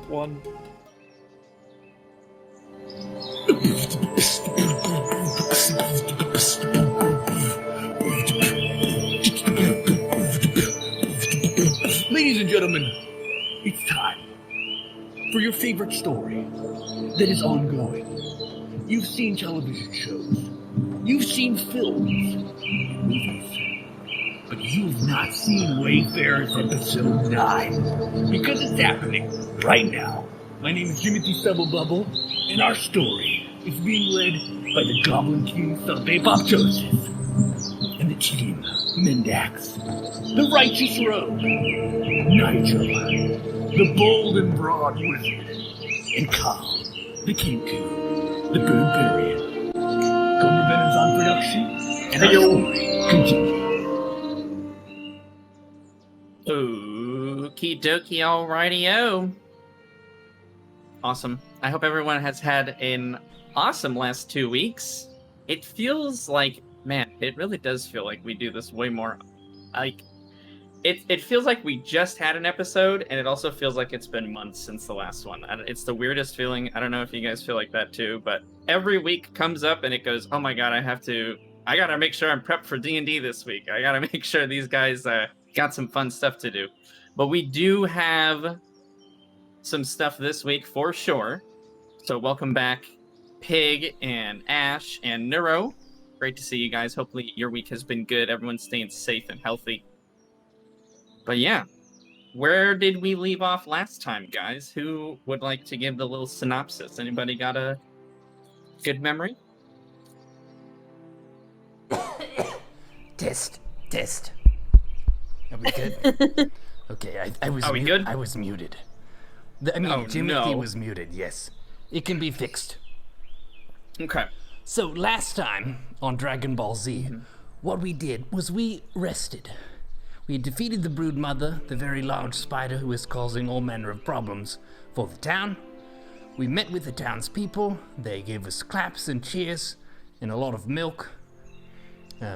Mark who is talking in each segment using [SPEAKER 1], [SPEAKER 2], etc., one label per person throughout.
[SPEAKER 1] one.
[SPEAKER 2] Ladies and gentlemen, it's time for your favorite story that is ongoing. You've seen television shows, you've seen films, movies, but you've not seen Wayfarers Episode 9, because it's happening right now. My name is Jimothy Stubblebubble, and our story is being led by the Goblin King Sunday Bob Joseph, and the team Mendax, the Righteous Rogue, Nigel, the Bold and Broad Wizard, and Carl, the Kinku, the Barbarian. Gomer Venom's on production, and our story continues.
[SPEAKER 3] Okie dokie, alrighty-o. Awesome. I hope everyone has had an awesome last 2 weeks. It feels like, man, it really does feel like we do this way more. Like, it feels like we just had an episode, and it also feels like it's been months since the last one. It's the weirdest feeling. I don't know if you guys feel like that too, but every week comes up and it goes, oh my god, I gotta make sure I'm prepped for D&D this week. I gotta make sure these guys got some fun stuff to do. But we do have some stuff this week for sure. So welcome back, Pig and Ash and Neuro. Great to see you guys. Hopefully your week has been good. Everyone's staying safe and healthy. But yeah, where did we leave off last time, guys? Who would like to give the little synopsis? Anybody got a good memory?
[SPEAKER 4] Test. Are we good? Okay, I was.
[SPEAKER 3] Are we good?
[SPEAKER 4] I was muted.
[SPEAKER 3] Oh,
[SPEAKER 4] Timothy
[SPEAKER 3] no.
[SPEAKER 4] was muted. Yes, it can be fixed.
[SPEAKER 3] Okay.
[SPEAKER 4] So last time on Dragon Ball Z, what we did was we rested. We defeated the Brood Mother, the very large spider who is causing all manner of problems for the town. We met with the townspeople. They gave us claps and cheers and a lot of milk.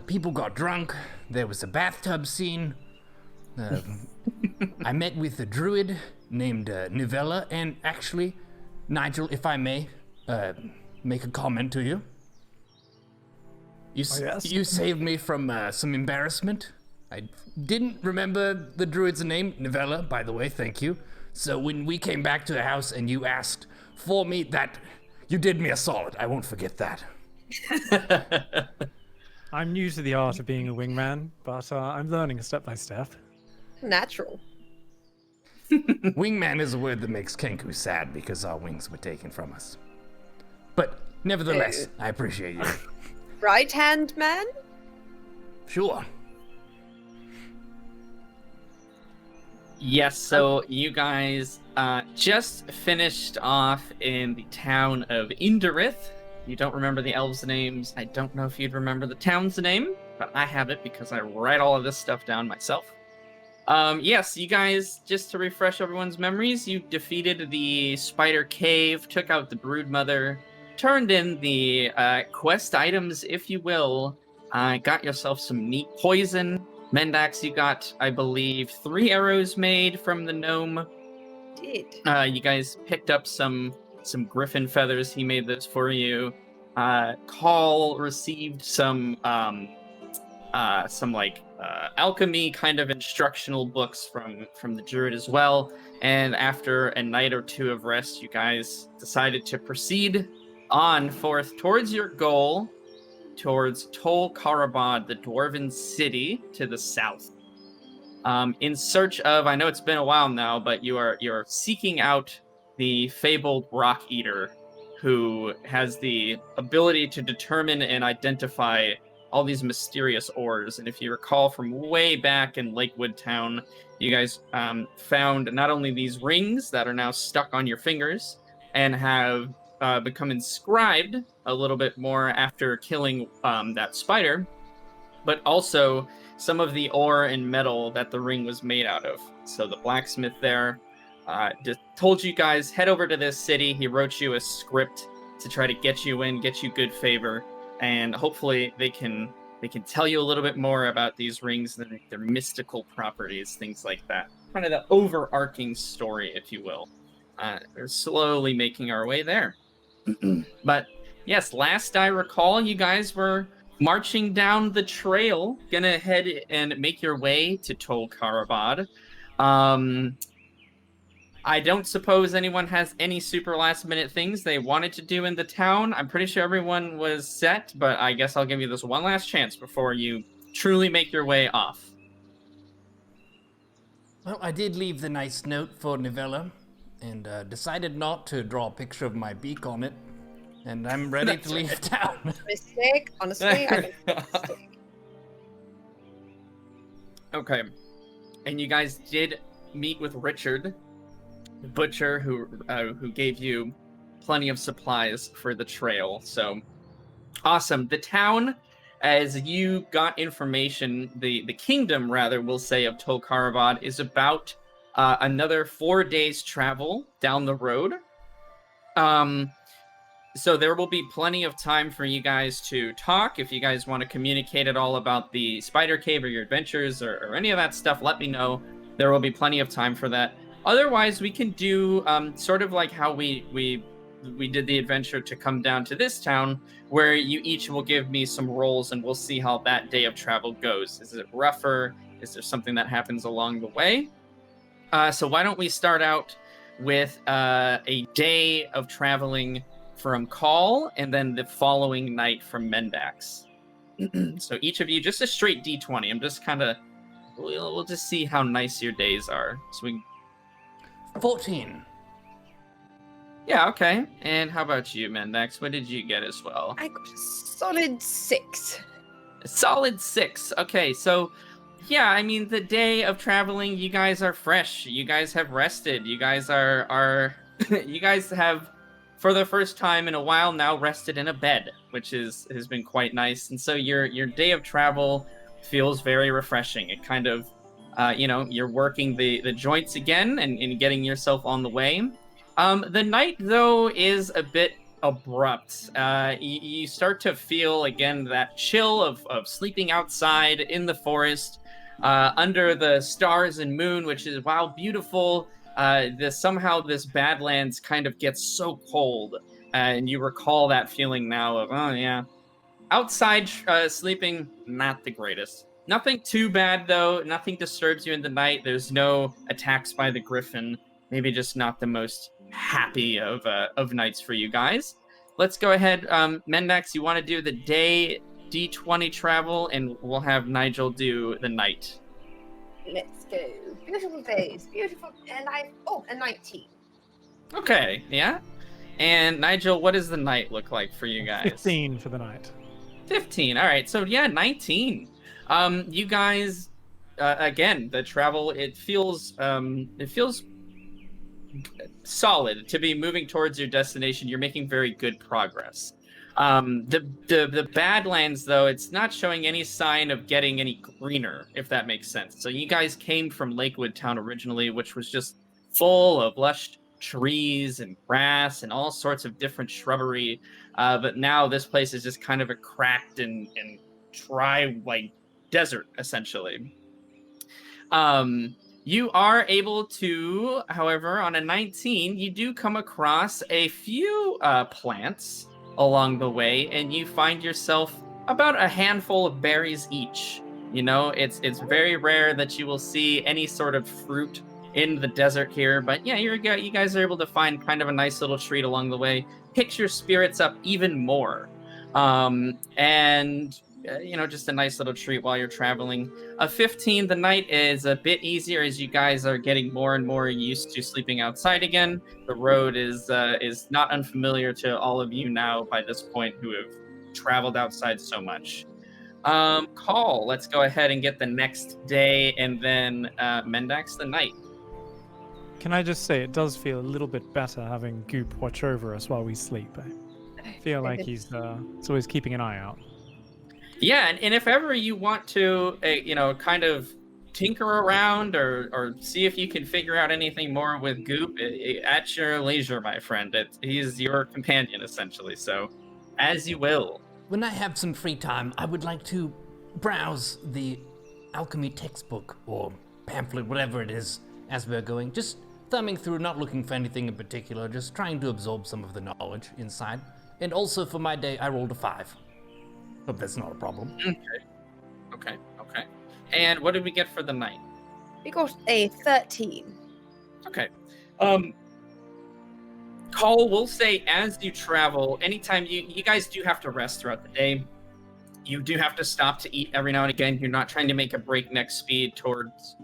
[SPEAKER 4] People got drunk. There was a bathtub scene. I met with a druid named Nivella, and actually, Nigel, if I may make a comment to you.
[SPEAKER 1] Yes?
[SPEAKER 4] You saved me from some embarrassment. I didn't remember the druid's name, Nivella, by the way, thank you. So when we came back to the house and you asked for me, you did me a solid. I won't forget that.
[SPEAKER 1] I'm new to the art of being a wingman, but I'm learning step by step.
[SPEAKER 5] Natural.
[SPEAKER 4] Wingman is a word that makes Kenku sad because our wings were taken from us. But nevertheless, I appreciate you.
[SPEAKER 5] Right-hand man?
[SPEAKER 4] Sure.
[SPEAKER 3] Yes, so you guys just finished off in the town of Inderith. You don't remember the elves' names. I don't know if you'd remember the town's name, but I have it because I write all of this stuff down myself. Yes, you guys, just to refresh everyone's memories, you defeated the Spider Cave, took out the Brood Mother, turned in the quest items, if you will, got yourself some neat poison. Mendax, you got, I believe, 3 arrows made from the gnome.
[SPEAKER 5] Did.
[SPEAKER 3] You guys picked up some griffin feathers. He made those for you. Call received some alchemy kind of instructional books from the druid as well. And after a night or two of rest, you guys decided to proceed on forth towards your goal, towards Tol Karabad, the dwarven city to the south. In search of, I know it's been a while now, but you're seeking out the fabled Rock Eater, who has the ability to determine and identify all these mysterious ores. And if you recall from way back in Lakewood Town, you guys found not only these rings that are now stuck on your fingers and have become inscribed a little bit more after killing that spider, but also some of the ore and metal that the ring was made out of. So the blacksmith there just told you guys, head over to this city. He wrote you a script to try to get you in, get you good favor, and hopefully they can tell you a little bit more about these rings, their mystical properties, things like that. Kind of the overarching story, if you will. We're slowly making our way there. But yes, last I recall, you guys were marching down the trail, gonna head and make your way to Tol Karabad. I don't suppose anyone has any super last minute things they wanted to do in the town. I'm pretty sure everyone was set, but I guess I'll give you this one last chance before you truly make your way off.
[SPEAKER 4] Well, I did leave the nice note for Nivella, and decided not to draw a picture of my beak on it, and I'm ready to leave town.
[SPEAKER 5] Mistake, honestly. I think it's a mistake.
[SPEAKER 3] Okay. And you guys did meet with Richard, the butcher, who gave you plenty of supplies for the trail. So awesome. The town, as you got information, the kingdom, rather, we'll say, of Tol Karabad is about another 4 days travel down the road. So there will be plenty of time for you guys to talk. If you guys want to communicate at all about the Spider Cave or your adventures or any of that stuff, let me know. There will be plenty of time for that. Otherwise, we can do sort of like how we did the adventure to come down to this town, where you each will give me some rolls and we'll see how that day of travel goes. Is it rougher? Is there something that happens along the way? So why don't we start out with a day of traveling from Call, and then the following night from Mendax. So each of you, just a straight D20. I'm just kind of, we'll just see how nice your days are. So we
[SPEAKER 4] 14.
[SPEAKER 3] Yeah, okay. And how about you, Mendax? What did you get as well?
[SPEAKER 5] I got a solid 6.
[SPEAKER 3] A solid 6. Okay, so yeah, I mean, the day of traveling, you guys are fresh. You guys have rested. You guys are you guys have, for the first time in a while now, rested in a bed, which has been quite nice. And so your day of travel feels very refreshing. It kind of, you're working the joints again and getting yourself on the way. The night, though, is a bit abrupt. You start to feel, again, that chill of sleeping outside in the forest, under the stars and moon, which is, wow, beautiful. Somehow this Badlands kind of gets so cold, and you recall that feeling now of, oh yeah, outside sleeping, not the greatest. Nothing too bad though. Nothing disturbs you in the night. There's no attacks by the griffin. Maybe just not the most happy of nights for you guys. Let's go ahead. Mendax, you want to do the day D20 travel, and we'll have Nigel do the night.
[SPEAKER 5] Let's go. Beautiful days. Beautiful. And a 19.
[SPEAKER 3] Okay, yeah. And Nigel, what does the night look like for you guys?
[SPEAKER 1] 15 for the night.
[SPEAKER 3] 15. All right. So yeah, 19. You guys, again, the travel, it feels solid to be moving towards your destination. You're making very good progress. The Badlands, though, it's not showing any sign of getting any greener, if that makes sense. So you guys came from Lakewood Town originally, which was just full of lush trees and grass and all sorts of different shrubbery. But now this place is just kind of a cracked and dry, like, desert, essentially. You are able to, however, on a 19, you do come across a few plants along the way, and you find yourself about a handful of berries each. You know, it's very rare that you will see any sort of fruit in the desert here, but yeah, you guys are able to find kind of a nice little treat along the way. Picks your spirits up even more. Just a nice little treat while you're traveling. A 15, the night is a bit easier as you guys are getting more and more used to sleeping outside again. The road is not unfamiliar to all of you now by this point who have traveled outside so much. Call, let's go ahead and get the next day, and then Mendax the night.
[SPEAKER 1] Can I just say, it does feel a little bit better having Goop watch over us while we sleep. I feel like he's always keeping an eye out.
[SPEAKER 3] Yeah, and if ever you want to, kind of tinker around or see if you can figure out anything more with Goop, at your leisure, my friend. He's your companion, essentially, so as you will.
[SPEAKER 4] When I have some free time, I would like to browse the alchemy textbook or pamphlet, whatever it is, as we're going. Just thumbing through, not looking for anything in particular, just trying to absorb some of the knowledge inside. And also for my day, I rolled a 5. Hope that's not a problem.
[SPEAKER 3] Okay. And what did we get for the night?
[SPEAKER 5] We got a 13.
[SPEAKER 3] Okay. Cole, we'll say as you travel, anytime you guys do have to rest throughout the day. You do have to stop to eat every now and again. You're not trying to make a breakneck speed towards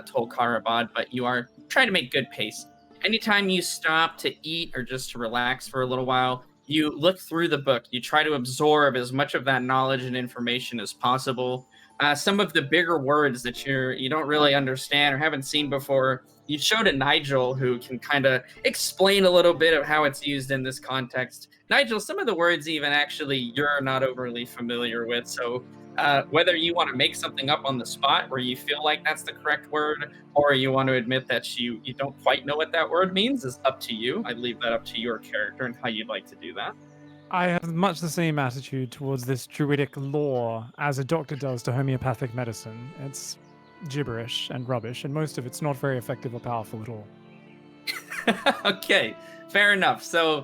[SPEAKER 3] Tol Karabad, but you are trying to make good pace. Anytime you stop to eat or just to relax for a little while, you look through the book. You try to absorb as much of that knowledge and information as possible. Some of the bigger words that you don't really understand or haven't seen before, you show to Nigel, who can kind of explain a little bit of how it's used in this context. Nigel, some of the words even actually you're not overly familiar with, so whether you want to make something up on the spot where you feel like that's the correct word, or you want to admit that you don't quite know what that word means, is up to you. I leave that up to your character and how you'd like to do that.
[SPEAKER 1] I have much the same attitude towards this druidic lore as a doctor does to homeopathic medicine. It's gibberish and rubbish, and most of it's not very effective or powerful at all.
[SPEAKER 3] Okay, fair enough. So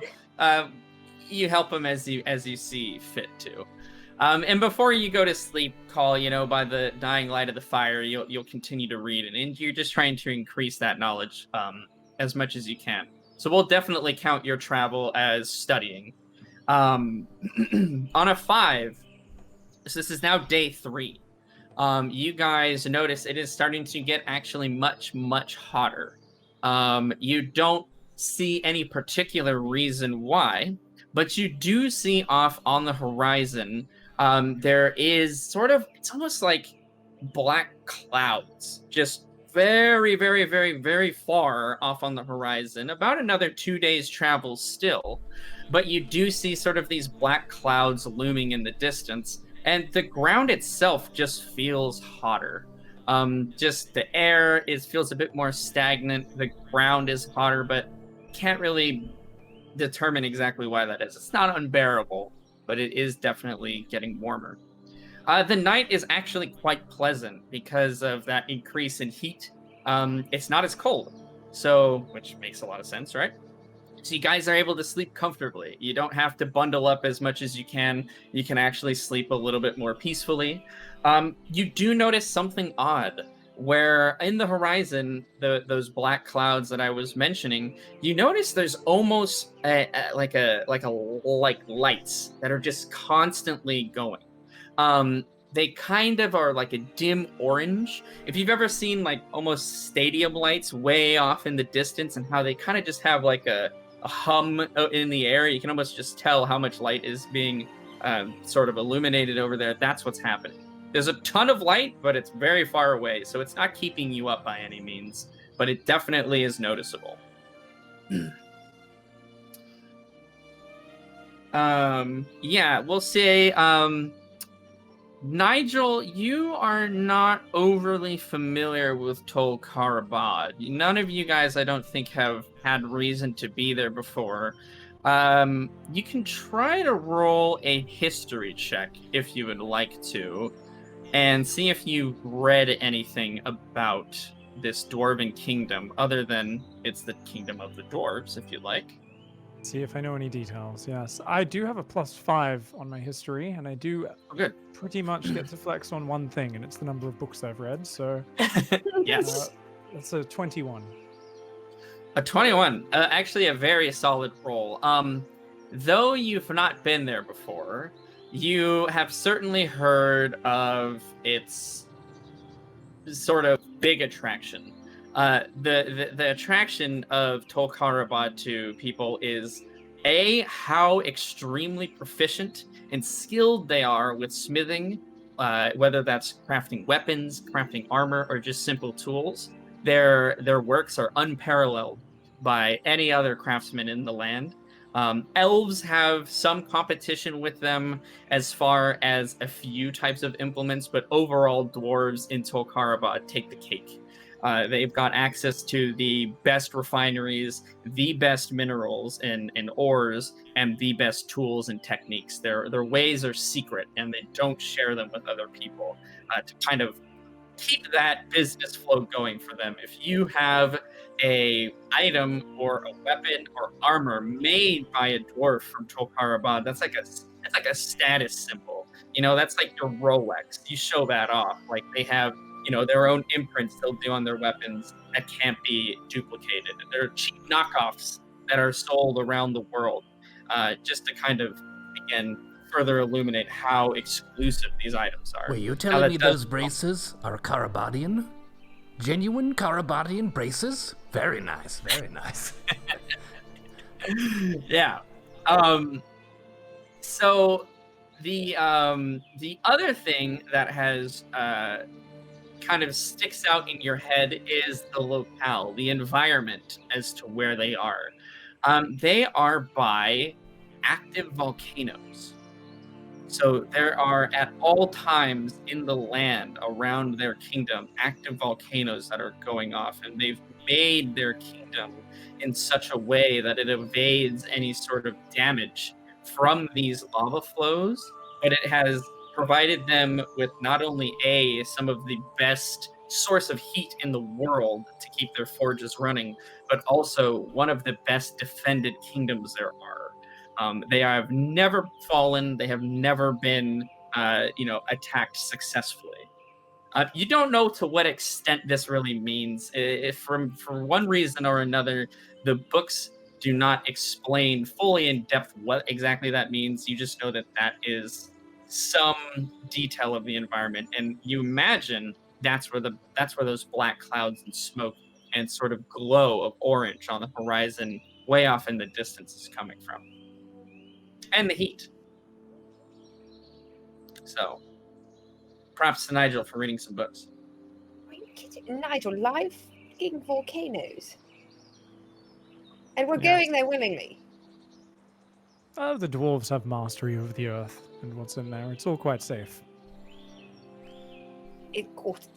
[SPEAKER 3] you help him as you see fit to. And before you go to sleep, Call, by the dying light of the fire, you'll continue to read, and you're just trying to increase that knowledge as much as you can. So we'll definitely count your travel as studying. On a 5, so this is now day 3. You guys notice it is starting to get actually much, much hotter. You don't see any particular reason why, but you do see off on the horizon, there is it's almost like black clouds, just very, very, very, very far off on the horizon, about another 2 days travel still. But you do see sort of these black clouds looming in the distance, and the ground itself just feels hotter. Just the air feels a bit more stagnant. The ground is hotter, but can't really determine exactly why that is. It's not unbearable, but it is definitely getting warmer. The night is actually quite pleasant because of that increase in heat. It's not as cold, which makes a lot of sense, right? So you guys are able to sleep comfortably. You don't have to bundle up as much as you can. You can actually sleep a little bit more peacefully. You do notice something odd, where in the horizon, those black clouds that I was mentioning, you notice there's almost like lights that are just constantly going. They kind of are like a dim orange. If you've ever seen like almost stadium lights way off in the distance, and how they kind of just have like a hum in the air, you can almost just tell how much light is being sort of illuminated over there. That's what's happening. There's a ton of light, but it's very far away, so it's not keeping you up by any means, but it definitely is noticeable. Yeah, we'll say, Nigel, you are not overly familiar with Tol Karabad. None of you guys, I don't think, have had reason to be there before. You can try to roll a history check if you would like to, and see if you read anything about this dwarven kingdom, other than it's the kingdom of the dwarves, if you like.
[SPEAKER 1] See if I know any details. Yes, I do have a +5 on my history, and I do
[SPEAKER 3] Good.
[SPEAKER 1] pretty much get to flex on one thing, and it's the number of books I've read. So
[SPEAKER 3] Yes.
[SPEAKER 1] that's a 21.
[SPEAKER 3] A 21. Actually, a very solid roll. Though you've not been there before, you have certainly heard of its sort of big attraction. The attraction of Tol Karabad to people is how extremely proficient and skilled they are with smithing, whether that's crafting weapons, crafting armor, or just simple tools. Their works are unparalleled by any other craftsman in the land. Elves have some competition with them as far as a few types of implements, but overall dwarves in Tol Karabad take the cake. They've got access to the best refineries, the best minerals and ores, and the best tools and techniques. Their ways are secret, and they don't share them with other people to kind of keep that business flow going for them. If you have a item or a weapon or armor made by a dwarf from Tolkarabad, that's like a status symbol. That's like your Rolex. You show that off. Like they have, their own imprints they'll do on their weapons that can't be duplicated. They're cheap knockoffs that are sold around the world, just to kind of, again, further illuminate how exclusive these items are.
[SPEAKER 4] Wait, you're telling me those braces are Karabadian? Genuine Karabadian braces? Very nice, very nice.
[SPEAKER 3] Yeah. So the other thing that has kind of sticks out in your head is the locale, the environment as to where they are. They are by active volcanoes. So there are at all times in the land around their kingdom active volcanoes that are going off, and they've made their kingdom in such a way that it evades any sort of damage from these lava flows, but it has provided them with not only some of the best source of heat in the world to keep their forges running, but also one of the best defended kingdoms there are. They have never fallen. They have never been, attacked successfully. You don't know to what extent this really means. If for one reason or another, the books do not explain fully in depth what exactly that means. You just know that is some detail of the environment, and you imagine that's where those black clouds and smoke and sort of glow of orange on the horizon, way off in the distance, is coming from. And the heat. So, props to Nigel for reading some books.
[SPEAKER 5] Are you kidding? Nigel, live fucking volcanoes. And we're going there willingly.
[SPEAKER 1] Oh, the dwarves have mastery over the earth and what's in there. It's all quite safe.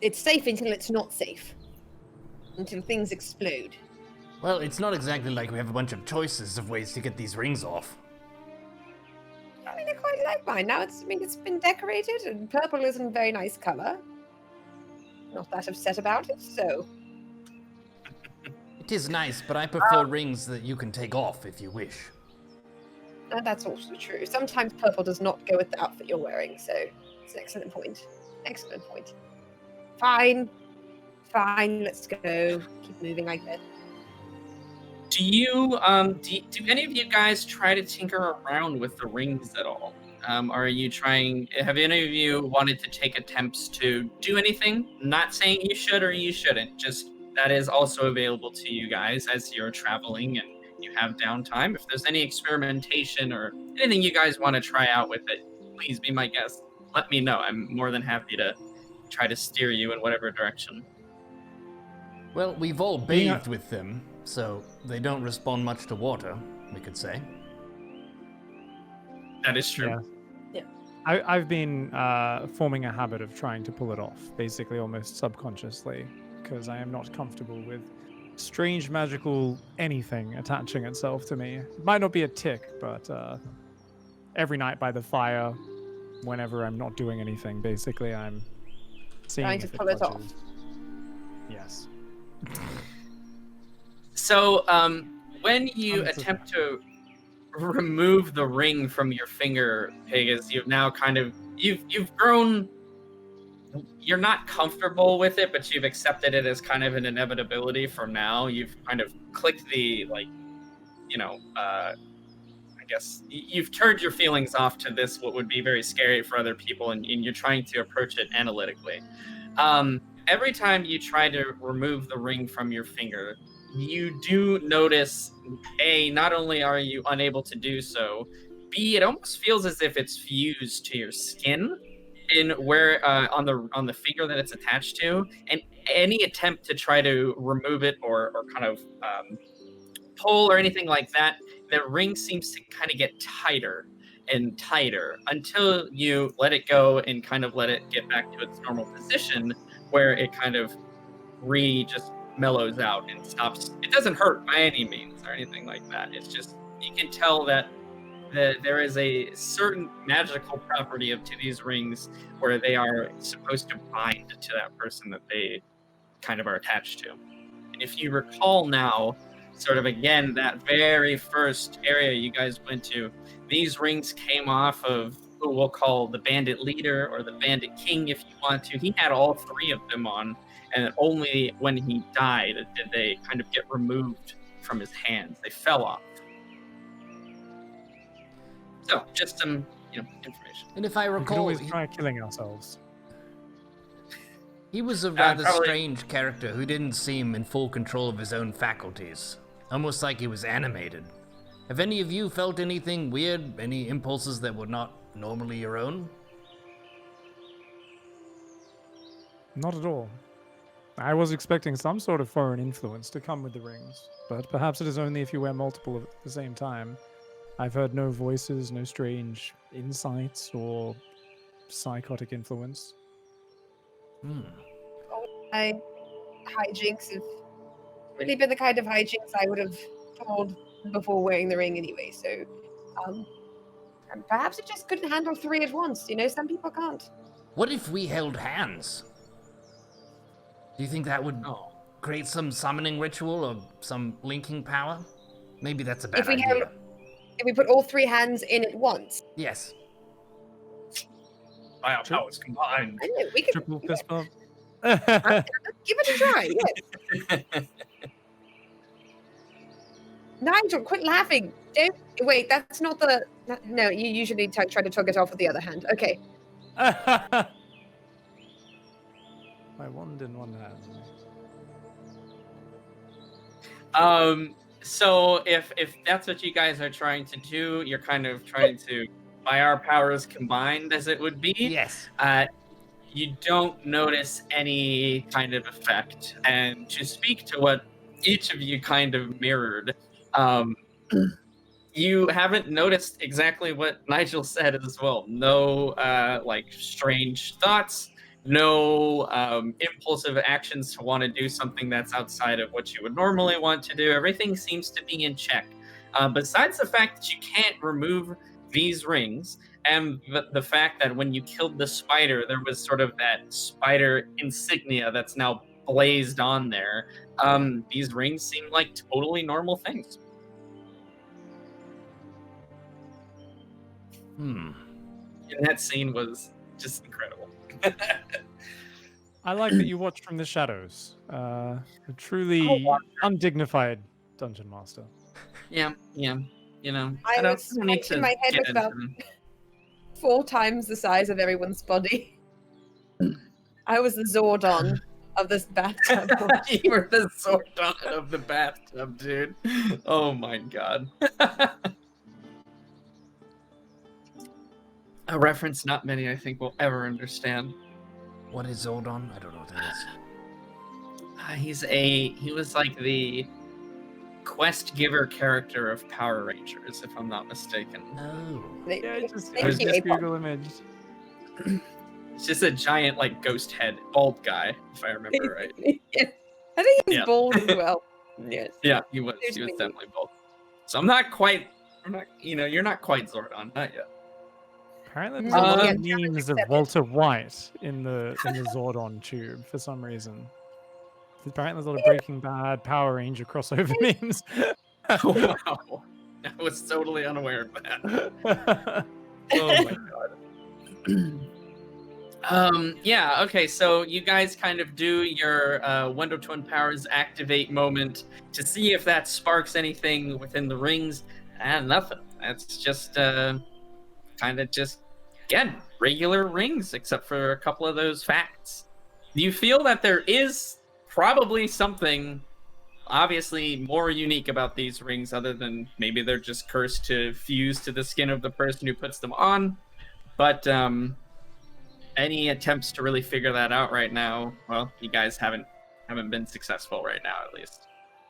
[SPEAKER 5] It's safe until it's not safe. Until things explode.
[SPEAKER 4] Well, it's not exactly like we have a bunch of choices of ways to get these rings off.
[SPEAKER 5] I mean, I quite like mine. Now it's been decorated, and purple isn't a very nice color. Not that upset about it, so.
[SPEAKER 4] It is nice, but I prefer rings that you can take off if you wish.
[SPEAKER 5] And that's also true. Sometimes purple does not go with the outfit you're wearing, so it's an excellent point. Excellent point. Fine, let's go. Keep moving, I guess.
[SPEAKER 3] Do any of you guys try to tinker around with the rings at all? Or have any of you wanted to take attempts to do anything? Not saying you should or you shouldn't, just that is also available to you guys as you're traveling and you have downtime. If there's any experimentation or anything you guys want to try out with it, please be my guest. Let me know. I'm more than happy to try to steer you in whatever direction.
[SPEAKER 4] Well, we've all bathed with them, so they don't respond much to water, we could say.
[SPEAKER 3] That is true.
[SPEAKER 5] Yeah.
[SPEAKER 1] I've been forming a habit of trying to pull it off, basically almost subconsciously, because I am not comfortable with strange magical anything attaching itself to me. It might not be a tick, but every night by the fire, whenever I'm not doing anything, basically I'm seeing
[SPEAKER 5] trying to
[SPEAKER 1] if
[SPEAKER 5] pull it off.
[SPEAKER 1] touches. Yes.
[SPEAKER 3] So, when you attempt to remove the ring from your finger, Pegasus, you've now you've grown. You're not comfortable with it, but you've accepted it as kind of an inevitability for now. You've kind of clicked the I guess you've turned your feelings off to this, what would be very scary for other people, and you're trying to approach it analytically. Every time you try to remove the ring from your finger, you do notice, A, not only are you unable to do so, B, it almost feels as if it's fused to your skin in where on the finger that it's attached to, and any attempt to try to remove it or kind of pull or anything like that, the ring seems to kind of get tighter and tighter until you let it go and kind of let it get back to its normal position, where it kind of just mellows out and stops. It doesn't hurt by any means or anything like that. It's just, you can tell that there is a certain magical property to these rings where they are supposed to bind to that person that they kind of are attached to. And if you recall now, sort of again, that very first area you guys went to, these rings came off of who we'll call the bandit leader or the bandit king if you want to. He had all three of them on, and only when he died did they kind of get removed from his hands. They fell off. So, just some, information.
[SPEAKER 4] And if I
[SPEAKER 1] We could
[SPEAKER 4] recall,
[SPEAKER 1] always try killing ourselves.
[SPEAKER 4] he was a rather
[SPEAKER 3] probably-
[SPEAKER 4] strange character who didn't seem in full control of his own faculties. Almost like he was animated. Have any of you felt anything weird? Any impulses that were not normally your own?
[SPEAKER 1] Not at all. I was expecting some sort of foreign influence to come with the rings, but perhaps it is only if you wear multiple at the same time. I've heard no voices, no strange insights or psychotic influence.
[SPEAKER 5] My hijinks have really been the kind of hijinks I would have told before wearing the ring anyway. So, and perhaps it just couldn't handle three at once. Some people can't.
[SPEAKER 4] What if we held hands? Do you think that would
[SPEAKER 3] Oh.
[SPEAKER 4] create some summoning ritual or some linking power? Maybe that's a bad
[SPEAKER 5] If we
[SPEAKER 4] idea.
[SPEAKER 5] If we put all three hands in at once,
[SPEAKER 4] Yes.
[SPEAKER 3] By our powers combined.
[SPEAKER 5] I know we could
[SPEAKER 1] Triple fist bump.
[SPEAKER 5] give it a try. Yes. Nigel, quit laughing. Don't wait. That's not the. No, you usually try to tug it off with the other hand. Okay.
[SPEAKER 1] My wand in one hand.
[SPEAKER 3] So if that's what you guys are trying to do, you're kind of trying to, by our powers combined, as it would be.
[SPEAKER 4] Yes.
[SPEAKER 3] You don't notice any kind of effect. And to speak to what each of you kind of mirrored, you haven't noticed exactly what Nigel said as well. No, strange thoughts. No impulsive actions to want to do something that's outside of what you would normally want to do. Everything seems to be in check. Besides the fact that you can't remove these rings, and the fact that when you killed the spider, there was sort of that spider insignia that's now blazed on there. These rings seem like totally normal things. And that scene was just incredible.
[SPEAKER 1] I like that you watch from the shadows. A truly undignified dungeon master.
[SPEAKER 3] Yeah.
[SPEAKER 5] I
[SPEAKER 3] don't
[SPEAKER 5] was
[SPEAKER 3] need to
[SPEAKER 5] scratching my head
[SPEAKER 3] get
[SPEAKER 5] with about
[SPEAKER 3] into-
[SPEAKER 5] 4 times the size of everyone's body. I was the Zordon of this bathtub.
[SPEAKER 3] You were the Zordon of the bathtub, dude. Oh my god. A reference not many, I think, will ever understand.
[SPEAKER 4] What is Zordon? I don't know what that is.
[SPEAKER 3] He was like the quest giver character of Power Rangers, if I'm not mistaken.
[SPEAKER 4] No.
[SPEAKER 1] Yeah, just
[SPEAKER 5] Thank you, Apon.
[SPEAKER 1] Google image.
[SPEAKER 3] It's just a giant, ghost head, bald guy, if I remember right.
[SPEAKER 5] Yeah. I think he's
[SPEAKER 3] Yeah.
[SPEAKER 5] bald as well. Yes.
[SPEAKER 3] Yeah, he was definitely bald. So you're not quite Zordon, not yet.
[SPEAKER 1] Apparently, there's
[SPEAKER 5] No,
[SPEAKER 1] a lot
[SPEAKER 5] yeah,
[SPEAKER 1] of
[SPEAKER 5] challenge
[SPEAKER 1] memes of
[SPEAKER 5] accepted.
[SPEAKER 1] Walter White in the Zordon tube for some reason. Apparently, there's a lot of Breaking Bad, Power Ranger crossover memes.
[SPEAKER 3] Wow. I was totally unaware of that. Oh my god. Yeah, okay, so you guys kind of do your Wonder Twin Powers activate moment to see if that sparks anything within the rings, and nothing. That's just kind of just, again, regular rings, except for a couple of those facts. You feel that there is probably something obviously more unique about these rings, other than maybe they're just cursed to fuse to the skin of the person who puts them on. But any attempts to really figure that out right now, well, you guys haven't been successful right now, at least.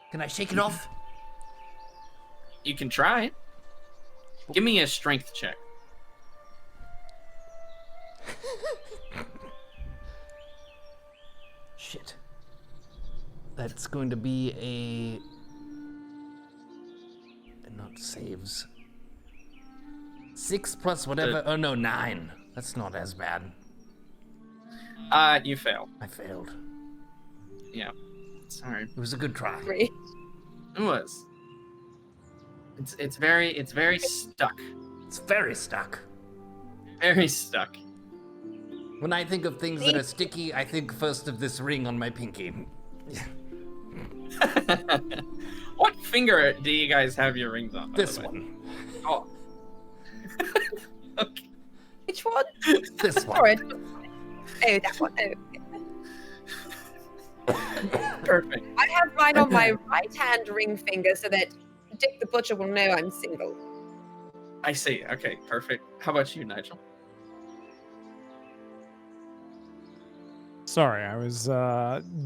[SPEAKER 4] Can I shake it off?
[SPEAKER 3] You can try. Give me a strength check.
[SPEAKER 4] Shit. That's going to be a... Not saves. 6 plus whatever. Oh no, 9. That's not as bad.
[SPEAKER 3] You fail.
[SPEAKER 4] I failed.
[SPEAKER 3] Yeah. Sorry.
[SPEAKER 4] It was a good try.
[SPEAKER 5] 3.
[SPEAKER 3] It was. It's very stuck.
[SPEAKER 4] It's very stuck.
[SPEAKER 3] Very stuck.
[SPEAKER 4] When I think of things that are sticky, I think first of this ring on my pinky.
[SPEAKER 3] What finger do you guys have your rings on? by
[SPEAKER 4] This
[SPEAKER 3] the way?
[SPEAKER 4] one.
[SPEAKER 3] Oh. Okay.
[SPEAKER 5] Which one?
[SPEAKER 4] This one.
[SPEAKER 5] Sorry. Oh, that one. Oh.
[SPEAKER 3] Perfect.
[SPEAKER 5] I have mine on my right hand ring finger so that Dick the Butcher will know I'm single.
[SPEAKER 3] I see. Okay, perfect. How about you, Nigel?
[SPEAKER 1] Sorry, I was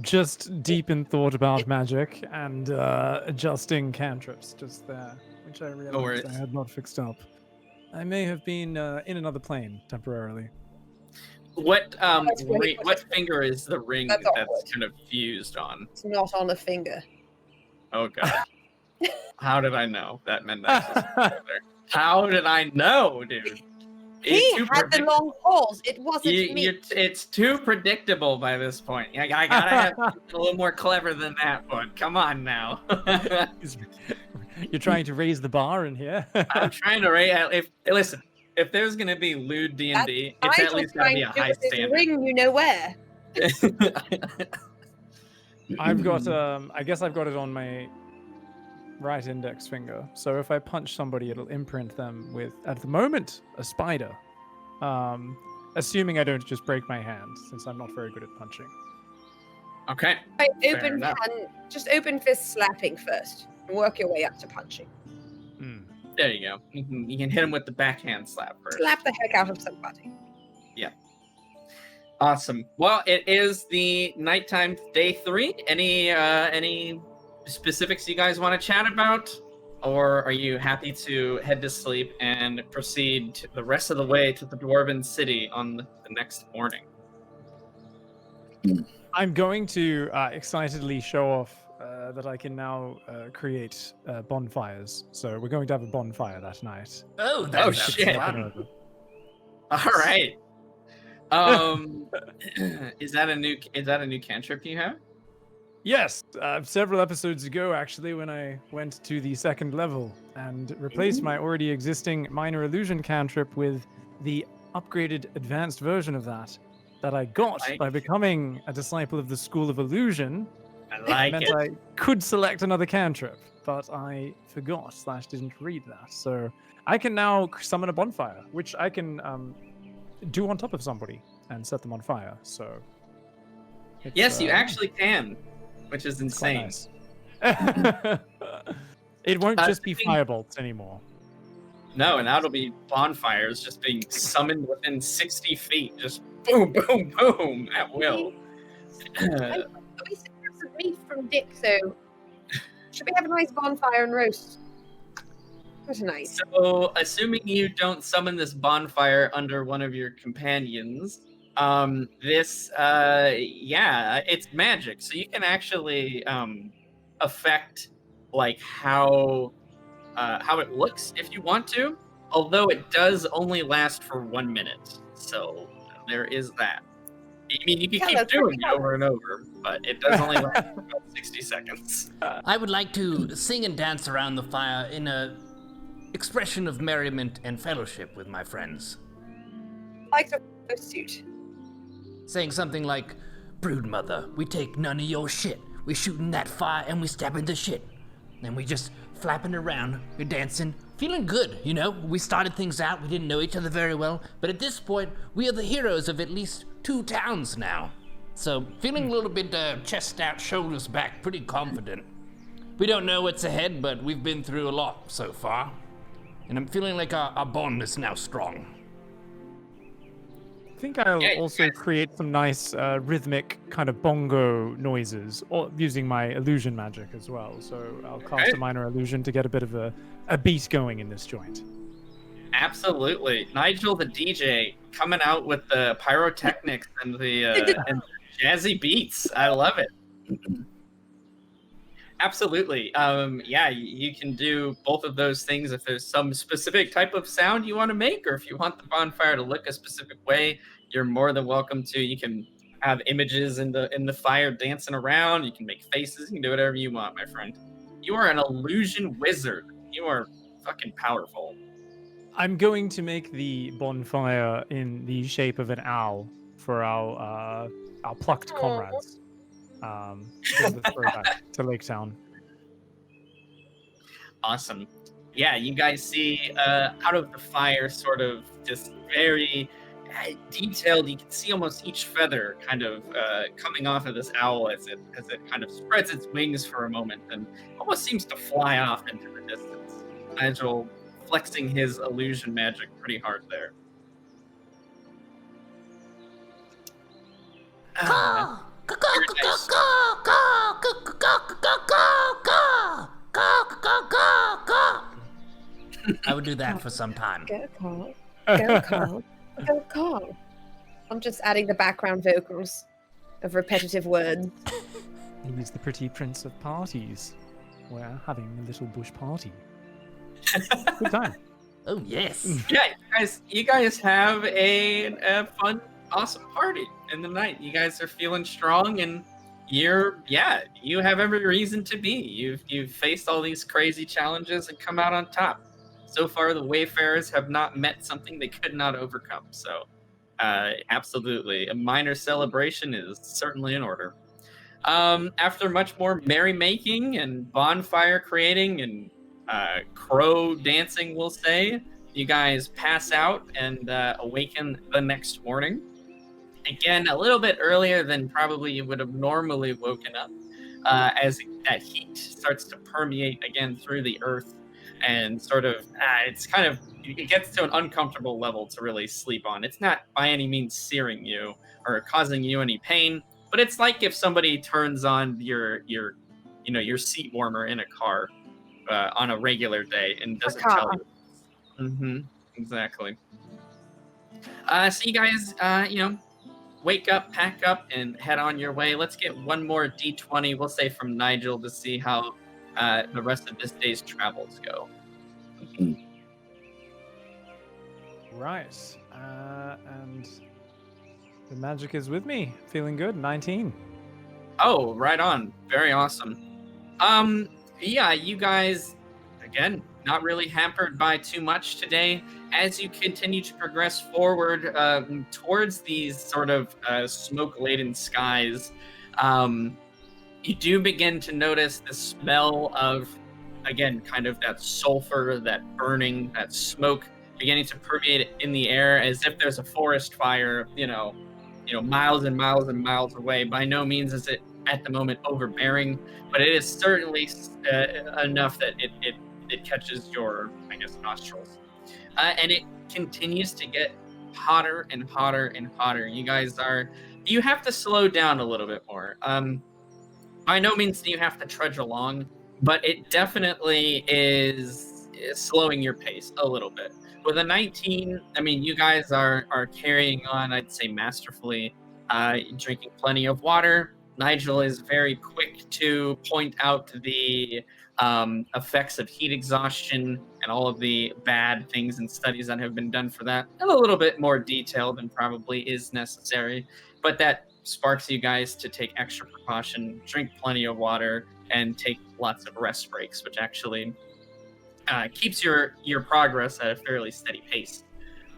[SPEAKER 1] just deep in thought about magic and adjusting cantrips just there, which I realized
[SPEAKER 3] worries.
[SPEAKER 1] I had not fixed up. I may have been in another plane temporarily.
[SPEAKER 3] What
[SPEAKER 5] That's really
[SPEAKER 3] ring, what finger is the ring
[SPEAKER 5] That's
[SPEAKER 3] that's
[SPEAKER 5] awkward.
[SPEAKER 3] kind of fused on?
[SPEAKER 5] It's not on a finger.
[SPEAKER 3] Oh god. How did I know that meant that? How did I know, dude?
[SPEAKER 5] He
[SPEAKER 3] It's too
[SPEAKER 5] had the long pause. It wasn't me.
[SPEAKER 3] It's too predictable by this point. I gotta have a little more clever than that one. Come on now.
[SPEAKER 1] You're trying to raise the bar in here.
[SPEAKER 3] I'm trying to rate. If there's gonna be lewd D&D, it's at least gotta be a high standard.
[SPEAKER 5] Ring, you know where.
[SPEAKER 1] I've got I guess I've got it on my right index finger. So if I punch somebody, it'll imprint them with, at the moment, a spider. Assuming I don't just break my hand, since I'm not very good at punching.
[SPEAKER 3] Okay.
[SPEAKER 5] Right,
[SPEAKER 3] Fair enough.
[SPEAKER 5] just open fist slapping first, and work your way up to punching.
[SPEAKER 3] There you go. You can hit him with the backhand slap first.
[SPEAKER 5] Slap the heck out of somebody.
[SPEAKER 3] Awesome. Well, it is the nighttime day 3. Any specifics you guys want to chat about, or are you happy to head to sleep and proceed the rest of the way to the Dwarven City on the next morning?
[SPEAKER 1] I'm going to excitedly show off that I can now create bonfires. So we're going to have a bonfire that night.
[SPEAKER 4] Oh, that's
[SPEAKER 3] shit.
[SPEAKER 4] fun.
[SPEAKER 3] All right. Is that a new cantrip you have?
[SPEAKER 1] Yes, several episodes ago, actually, when I went to the 2nd level and replaced my already existing minor illusion cantrip with the upgraded advanced version of that I got by becoming a disciple of the School of Illusion.
[SPEAKER 3] I like
[SPEAKER 1] meant
[SPEAKER 3] it.
[SPEAKER 1] I could select another cantrip, but I forgot / didn't read that. So I can now summon a bonfire, which I can do on top of somebody and set them on fire. So
[SPEAKER 3] Yes, you actually can, which is
[SPEAKER 1] it's quite
[SPEAKER 3] insane.
[SPEAKER 1] nice. It won't just be
[SPEAKER 3] thing-
[SPEAKER 1] firebolts anymore.
[SPEAKER 3] No, and that'll be bonfires just being summoned within 60 feet. Just boom, boom, boom at will.
[SPEAKER 5] We still have some meat from Dick, so should we have a nice bonfire and roast? That's nice.
[SPEAKER 3] So, assuming you don't summon this bonfire under one of your companions, it's magic. So you can actually affect like how it looks if you want to. Although it does only last for 1 minute, so there is that. I mean, you can keep doing it over and over, but it does only last for about 60 seconds.
[SPEAKER 4] I would like to sing and dance around the fire in a expression of merriment and fellowship with my friends.
[SPEAKER 5] Like a suit.
[SPEAKER 4] Saying something like, "Brood mother, we take none of your shit. We shooting that fire and we stabbing the shit." And we just flapping around, we're dancing, feeling good, you know? We started things out, we didn't know each other very well, but at this point, we are the heroes of at least 2 towns now. So, feeling a little bit chest out, shoulders back, pretty confident. We don't know what's ahead, but we've been through a lot so far. And I'm feeling like our bond is now strong.
[SPEAKER 1] I think I'll also create some nice rhythmic kind of bongo noises, or using my illusion magic as well. So I'll cast a minor illusion to get a bit of a beat going in this joint.
[SPEAKER 3] Absolutely. Nigel the DJ coming out with the pyrotechnics and the jazzy beats. I love it. Absolutely. Yeah, you can do both of those things if there's some specific type of sound you want to make, or if you want the bonfire to look a specific way, you're more than welcome to. You can have images in the fire dancing around. You can make faces. You can do whatever you want, my friend. You are an illusion wizard. You are fucking powerful.
[SPEAKER 1] I'm going to make the bonfire in the shape of an owl for our plucked comrades. Bit of a throwback to Lake Town.
[SPEAKER 3] Awesome. Yeah, you guys see out of the fire, sort of just very detailed. You can see almost each feather kind of coming off of this owl as it kind of spreads its wings for a moment and almost seems to fly off into the distance. Nigel flexing his illusion magic pretty hard there.
[SPEAKER 4] I would do that for some time.
[SPEAKER 5] Go Carl. Go Carl. Go Carl. I'm just adding the background vocals of repetitive words.
[SPEAKER 1] He's the pretty prince of parties. We're having a little bush party. Good time.
[SPEAKER 4] Oh yes.
[SPEAKER 3] Yeah, you guys have a fun, awesome party in the night. You guys are feeling strong, and you have every reason to be. You've faced all these crazy challenges and come out on top. So far, the Wayfarers have not met something they could not overcome. So, absolutely, a minor celebration is certainly in order. After much more merrymaking and bonfire creating and crow dancing, we'll say, you guys pass out and awaken the next morning. Again, a little bit earlier than probably you would have normally woken up, as that heat starts to permeate again through the earth, and sort of it gets to an uncomfortable level to really sleep on. It's not by any means searing you or causing you any pain, but it's like if somebody turns on your seat warmer in a car on a regular day and doesn't tell you. Mm-hmm. Exactly. So you guys, wake up, pack up, and head on your way. Let's get one more D20, we'll say from Nigel, to see how the rest of this day's travels go.
[SPEAKER 1] Right. And the magic is with me. Feeling good. 19.
[SPEAKER 3] Oh, right on. Very awesome. Yeah, you guys, again, not really hampered by too much today. As you continue to progress forward towards these sort of smoke-laden skies, you do begin to notice the smell of, again, kind of that sulfur, that burning, that smoke beginning to permeate in the air as if there's a forest fire, miles and miles and miles away. By no means is it at the moment overbearing, but it is certainly enough that it catches your, nostrils. And it continues to get hotter and hotter and hotter. You have to slow down a little bit more. By no means do you have to trudge along, but it definitely is slowing your pace a little bit. With a 19, you guys are carrying on, I'd say, masterfully, drinking plenty of water. Nigel is very quick to point out the effects of heat exhaustion and all of the bad things and studies that have been done for that in a little bit more detail than probably is necessary. But that sparks you guys to take extra precaution, drink plenty of water, and take lots of rest breaks, which actually keeps your progress at a fairly steady pace.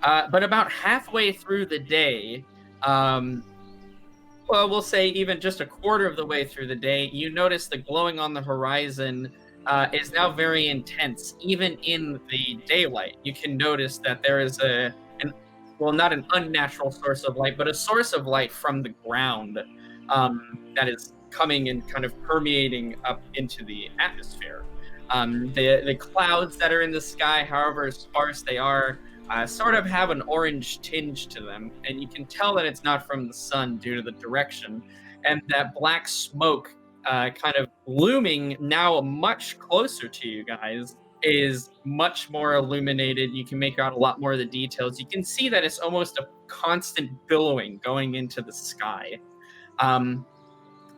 [SPEAKER 3] But about halfway through the day, we'll say even just a quarter of the way through the day, you notice the glowing on the horizon is now very intense. Even in the daylight, you can notice that there is not an unnatural source of light, but a source of light from the ground that is coming and kind of permeating up into the atmosphere. The clouds that are in the sky, however sparse they are, sort of have an orange tinge to them, and you can tell that it's not from the sun due to the direction. And that black smoke kind of looming now much closer to you guys is much more illuminated. You can make out a lot more of the details. You can see that it's almost a constant billowing going into the sky.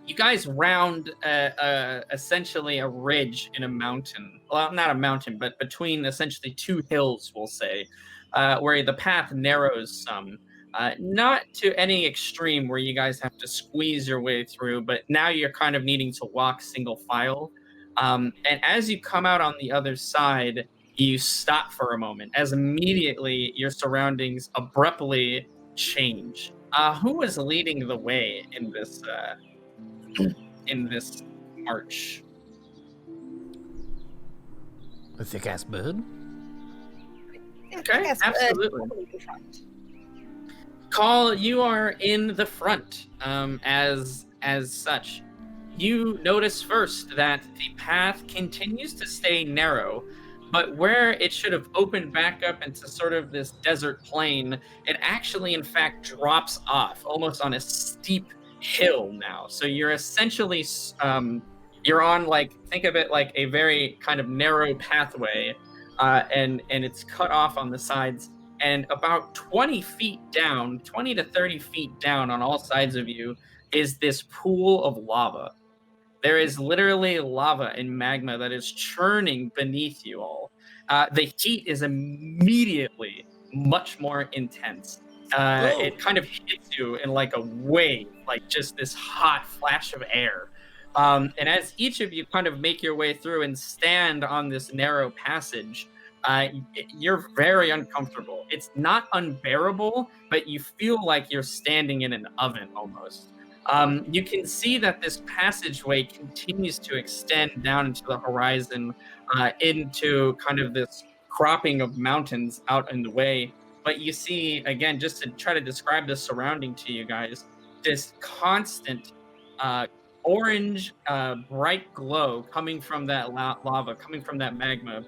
[SPEAKER 3] you guys round essentially a ridge in a mountain. Well, not a mountain, but between essentially two hills, we'll say, where the path narrows some. Not to any extreme where you guys have to squeeze your way through, but now you're kind of needing to walk single file. And as you come out on the other side, you stop for a moment, as immediately your surroundings abruptly change. Who is leading the way in this march?
[SPEAKER 4] A thick-ass bird?
[SPEAKER 3] Okay,
[SPEAKER 5] Yes,
[SPEAKER 3] absolutely. Call, you are in the front. As such, you notice first that the path continues to stay narrow, but where it should have opened back up into sort of this desert plain, it actually, in fact, drops off almost on a steep hill now. So you're essentially, you're on, like, think of it like a very kind of narrow pathway, and it's cut off on the sides. And about 20 feet down, 20 to 30 feet down on all sides of you, is this pool of lava. There is literally lava and magma that is churning beneath you all. The heat is immediately much more intense. It kind of hits you in like a wave, like just this hot flash of air. And as each of you kind of make your way through and stand on this narrow passage, you're very uncomfortable. It's not unbearable, but you feel like you're standing in an oven almost. You can see that this passageway continues to extend down into the horizon, into kind of this cropping of mountains out in the way. But you see, again, just to try to describe the surrounding to you guys, this constant orange, bright glow coming from that lava, coming from that magma.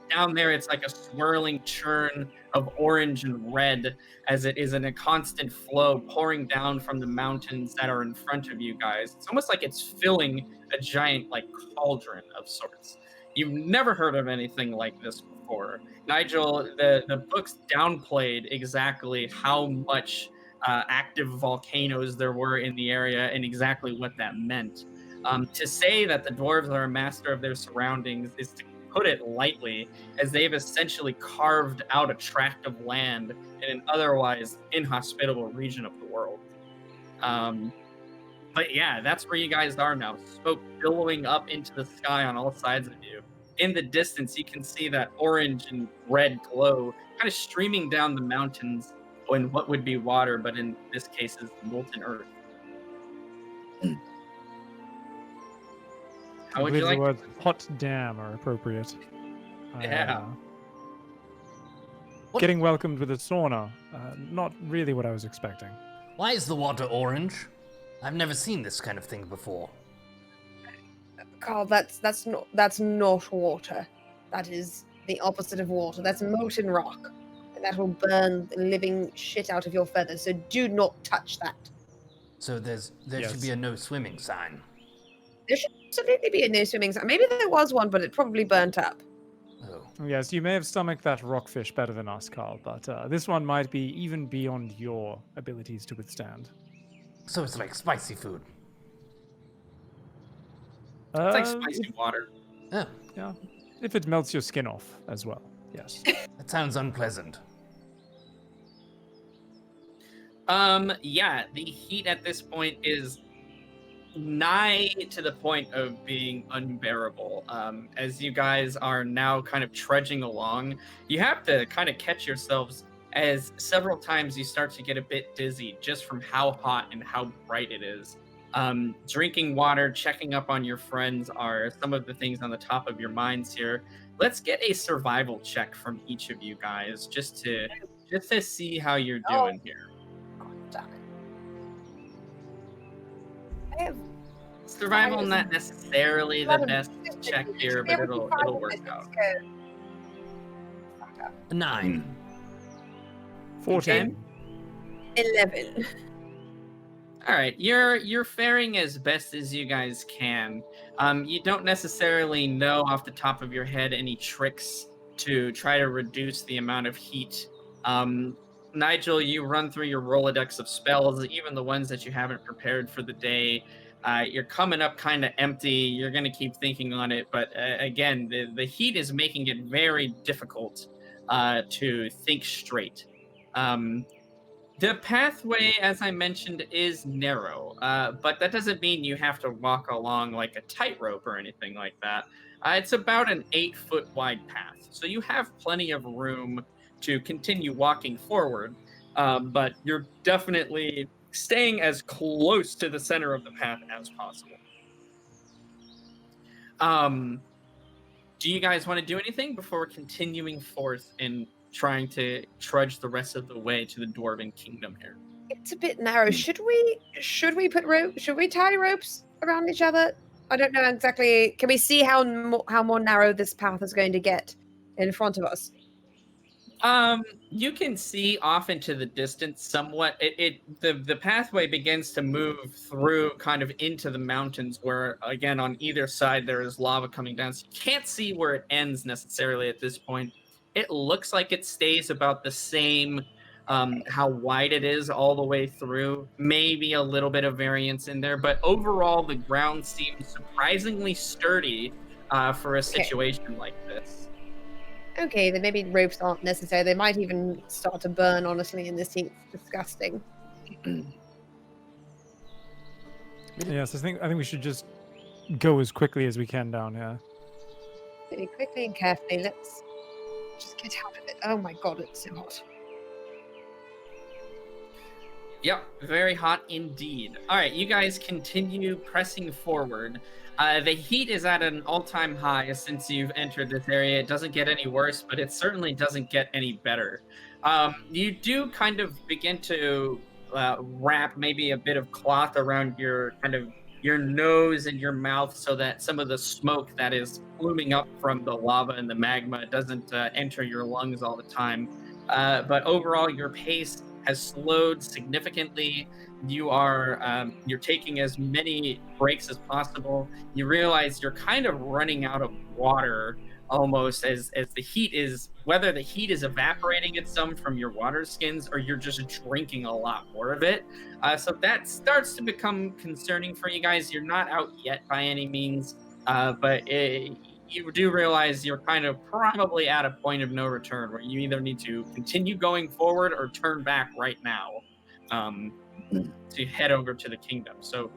[SPEAKER 3] Down there, it's like a swirling churn of orange and red as it is in a constant flow pouring down from the mountains that are in front of you guys. It's almost like it's filling a giant like cauldron of sorts. You've never heard of anything like this before. Nigel, the books downplayed exactly how much active volcanoes there were in the area and exactly what that meant. To say that the dwarves are a master of their surroundings is to put it lightly, as they've essentially carved out a tract of land in an otherwise inhospitable region of the world. But yeah, that's where you guys are now. Smoke billowing up into the sky on all sides of you. In the distance, you can see that orange and red glow kind of streaming down the mountains in what would be water, but in this case is molten earth. How would you like
[SPEAKER 1] the words hot damn are appropriate.
[SPEAKER 3] Yeah.
[SPEAKER 1] Getting welcomed with a sauna. Not really what I was expecting.
[SPEAKER 4] Why is the water orange? I've never seen this kind of thing before.
[SPEAKER 5] Carl, that's not water. That is the opposite of water. That's molten rock. And that will burn the living shit out of your feathers, so do not touch that.
[SPEAKER 4] So there should be a no swimming sign.
[SPEAKER 5] There should absolutely be a no swimming sign. Maybe there was one, but it probably burnt up.
[SPEAKER 4] Oh.
[SPEAKER 1] Yes, you may have stomached that rockfish better than us, Carl, but this one might be even beyond your abilities to withstand.
[SPEAKER 4] So it's like spicy food.
[SPEAKER 3] It's like spicy water.
[SPEAKER 4] Oh,
[SPEAKER 1] Yeah, if it melts your skin off as well, yes.
[SPEAKER 4] that sounds unpleasant.
[SPEAKER 3] Yeah, the heat at this point is nigh to the point of being unbearable. As you guys are now kind of trudging along, you have to kind of catch yourselves as several times you start to get a bit dizzy just from how hot and how bright it is. Drinking water, checking up on your friends are some of the things on the top of your minds here. Let's get a survival check from each of you guys just to see how you're doing here.
[SPEAKER 5] I have
[SPEAKER 3] Survival not necessarily the best check here, but it'll work out.
[SPEAKER 4] 9.
[SPEAKER 1] 14.
[SPEAKER 5] 11.
[SPEAKER 3] All right, you're faring as best as you guys can. You don't necessarily know off the top of your head any tricks to try to reduce the amount of heat. Nigel, you run through your Rolodex of spells, even the ones that you haven't prepared for the day. You're coming up kind of empty. You're going to keep thinking on it. But again, the heat is making it very difficult to think straight. The pathway, as I mentioned, is narrow, but that doesn't mean you have to walk along like a tightrope or anything like that. It's about an 8-foot wide path, so you have plenty of room to continue walking forward, but you're definitely staying as close to the center of the path as possible. Do you guys want to do anything before continuing forth and trying to trudge the rest of the way to the Dwarven Kingdom here?
[SPEAKER 5] It's a bit narrow. Should we put rope? Should we tie ropes around each other? I don't know exactly. Can we see how more narrow this path is going to get in front of us?
[SPEAKER 3] You can see off into the distance somewhat. The pathway begins to move through kind of into the mountains where, again, on either side there is lava coming down. So you can't see where it ends necessarily at this point. It looks like it stays about the same, how wide it is all the way through. Maybe a little bit of variance in there, but overall the ground seems surprisingly sturdy for a situation like this.
[SPEAKER 5] Okay, then maybe ropes aren't necessary. They might even start to burn, honestly, in this heat. It's disgusting.
[SPEAKER 1] Yes, I think we should just go as quickly as we can down here.
[SPEAKER 5] Very quickly and carefully. Let's just get out of it. Oh my god, it's so hot.
[SPEAKER 3] Yep, very hot indeed. All right, you guys continue pressing forward. The heat is at an all-time high since you've entered this area. It doesn't get any worse, but it certainly doesn't get any better. You do kind of begin to wrap maybe a bit of cloth around your nose and your mouth so that some of the smoke that is pluming up from the lava and the magma doesn't enter your lungs all the time. But overall, your pace has slowed significantly. You're taking as many breaks as possible. You realize you're kind of running out of water almost as the heat is, whether the heat is evaporating it some from your water skins or you're just drinking a lot more of it. So that starts to become concerning for you guys. You're not out yet by any means, but you do realize you're kind of probably at a point of no return where you either need to continue going forward or turn back right now to head over to the kingdom. So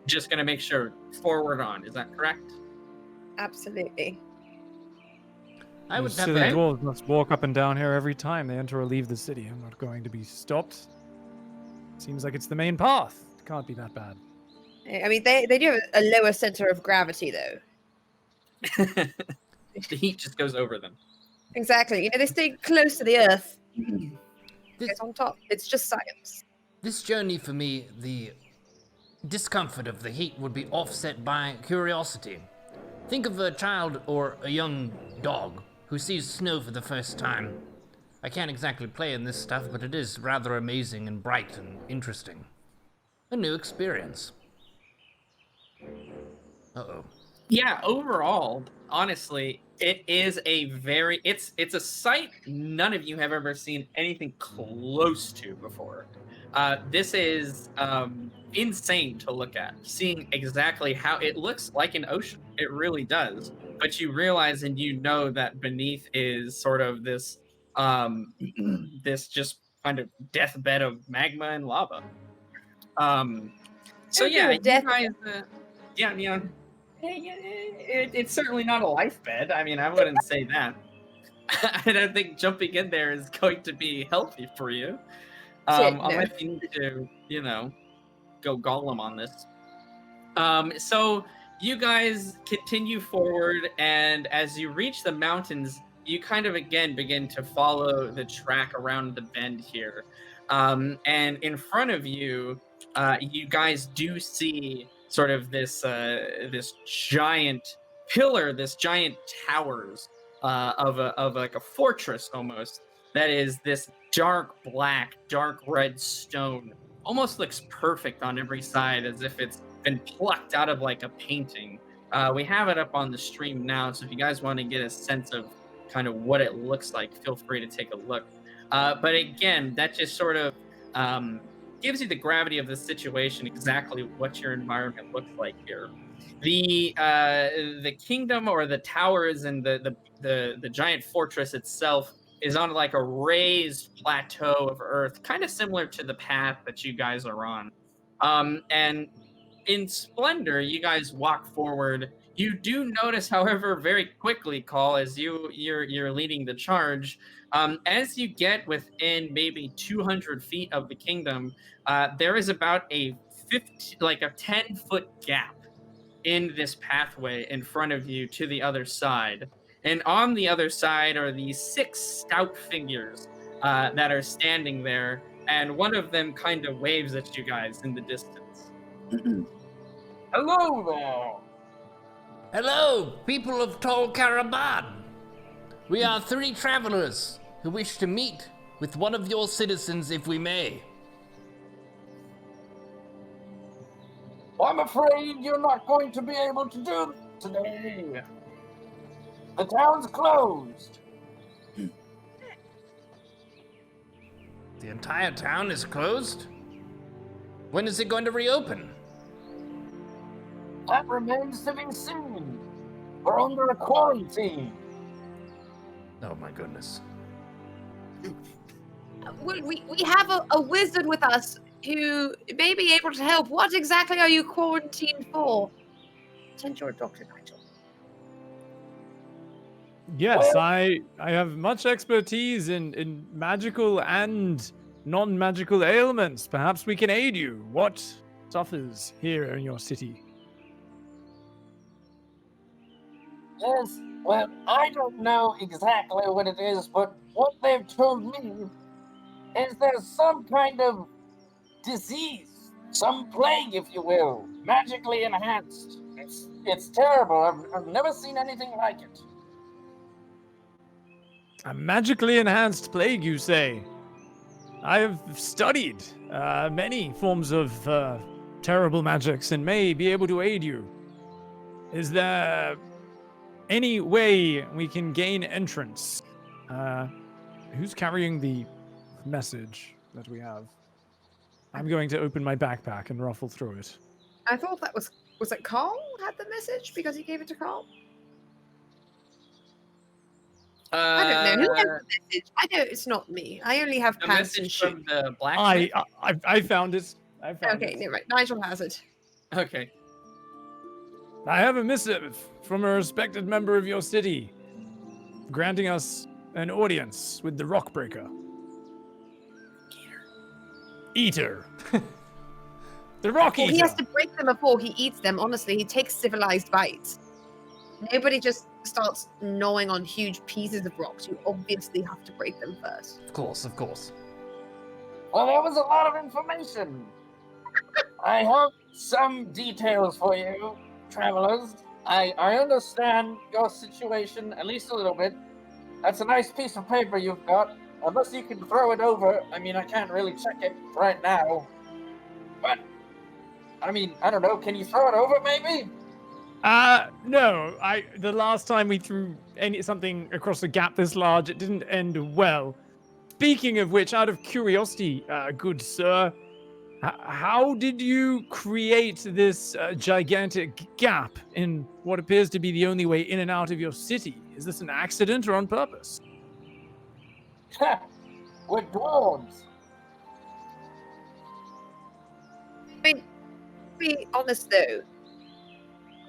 [SPEAKER 3] just going to make sure forward on. Is that correct?
[SPEAKER 5] Absolutely.
[SPEAKER 4] I would
[SPEAKER 1] So
[SPEAKER 4] have
[SPEAKER 1] the
[SPEAKER 4] to...
[SPEAKER 1] dwarves must walk up and down here every time they enter or leave the city. I'm not going to be stopped. Seems like it's the main path. It can't be that bad.
[SPEAKER 5] I mean, they do have a lower center of gravity, though.
[SPEAKER 3] The heat just goes over them.
[SPEAKER 5] Exactly. You know, they stay close to the earth.
[SPEAKER 4] This,
[SPEAKER 5] It's on top. It's just science.
[SPEAKER 4] this journey for me, the discomfort of the heat would be offset by curiosity. Think of a child or a young dog who sees snow for the first time. I can't exactly play in this stuff, but it is rather amazing and bright and interesting. A new experience. Uh-oh.
[SPEAKER 3] Yeah, overall, honestly, it is it's a sight none of you have ever seen anything close to before. This is insane to look at, seeing exactly how it looks like an ocean. It really does. But you realize and you know that beneath is sort of this this just kind of deathbed of magma and lava. So yeah, you guys, it's certainly not a life bed. I mean, I wouldn't say that. I don't think jumping in there is going to be healthy for you. Unless you need to, go Gollum on this. So you guys continue forward, and as you reach the mountains, you kind of again begin to follow the track around the bend here. And in front of you, you guys do see sort of this giant pillar, this giant towers of like a fortress almost. That is this dark black, dark red stone. Almost looks perfect on every side, as if it's been plucked out of like a painting. We have it up on the stream now, so if you guys want to get a sense of kind of what it looks like, feel free to take a look. But again, that just sort of gives you the gravity of the situation, exactly what your environment looks like here. The kingdom or the towers and the giant fortress itself is on like a raised plateau of earth, kind of similar to the path that you guys are on. And in splendor, you guys walk forward. You do notice, however, very quickly, Call, as you're leading the charge. As you get within maybe 200 feet of the kingdom, there is about a 10-foot gap in this pathway in front of you to the other side. And on the other side are these 6 stout figures that are standing there, and one of them kind of waves at you guys in the distance. Hello there!
[SPEAKER 4] Hello, people of Tol Karaban. We are 3 travelers who wish to meet with one of your citizens if we may.
[SPEAKER 6] I'm afraid you're not going to be able to do that today. The town's closed.
[SPEAKER 4] The entire town is closed? When is it going to reopen?
[SPEAKER 6] That remains to be seen. We're under a quarantine.
[SPEAKER 4] Oh my goodness.
[SPEAKER 5] Well, we have a wizard with us who may be able to help. What exactly are you quarantined for? Send your doctor, Nigel.
[SPEAKER 1] Yes, I have much expertise in magical and non-magical ailments. Perhaps we can aid you. What suffers here in your city?
[SPEAKER 6] Yes, well, I don't know exactly what it is, but what they've told me is there's some kind of disease, some plague, if you will, magically enhanced. It's terrible. I've never seen anything like it.
[SPEAKER 1] A magically enhanced plague, you say? I have studied many forms of terrible magics and may be able to aid you. Is there any way we can gain entrance? Who's carrying the message that we have? I'm going to open my backpack and ruffle through it.
[SPEAKER 5] I thought that was it Carl had the message because he gave it to Carl? I don't know. Who has the message? I know it's not me. I only have
[SPEAKER 3] A
[SPEAKER 5] pants and
[SPEAKER 3] message
[SPEAKER 5] shoes.
[SPEAKER 3] from the black.
[SPEAKER 1] I found it. I found
[SPEAKER 5] Okay,
[SPEAKER 1] it.
[SPEAKER 5] never mind. Nigel has it.
[SPEAKER 3] Okay.
[SPEAKER 1] I have a missive from a respected member of your city, granting us an audience with the Rockbreaker. Eater. The Rock
[SPEAKER 5] Well,
[SPEAKER 1] Eater.
[SPEAKER 5] he has to break them before he eats them. Honestly, he takes civilized bites. Nobody just starts gnawing on huge pieces of rocks. You obviously have to break them first.
[SPEAKER 4] Of course, of course.
[SPEAKER 6] Well, that was a lot of information. I have some details for you, travelers. I understand your situation, at least a little bit. That's a nice piece of paper you've got. Unless you can throw it over. I mean, I can't really check it right now. But, I mean, I don't know. Can you throw it over, maybe?
[SPEAKER 1] No. The last time we threw something across a gap this large, it didn't end well. Speaking of which, out of curiosity, good sir, how did you create this gigantic gap in what appears to be the only way in and out of your city? Is this an accident or on purpose?
[SPEAKER 6] We're dwarves.
[SPEAKER 5] I mean, to be honest though,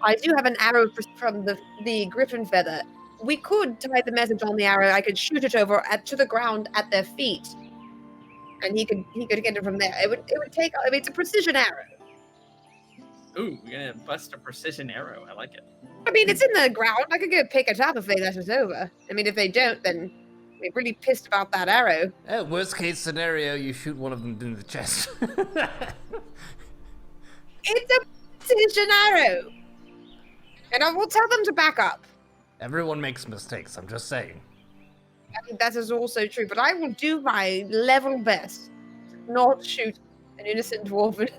[SPEAKER 5] I do have an arrow from the griffin feather. We could tie the message on the arrow. I could shoot it over to the ground at their feet, and he could get it from there. It would take. I mean, it's a precision arrow.
[SPEAKER 3] Ooh, we're gonna bust a precision arrow. I like it.
[SPEAKER 5] I mean, it's in the ground. I could go pick it up if they let it over. I mean, if they don't, then we're really pissed about that arrow.
[SPEAKER 4] Worst case scenario, you shoot one of them in the chest.
[SPEAKER 5] It's a precision arrow, and I will tell them to back up.
[SPEAKER 4] Everyone makes mistakes, I'm just saying.
[SPEAKER 5] I mean, that is also true, but I will do my level best to not shoot an innocent dwarven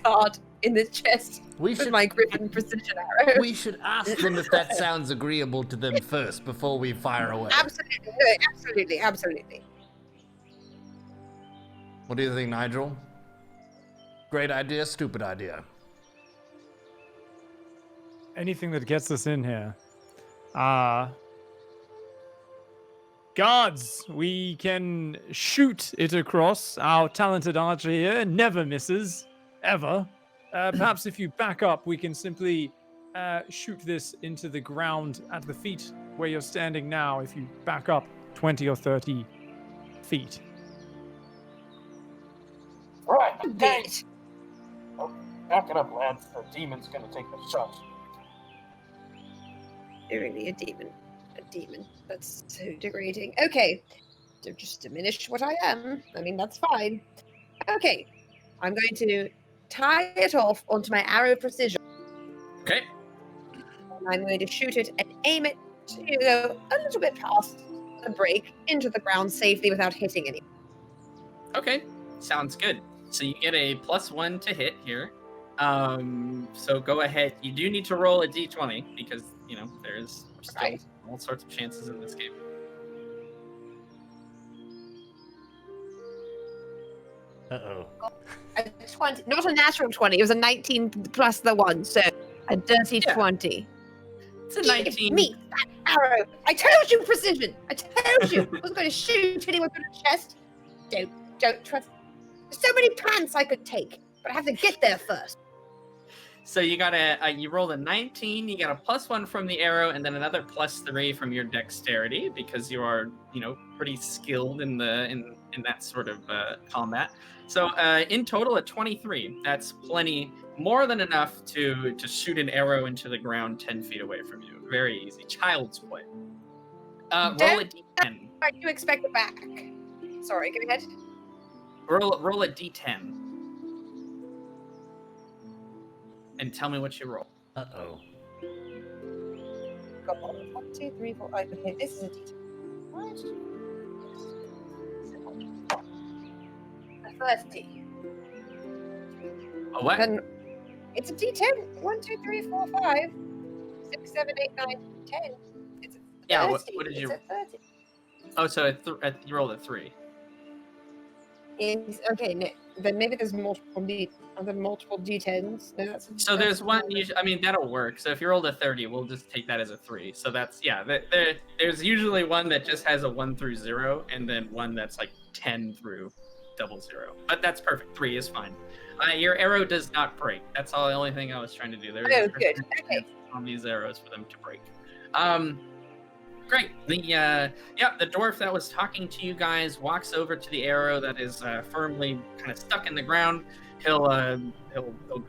[SPEAKER 5] guard in the chest with my griffin precision arrow.
[SPEAKER 4] We should ask them if that sounds agreeable to them first before we fire away.
[SPEAKER 5] Absolutely.
[SPEAKER 4] What do you think, Nigel? Great idea, stupid idea.
[SPEAKER 1] Anything that gets us in here. Guards, we can shoot it across. Our talented archer here never misses, ever. Perhaps if you back up, we can simply shoot this into the ground at the feet where you're standing now. If you back up 20 or 30 feet.
[SPEAKER 6] Right, okay.
[SPEAKER 5] Bit.
[SPEAKER 6] Oh, back it up, lads. The demon's gonna take the shot.
[SPEAKER 5] You're really a demon. A demon. That's so degrading. Okay. So just diminish what I am. I mean, that's fine. Okay. I'm going to tie it off onto my arrow precision.
[SPEAKER 3] Okay.
[SPEAKER 5] And I'm going to shoot it and aim it to go a little bit past the break into the ground safely without hitting anyone.
[SPEAKER 3] Okay. Sounds good. So you get a +1 to hit here. So go ahead. You do need to roll a d20 because, you know, there's still
[SPEAKER 5] Right.
[SPEAKER 3] all sorts of chances in this game.
[SPEAKER 4] Uh-oh.
[SPEAKER 5] A 20, not a natural 20. It was a 19 plus the 1, so a dirty
[SPEAKER 3] Yeah.
[SPEAKER 5] 20.
[SPEAKER 3] It's a
[SPEAKER 5] Give
[SPEAKER 3] 19.
[SPEAKER 5] me that arrow. I told you precision. I told you. I was going to shoot anyone through the chest. Don't trust. There's so many plants I could take, but I have to get there first.
[SPEAKER 3] So you got you rolled a 19, you got a +1 from the arrow, and then another +3 from your dexterity because you are, you know, pretty skilled in that sort of combat. So in total, a 23. That's plenty, more than enough to shoot an arrow into the ground 10 feet away from you. Very easy, child's play. Roll a d10.
[SPEAKER 5] What do you expect it back? Sorry, go ahead.
[SPEAKER 3] Roll a d10. And tell me what you roll.
[SPEAKER 4] Uh-oh.
[SPEAKER 5] Got 1, 2, 3, 4, 5. Okay, this is a D10. What? A 30.
[SPEAKER 3] A what?
[SPEAKER 5] Then it's a D10. 1, 2, 3, 4, 5, 6, 7, 8, 9, 10. It's a 30.
[SPEAKER 3] Yeah, what did you-
[SPEAKER 5] It's a 30.
[SPEAKER 3] Oh, so you rolled a 3.
[SPEAKER 5] Okay, no, then maybe there's multiple D10s. No,
[SPEAKER 3] So there's one. I mean, that'll work. So if you rolled a 30, we'll just take that as a 3. So that's there's usually one that just has a 1 through 0, and then one that's like 10 through 00. But that's perfect. 3 is fine. Your arrow does not break. That's all. The only thing I was trying to do. There's
[SPEAKER 5] Oh, good. Okay.
[SPEAKER 3] on these arrows for them to break. Great. The dwarf that was talking to you guys walks over to the arrow that is firmly kind of stuck in the ground. He'll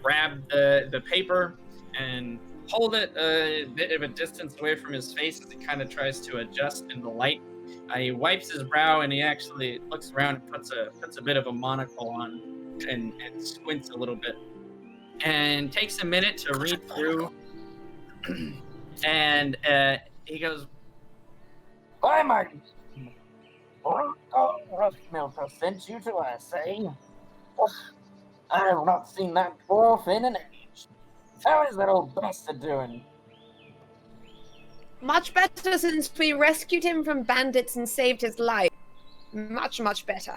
[SPEAKER 3] grab the paper and hold it a bit of a distance away from his face as he kind of tries to adjust in the light. He wipes his brow and he actually looks around and puts a bit of a monocle on and squints a little bit and takes a minute to read through. And he goes,
[SPEAKER 6] Why, Martin? Milton sent you to us, eh? I have not seen that dwarf in an age. How is that old bastard doing?
[SPEAKER 5] Much better since we rescued him from bandits and saved his life. Much, much better.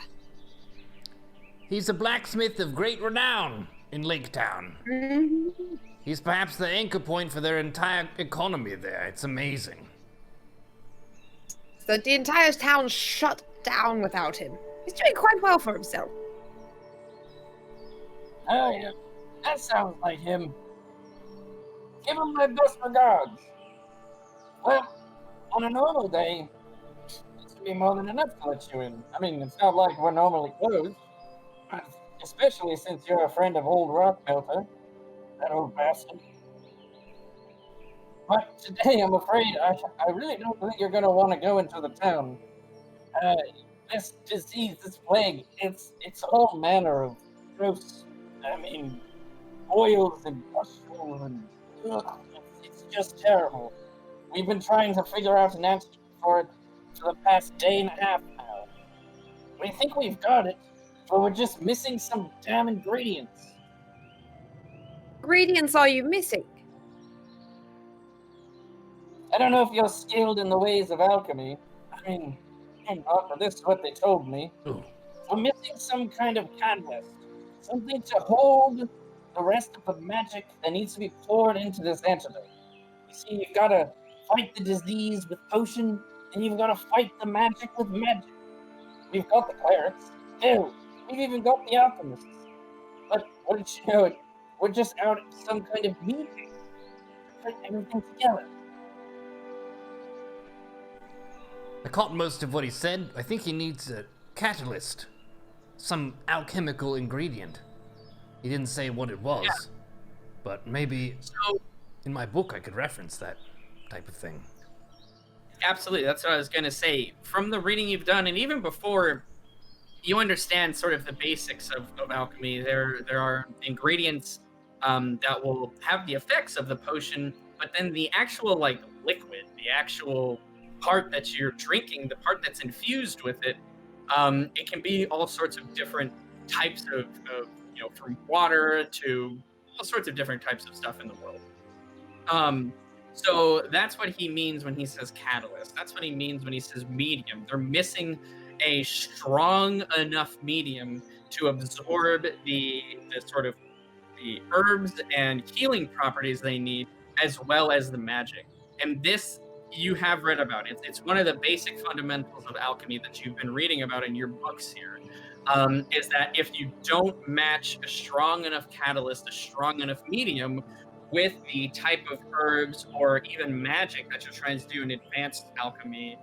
[SPEAKER 4] He's a blacksmith of great renown in Lake Town.
[SPEAKER 5] Mm-hmm.
[SPEAKER 4] He's perhaps the anchor point for their entire economy there. It's amazing.
[SPEAKER 5] So the entire town shut down without him. He's doing quite well for himself.
[SPEAKER 6] Oh, yeah. That sounds like him. Give him my best regards. Well, on a normal day, this would be more than enough to let you in. I mean, it's not like we're normally closed. Especially since you're a friend of old Rock Melter. That old bastard. But today, I'm afraid, I really don't think you're going to want to go into the town. This disease, this plague, it's all manner of gross, oils and pustules and it's just terrible. We've been trying to figure out an answer for it for the past day and a half now. We think we've got it, but we're just missing some damn ingredients.
[SPEAKER 5] Ingredients are you missing?
[SPEAKER 6] I don't know if you're skilled in the ways of alchemy. I mean, not, but this is what they told me.
[SPEAKER 4] Ooh.
[SPEAKER 6] We're missing some kind of catalyst. something to hold the rest of the magic that needs to be poured into this antidote. You see, you've got to fight the disease with potion, and you've got to fight the magic with magic. We've got the clerics. Hell, we've even got the alchemists. But wouldn't you know it, we're just out some kind of meeting to put everything together.
[SPEAKER 4] I caught most of what he said. I think he needs a catalyst. Some alchemical ingredient. He didn't say what it was. But maybe in my book I could reference that type of thing.
[SPEAKER 3] Absolutely, that's what I was going to say. From the reading you've done, and even before, you understand sort of the basics of alchemy. There are ingredients that will have the effects of the potion, but then the actual like liquid, the actual part that you're drinking, the part that's infused with it, it can be all sorts of different types of from water to all sorts of different types of stuff in the world. So that's what he means when he says catalyst. That's what he means when he says medium. They're missing a strong enough medium to absorb the sort of the herbs and healing properties they need, as well as the magic. And this you have read about. It's one of the basic fundamentals of alchemy that you've been reading about in your books here. Is that if you don't match a strong enough catalyst, a strong enough medium with the type of herbs or even magic that you're trying to do in advanced alchemy,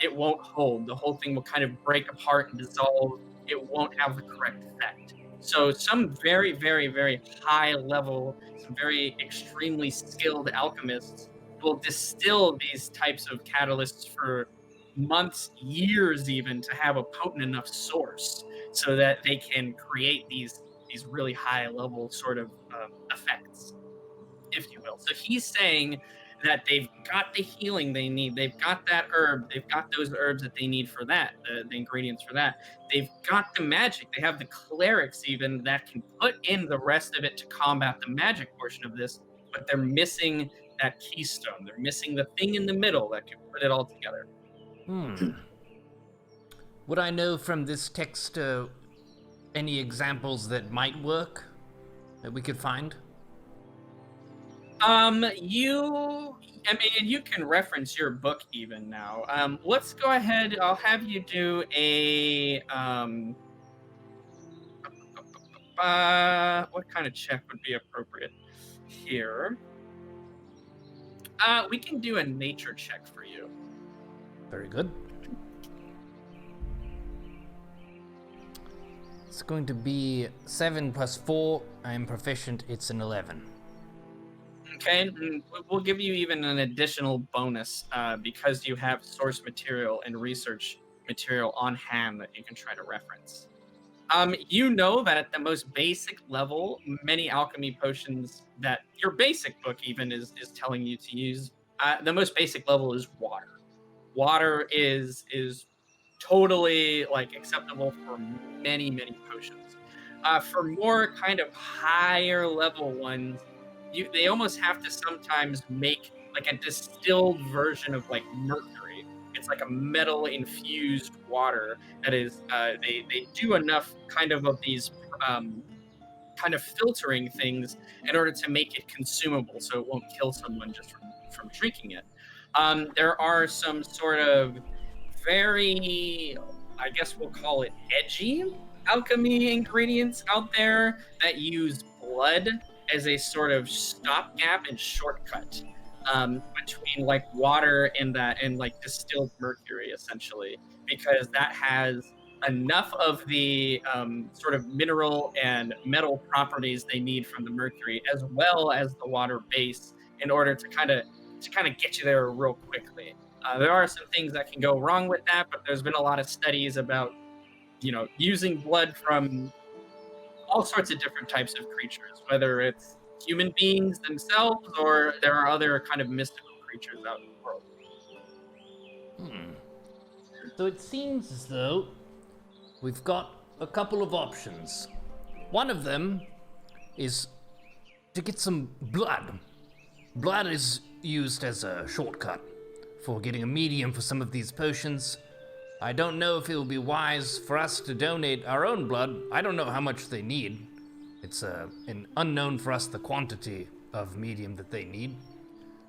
[SPEAKER 3] it won't hold. The whole thing will kind of break apart and dissolve. It won't have the correct effect. So some very, very, very high level, some very extremely skilled alchemists will distill these types of catalysts for months, years even, to have a potent enough source so that they can create these really high level sort of effects, if you will. So he's saying that they've got the healing they need. They've got that herb. They've got those herbs that they need for that, the ingredients for that. They've got the magic. They have the clerics even that can put in the rest of it to combat the magic portion of this, but they're missing that keystone. They're missing the thing in the middle that can put it all together.
[SPEAKER 4] Would I know from this text any examples that might work that we could find?
[SPEAKER 3] You can reference your book even now. Let's go ahead. I'll have you do a what kind of check would be appropriate here? We can do a nature check for you.
[SPEAKER 4] Very good. It's going to be 7 plus 4. I am proficient. It's an 11.
[SPEAKER 3] Okay, we'll give you even an additional bonus because you have source material and research material on hand that you can try to reference. You know that at the most basic level, many alchemy potions that your basic book even is telling you to use, the most basic level is water. Water is totally like acceptable for many potions. For more kind of higher level ones, they almost have to sometimes make like a distilled version of like mercury. It's like a metal infused water that is they do enough kind of these kind of filtering things in order to make it consumable so it won't kill someone just from drinking it. There are some sort of very, I guess we'll call it edgy alchemy ingredients out there that use blood as a sort of stopgap and shortcut between like water and like distilled mercury, essentially, because that has enough of the sort of mineral and metal properties they need from the mercury, as well as the water base, in order to kind of get you there real quickly. There are some things that can go wrong with that, but there's been a lot of studies about, using blood from all sorts of different types of creatures, whether it's human beings themselves or there are other kind of mystical creatures out in the world.
[SPEAKER 4] So it seems as though we've got a couple of options. One of them is to get some blood. Blood is used as a shortcut for getting a medium for some of these potions. I don't know if it will be wise for us to donate our own blood. I don't know how much they need. It's an unknown for us the quantity of medium that they need.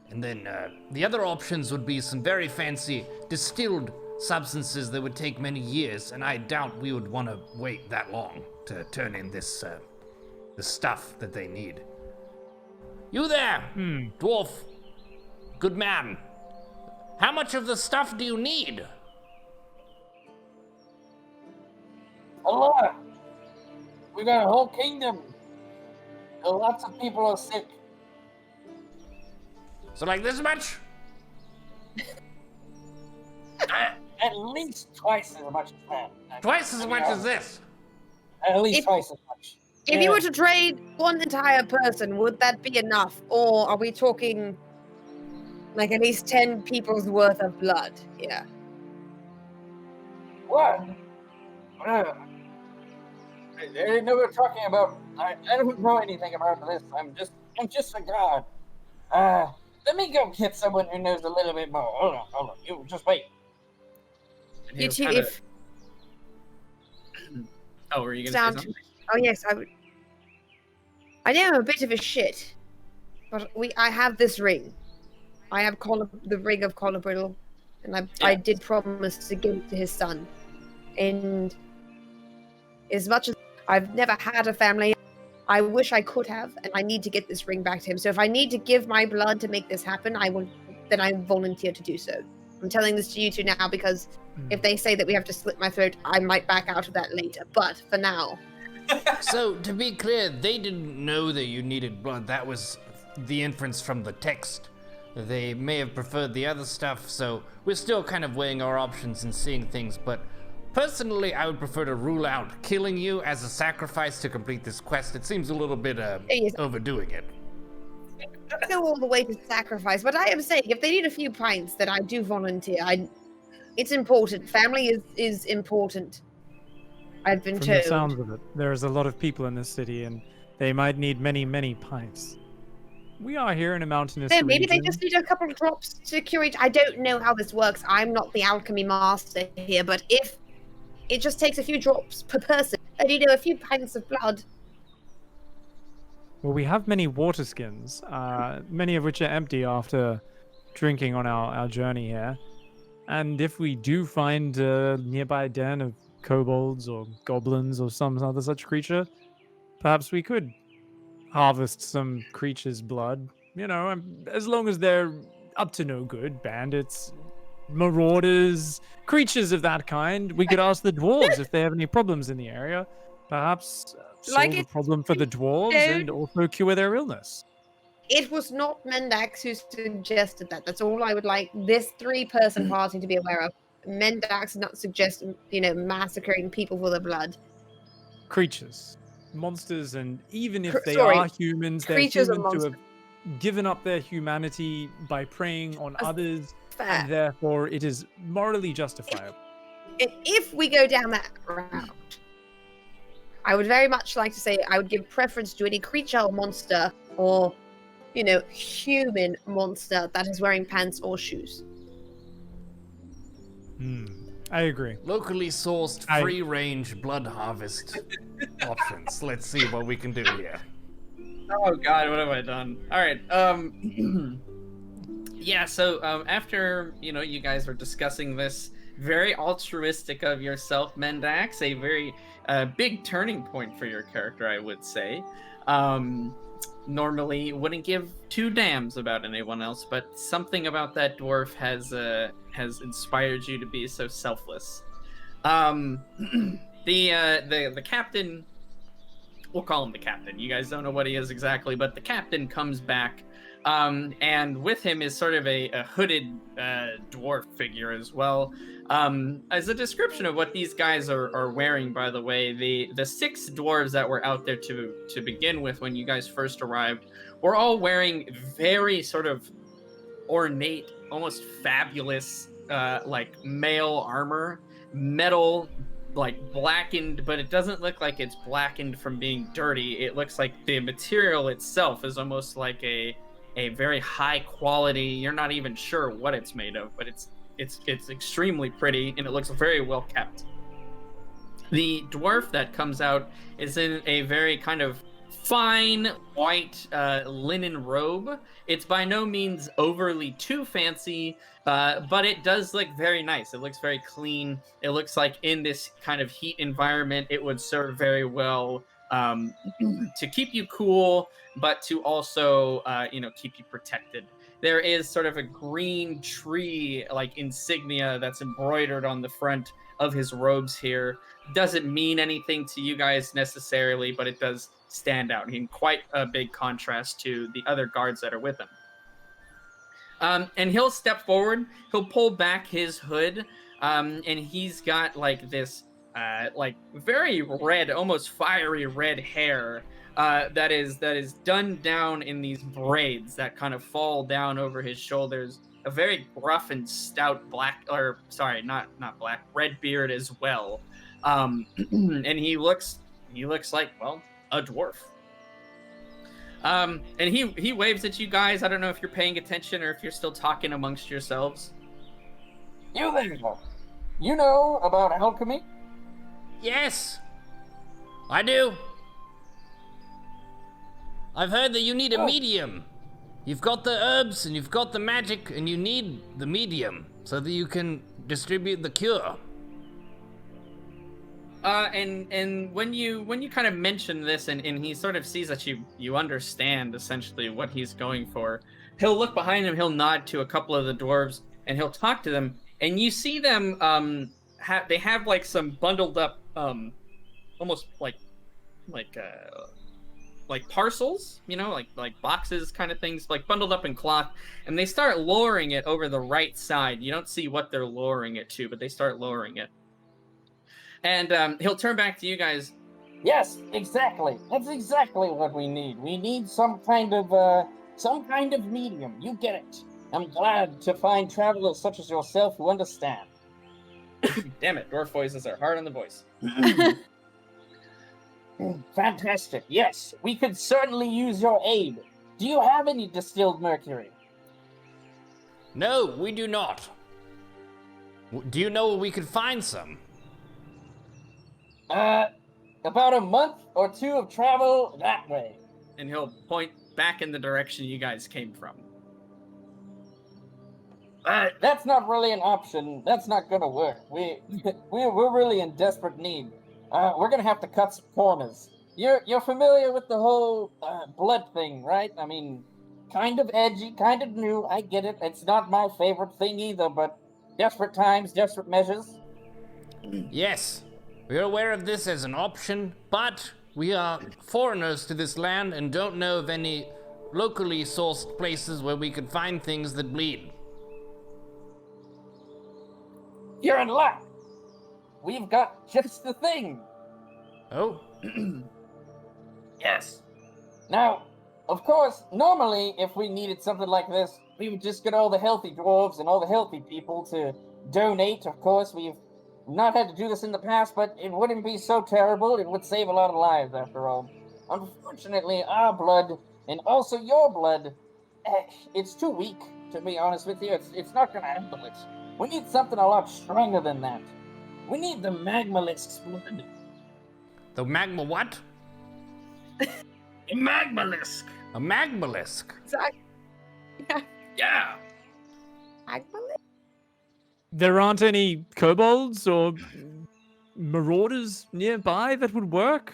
[SPEAKER 4] And then the other options would be some very fancy distilled substances that would take many years, and I doubt we would want to wait that long to turn in this the stuff that they need. You there, dwarf, good man. How much of the stuff do you need?
[SPEAKER 6] A lot. We got a whole kingdom. Lots of people are sick.
[SPEAKER 4] So like this much?
[SPEAKER 6] At least twice as much as that.
[SPEAKER 4] Twice as much as this?
[SPEAKER 6] At least
[SPEAKER 5] If-
[SPEAKER 6] twice as much.
[SPEAKER 5] If you were to trade one entire person, would that be enough? Or are we talking like at least 10 people's worth of blood? Yeah.
[SPEAKER 6] What? I didn't know we were talking about. I don't know anything about this. I'm just a god. Let me go get someone who knows a little bit more. Hold on. You just wait.
[SPEAKER 3] And
[SPEAKER 5] You
[SPEAKER 3] he'll
[SPEAKER 5] two,
[SPEAKER 3] kinda-
[SPEAKER 5] if
[SPEAKER 3] Oh, were you gonna
[SPEAKER 5] down
[SPEAKER 3] say
[SPEAKER 5] to,
[SPEAKER 3] something?
[SPEAKER 5] oh yes, I would. I know I'm a bit of a shit, but I have this ring. I have the ring of Collar, and I did promise to give it to his son. And as much as I've never had a family, I wish I could have, and I need to get this ring back to him. So if I need to give my blood to make this happen, I volunteer to do so. I'm telling this to you two now because if they say that we have to slit my throat, I might back out of that later. But for now,
[SPEAKER 4] So, to be clear, they didn't know that you needed blood. That was the inference from the text. They may have preferred the other stuff, so we're still kind of weighing our options and seeing things, but personally, I would prefer to rule out killing you as a sacrifice to complete this quest. It seems a little bit
[SPEAKER 5] Yes.
[SPEAKER 4] overdoing it.
[SPEAKER 5] go all the way to sacrifice. But I am saying, if they need a few pints, then I do volunteer. It's important. Family is important. I've been
[SPEAKER 1] From
[SPEAKER 5] told.
[SPEAKER 1] the sounds of it, there's a lot of people in this city, and they might need many, many pints. We are here in a mountainous
[SPEAKER 5] Yeah, maybe they
[SPEAKER 1] region.
[SPEAKER 5] just need a couple of drops to curate. I don't know how this works. I'm not the alchemy master here, but if it just takes a few drops per person, and a few pints of blood.
[SPEAKER 1] Well, we have many water skins, many of which are empty after drinking on our journey here. And if we do find a nearby den of kobolds or goblins or some other such creature, perhaps we could harvest some creature's blood. As long as they're up to no good, bandits, marauders, creatures of that kind. We could ask the dwarves if they have any problems in the area. Perhaps
[SPEAKER 5] Like
[SPEAKER 1] solve the
[SPEAKER 5] it's-
[SPEAKER 1] problem for the dwarves
[SPEAKER 5] Don't-
[SPEAKER 1] and also cure their illness.
[SPEAKER 5] It was not Mendax who suggested that. That's all I would like this 3-person party to be aware of. Mendax did not suggest, massacring people for the blood.
[SPEAKER 1] Creatures, monsters, and even if they
[SPEAKER 5] Sorry,
[SPEAKER 1] are humans, they're
[SPEAKER 5] creatures and
[SPEAKER 1] humans who have given up their humanity by preying on
[SPEAKER 5] That's
[SPEAKER 1] others,
[SPEAKER 5] Fair.
[SPEAKER 1] and therefore it is morally justifiable.
[SPEAKER 5] And if we go down that route, I would very much like to say I would give preference to any creature or monster or, human monster that is wearing pants or shoes.
[SPEAKER 1] I agree.
[SPEAKER 4] Locally sourced, free-range blood harvest options. Let's see what we can do here.
[SPEAKER 3] Oh god, what have I done? All right. Yeah. So after you guys were discussing this, very altruistic of yourself, Mendax, a very big turning point for your character, I would say. Normally wouldn't give two damns about anyone else, but something about that dwarf has inspired you to be so selfless. The captain, we'll call him the captain. You guys don't know what he is exactly, but the captain comes back, and with him is sort of a hooded dwarf figure as well. As a description of what these guys are wearing, by the way, the 6 dwarves that were out there to begin with when you guys first arrived were all wearing very sort of ornate, almost fabulous, like mail armor, metal, like blackened, but it doesn't look like it's blackened from being dirty. It looks like the material itself is almost like a very high quality. You're not even sure what it's made of, but it's extremely pretty and it looks very well kept. The dwarf that comes out is in a very kind of fine white linen robe. It's by no means overly too fancy, but it does look very nice. It looks very clean. It looks like in this kind of heat environment, it would serve very well to keep you cool, but to also, keep you protected. There is sort of a green tree like insignia that's embroidered on the front of his robes here. Doesn't mean anything to you guys necessarily, but it does stand out in quite a big contrast to the other guards that are with him. And he'll step forward, he'll pull back his hood, and he's got like this very red, almost fiery red hair that is done down in these braids that kind of fall down over his shoulders. A very gruff and stout red beard as well. And he looks like, well, a dwarf. And he waves at you guys. I don't know if you're paying attention or if you're still talking amongst yourselves.
[SPEAKER 6] You there. You know about alchemy?
[SPEAKER 4] Yes, I do. I've heard that you need a medium. You've got the herbs and you've got the magic, and you need the medium so that you can distribute the cure.
[SPEAKER 3] And when you kind of mention this, and he sort of sees that you understand essentially what he's going for, he'll look behind him, he'll nod to a couple of the dwarves, and he'll talk to them, and you see them they have like some bundled up almost like parcels, like boxes kind of things, like bundled up in cloth, and they start lowering it over the right side. You don't see what they're lowering it to, but they start lowering it. And he'll turn back to you guys.
[SPEAKER 6] Yes, exactly. That's exactly what we need. We need some kind of medium. You get it. I'm glad to find travelers such as yourself who understand.
[SPEAKER 3] Damn it, dwarf voices are hard on the voice.
[SPEAKER 6] Fantastic. Yes, we could certainly use your aid. Do you have any distilled mercury?
[SPEAKER 4] No, we do not. Do you know where we could find some?
[SPEAKER 6] About a month or two of travel that way.
[SPEAKER 3] And he'll point back in the direction you guys came from.
[SPEAKER 6] That's not really an option. That's not gonna work. We're really in desperate need. We're gonna have to cut some corners. You're familiar with the whole blood thing, right? I mean, kind of edgy, kind of new. I get it. It's not my favorite thing either, but desperate times, desperate measures.
[SPEAKER 4] Yes, we are aware of this as an option, but we are foreigners to this land and don't know of any locally sourced places where we could find things that bleed.
[SPEAKER 6] You're in luck. We've got just the thing.
[SPEAKER 4] Oh?
[SPEAKER 6] Yes. Now, of course, normally if we needed something like this, we would just get all the healthy dwarves and all the healthy people to donate. Of course, we've not had to do this in the past, but it wouldn't be so terrible. It would save a lot of lives, after all. Unfortunately, our blood, and also your blood, it's too weak, to be honest with you. It's not going to handle it. We need something a lot stronger than that. We need the magmalisk's blood.
[SPEAKER 4] The magma what?
[SPEAKER 3] A magmalisk.
[SPEAKER 4] A magmalisk?
[SPEAKER 5] Exactly. Yeah.
[SPEAKER 3] Yeah.
[SPEAKER 5] Magmalisk?
[SPEAKER 1] There aren't any kobolds or marauders nearby that would work?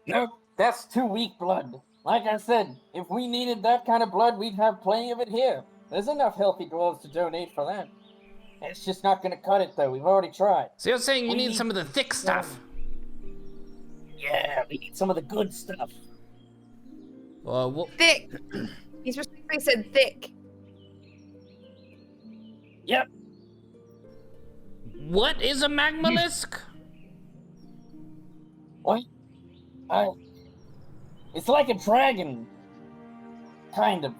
[SPEAKER 6] No, that's too weak blood. Like I said, if we needed that kind of blood, we'd have plenty of it here. There's enough healthy dwarves to donate for that. It's just not gonna cut it, though. We've already tried.
[SPEAKER 4] So you're saying you need some of the thick stuff?
[SPEAKER 6] Yeah, we need some of the good stuff.
[SPEAKER 5] Thick. He specifically said thick.
[SPEAKER 6] Yep.
[SPEAKER 4] What is a magmalisk?
[SPEAKER 6] What? It's like a dragon. Kind of.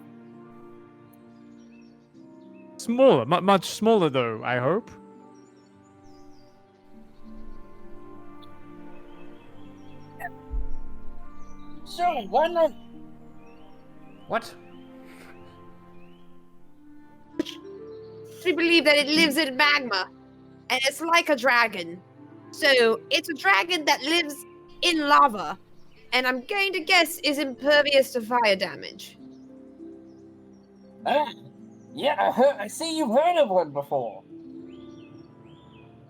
[SPEAKER 1] Smaller, much smaller though, I hope.
[SPEAKER 6] Sure, why not?
[SPEAKER 4] What?
[SPEAKER 5] We believe that it lives in magma, and it's like a dragon. So it's a dragon that lives in lava, and I'm going to guess is impervious to fire damage.
[SPEAKER 6] Yeah, I see you've heard of one before.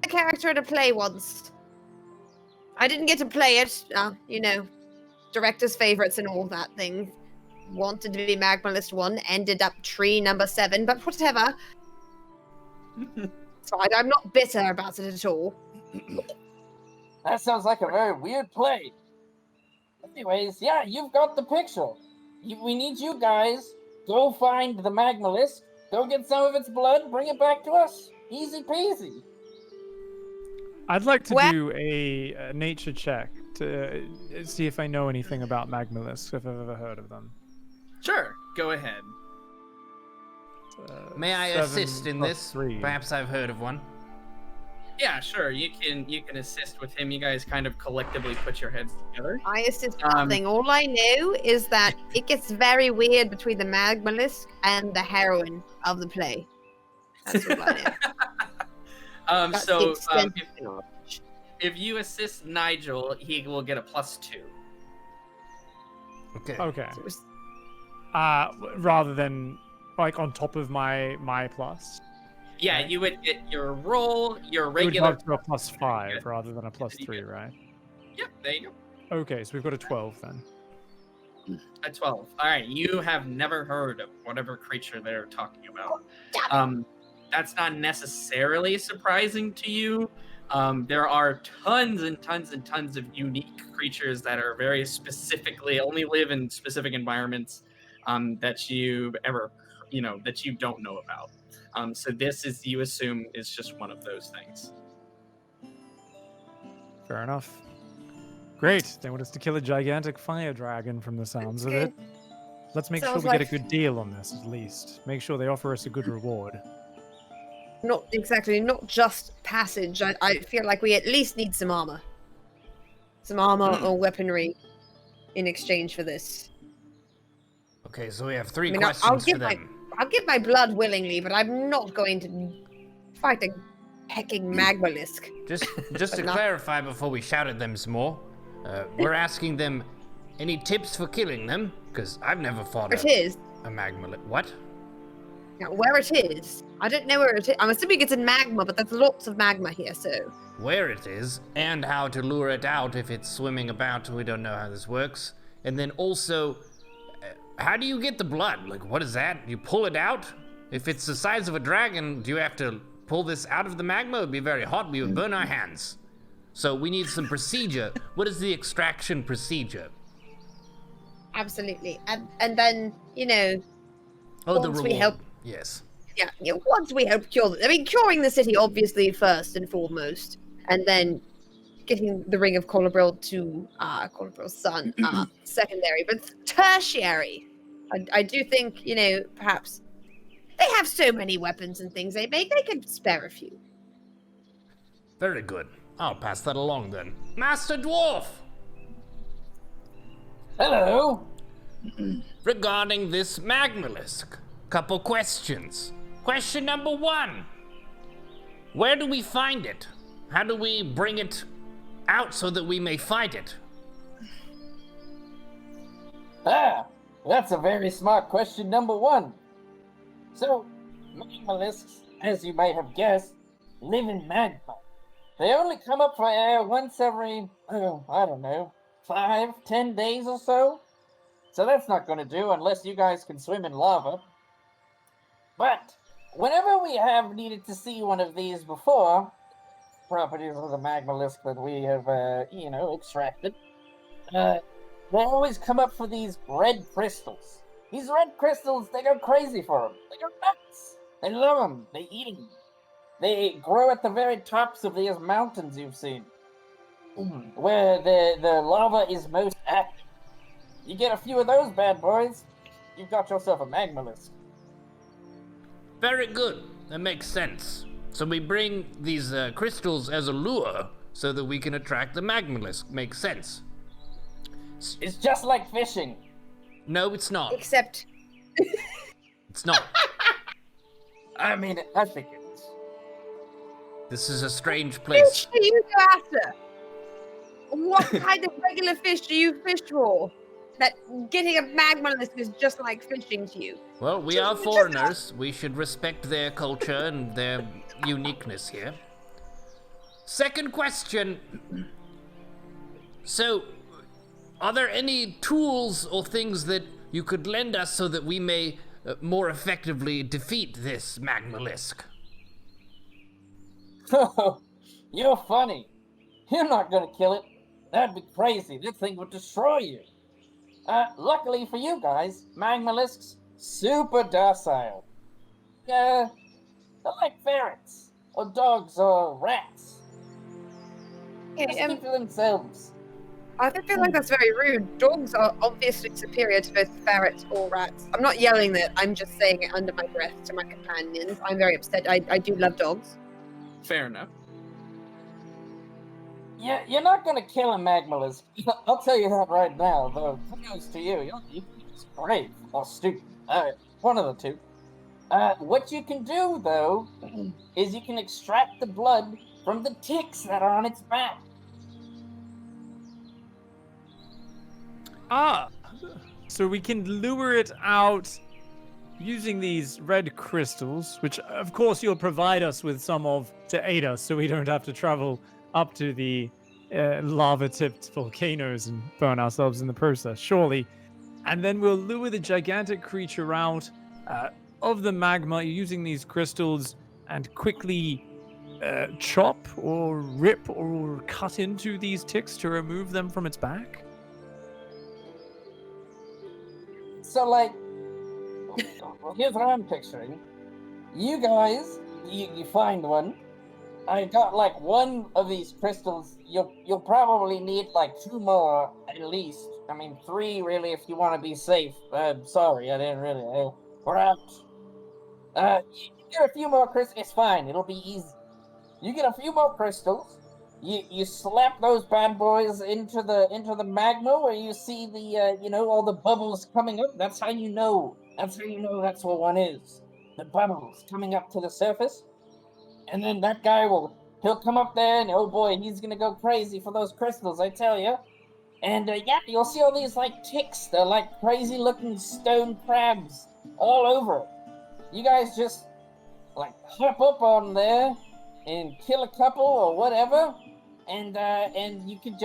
[SPEAKER 5] A character to play once. I didn't get to play it, director's favorites and all that thing. Wanted to be Magmalist 1, ended up tree number 7, but whatever. It's fine, I'm not bitter about it at all.
[SPEAKER 6] That sounds like a very weird play. Anyways, yeah, you've got the picture. We need you guys. Go find the Magmalist. Go get some of its blood. Bring it back to us. Easy peasy.
[SPEAKER 1] I'd like to
[SPEAKER 5] Well-
[SPEAKER 1] do a nature check to see if I know anything about magmalisks, if I've ever heard of them.
[SPEAKER 3] Sure, go ahead.
[SPEAKER 4] May I
[SPEAKER 1] 7
[SPEAKER 4] assist in
[SPEAKER 1] plus
[SPEAKER 4] this?
[SPEAKER 1] 3.
[SPEAKER 4] Perhaps I've heard of one.
[SPEAKER 3] Yeah, sure. You can assist with him. You guys kind of collectively put your heads together.
[SPEAKER 5] I assist nothing. All I know is that it gets very weird between the Magmalisk and the heroine of the play. That's all I know. That's the
[SPEAKER 3] So
[SPEAKER 5] extent of the knowledge.
[SPEAKER 3] if you assist Nigel, he will get a +2.
[SPEAKER 4] Okay.
[SPEAKER 1] Okay.
[SPEAKER 5] So it was-
[SPEAKER 1] Rather than like on top of my plus.
[SPEAKER 3] Yeah, you would get your roll, your
[SPEAKER 1] It would
[SPEAKER 3] regular.
[SPEAKER 1] go up to a +5 rather than a +3, right?
[SPEAKER 3] Yep, there you go.
[SPEAKER 1] Okay, so we've got a 12 then.
[SPEAKER 3] A 12. All right, you have never heard of whatever creature they're talking about. That's not necessarily surprising to you. There are tons and tons and tons of unique creatures that are very specifically only live in specific environments that you ever, that you don't know about. So this is, you assume, is just one of those things.
[SPEAKER 1] Fair enough. Great. They want us to kill a gigantic fire dragon from the sounds of it. Let's make sure
[SPEAKER 5] Sounds
[SPEAKER 1] we get a
[SPEAKER 5] like-
[SPEAKER 1] good deal on this at least. Make sure they offer us a good reward.
[SPEAKER 5] Not exactly, not just passage. I feel like we at least need some armor. Some armor or weaponry in exchange for this.
[SPEAKER 4] Okay, so we have 3
[SPEAKER 5] I mean,
[SPEAKER 4] questions
[SPEAKER 5] I'll
[SPEAKER 4] for
[SPEAKER 5] give
[SPEAKER 4] them.
[SPEAKER 5] I'll give my blood willingly, but I'm not going to fight a hecking magmalisk.
[SPEAKER 4] Just to
[SPEAKER 5] But not-
[SPEAKER 4] clarify before we shout at them some more, we're asking them any tips for killing them, because I've never fought
[SPEAKER 5] Where it is.
[SPEAKER 4] a magma. What?
[SPEAKER 5] Now, where it is. I don't know where it is. I'm assuming it's in magma, but there's lots of magma here, so.
[SPEAKER 4] Where it is, and how to lure it out if it's swimming about. We don't know how this works. And then also, how do you get the blood? Like, what is that? You pull it out? If it's the size of a dragon, do you have to pull this out of the magma? It would be very hot. We would burn our hands. So we need some procedure. What is the extraction procedure?
[SPEAKER 5] Absolutely. And then,
[SPEAKER 4] Oh, the
[SPEAKER 5] Once we
[SPEAKER 4] reward.
[SPEAKER 5] help-
[SPEAKER 4] Yes.
[SPEAKER 5] once we help cure I mean, curing the city, obviously, first and foremost. And then getting the Ring of Colabril to Colabril's son, secondary. But tertiary. I do think, perhaps they have so many weapons and things they make, they could spare a few.
[SPEAKER 4] Very good. I'll pass that along then. Master Dwarf!
[SPEAKER 6] Hello.
[SPEAKER 4] Regarding this magmalisk, couple questions. Question number 1. Where do we find it? How do we bring it out so that we may fight it?
[SPEAKER 6] That's a very smart question, number 1. So, magmalisks, as you might have guessed, live in magma. They only come up for air once every, 5-10 days or so. So that's not going to do unless you guys can swim in lava. But whenever we have needed to see one of these before, properties of the magmalisk that we have, extracted, they always come up for these red crystals. These red crystals, they go crazy for them. They go nuts. They love them. They eat them. They grow at the very tops of these mountains you've seen, where the lava is most active. You get a few of those bad boys, you've got yourself a magmalisk.
[SPEAKER 4] Very good. That makes sense. So we bring these crystals as a lure so that we can attract the magmalisk. Makes sense.
[SPEAKER 6] It's just like fishing.
[SPEAKER 4] No, it's not.
[SPEAKER 5] Except,
[SPEAKER 4] It's not.
[SPEAKER 6] I mean, I think it is.
[SPEAKER 4] This is a strange
[SPEAKER 5] which
[SPEAKER 4] place.
[SPEAKER 5] do you go after? What kind of regular fish do you fish for? That getting a magma mollusk is just like fishing to you.
[SPEAKER 4] Well, we are foreigners. We should respect their culture and their uniqueness here. Second question. So, are there any tools or things that you could lend us so that we may more effectively defeat this magmalisk?
[SPEAKER 6] You're funny. You're not gonna kill it. That'd be crazy. This thing would destroy you. Luckily for you guys, magmalisks super docile. They're like ferrets, or dogs, or rats. Just keep to themselves.
[SPEAKER 5] I don't feel like that's very rude. Dogs are obviously superior to both ferrets or rats. I'm not yelling that. I'm just saying it under my breath to my companions. I'm very upset. I do love dogs.
[SPEAKER 3] Fair enough.
[SPEAKER 6] Yeah, you're not gonna kill a magmalisk. I'll tell you that right now, though. Kudos to you. You're just brave or stupid. One of the two. What you can do, though, is you can extract the blood from the ticks that are on its back.
[SPEAKER 1] Ah, so we can lure it out using these red crystals, which of course you'll provide us with some of to aid us so we don't have to travel up to the lava-tipped volcanoes and burn ourselves in the process, surely. And then we'll lure the gigantic creature out of the magma using these crystals and quickly chop or rip or cut into these ticks to remove them from its back.
[SPEAKER 6] So, like, well, here's what I'm picturing. You guys, you find one. I got like one of these crystals. You'll probably need like 2 more at least. I mean 3 really if you want to be safe. Sorry, I didn't really. We're out. You get a few more crystals. It's fine. It'll be easy. You get a few more crystals. You slap those bad boys into the magma where you see the all the bubbles coming up. That's how you know. That's what one is. The bubbles coming up to the surface. And then that guy he'll come up there and oh boy, he's gonna go crazy for those crystals, I tell you. And yeah, you'll see all these like ticks. They're like crazy looking stone crabs all over. You guys just like hop up on there and kill a couple or whatever, and you can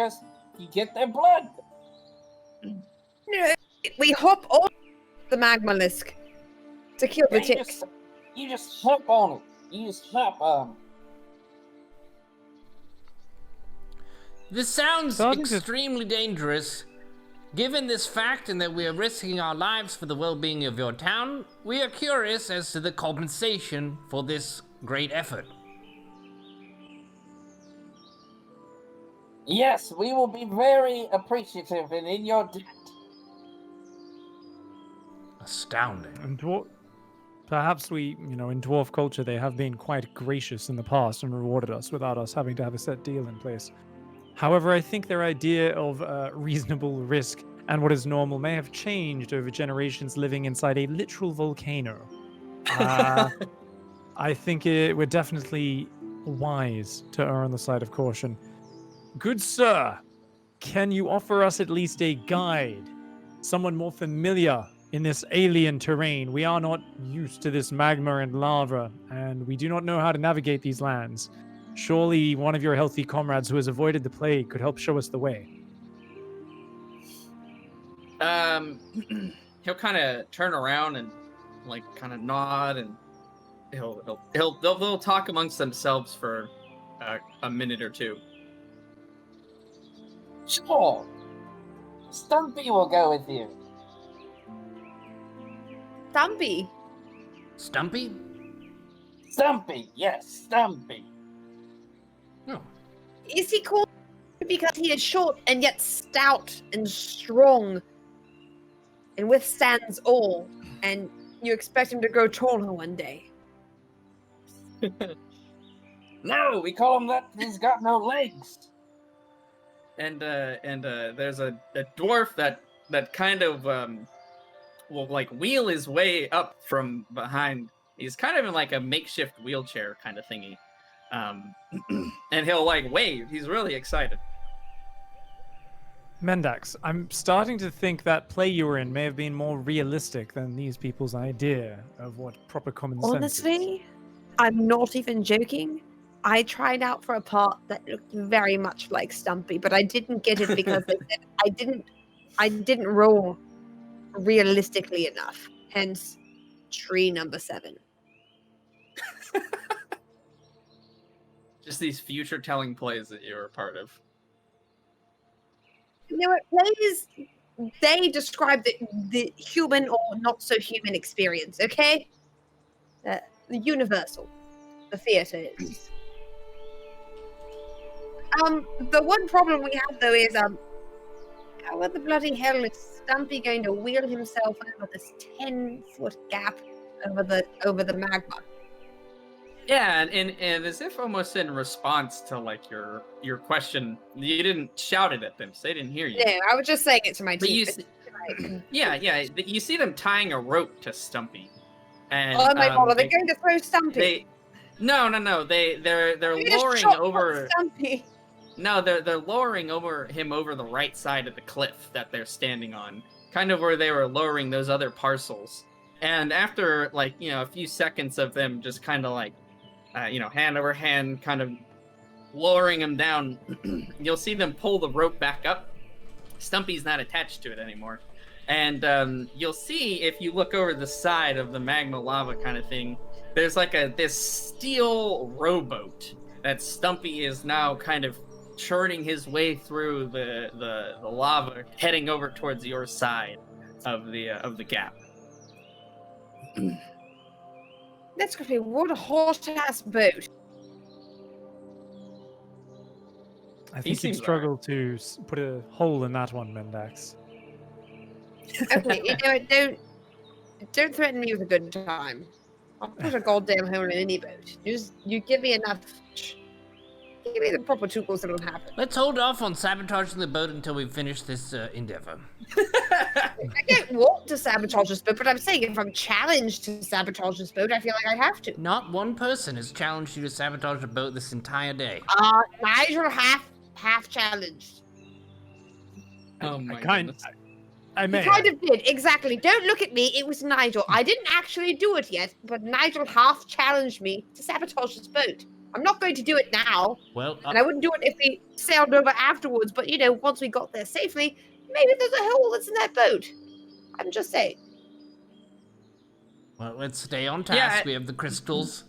[SPEAKER 6] you get their blood.
[SPEAKER 5] No, we hop on the magmalisk to kill the ticks.
[SPEAKER 6] You just hop on it. You just hop on.
[SPEAKER 4] This sounds extremely dangerous. Given this fact and that we are risking our lives for the well-being of your town, we are curious as to the compensation for this great effort.
[SPEAKER 6] Yes, we will be very appreciative and in your debt.
[SPEAKER 4] Astounding.
[SPEAKER 1] And perhaps we, in dwarf culture, they have been quite gracious in the past and rewarded us without us having to have a set deal in place. However, I think their idea of reasonable risk and what is normal may have changed over generations living inside a literal volcano. I think we're definitely wise to err on the side of caution. Good sir, can you offer us at least a guide? Someone more familiar in this alien terrain. We are not used to this magma and lava, and we do not know how to navigate these lands. Surely one of your healthy comrades who has avoided the plague could help show us the way.
[SPEAKER 3] He'll kind of turn around and like kind of nod, and they'll talk amongst themselves for a minute or two.
[SPEAKER 6] Sure. Stumpy will go with you.
[SPEAKER 5] Stumpy?
[SPEAKER 4] Stumpy?
[SPEAKER 6] Stumpy, yes, Stumpy.
[SPEAKER 4] Oh.
[SPEAKER 5] Is he called because he is short and yet stout and strong and withstands all, and you expect him to grow taller one day?
[SPEAKER 6] No, we call him that. He's got no legs.
[SPEAKER 3] And there's a dwarf that kind of will like wheel his way up from behind. He's kind of in like a makeshift wheelchair kind of thingy. And he'll like wave. He's really excited.
[SPEAKER 1] Mendax, I'm starting to think that play you were in may have been more realistic than these people's idea of what proper common sense is.
[SPEAKER 5] Honestly, I'm not even joking. I tried out for a part that looked very much like Stumpy, but I didn't get it because they said I didn't roll realistically enough. Hence, tree number 7.
[SPEAKER 3] Just these future telling plays that you were a part of.
[SPEAKER 5] You know what? Plays, they describe the human or not so human experience, okay? The universal. The theater is. The one problem we have though is how the bloody hell is Stumpy going to wheel himself over this 10-foot gap over the magma?
[SPEAKER 3] Yeah, and as if almost in response to like your question, you didn't shout it at them, so they didn't hear you.
[SPEAKER 5] No, I was just saying it to my
[SPEAKER 3] But
[SPEAKER 5] team.
[SPEAKER 3] yeah, you see them tying a rope to Stumpy. And,
[SPEAKER 5] Oh my god, are they going to throw Stumpy?
[SPEAKER 3] No, they're lowering over
[SPEAKER 5] Stumpy.
[SPEAKER 3] No, they're lowering him over the right side of the cliff that they're standing on, kind of where they were lowering those other parcels. And after like, a few seconds of them just kind of like hand over hand kind of lowering him down, you'll see them pull the rope back up. Stumpy's not attached to it anymore. And you'll see, if you look over the side of the magma lava kind of thing, there's like this steel rowboat that Stumpy is now kind of churning his way through the lava, heading over towards your side of the gap.
[SPEAKER 5] That's gonna be what a hot-ass boat.
[SPEAKER 1] I think you'd struggle to put a hole in that one, Mendax.
[SPEAKER 5] Okay, you know what? Don't threaten me with a good time. I'll put a goddamn hole in any boat. You give me enough. Give me the proper tools, it'll happen.
[SPEAKER 4] Let's hold off on sabotaging the boat until we finish this endeavor.
[SPEAKER 5] I don't want to sabotage this boat, but I'm saying if I'm challenged to sabotage this boat, I feel like I have to.
[SPEAKER 4] Not one person has challenged you to sabotage a boat this entire day.
[SPEAKER 5] Nigel half challenged.
[SPEAKER 3] Oh my
[SPEAKER 1] I kind
[SPEAKER 3] goodness.
[SPEAKER 1] I may
[SPEAKER 5] He kind of did, exactly. Don't look at me, it was Nigel. I didn't actually do it yet, but Nigel half challenged me to sabotage this boat. I'm not going to do it now,
[SPEAKER 4] Well,
[SPEAKER 5] and I wouldn't do it if we sailed over afterwards, but once we got there safely, maybe there's a hole that's in that boat. I'm just saying.
[SPEAKER 4] well, let's stay on task.
[SPEAKER 3] Yeah,
[SPEAKER 4] We have the crystals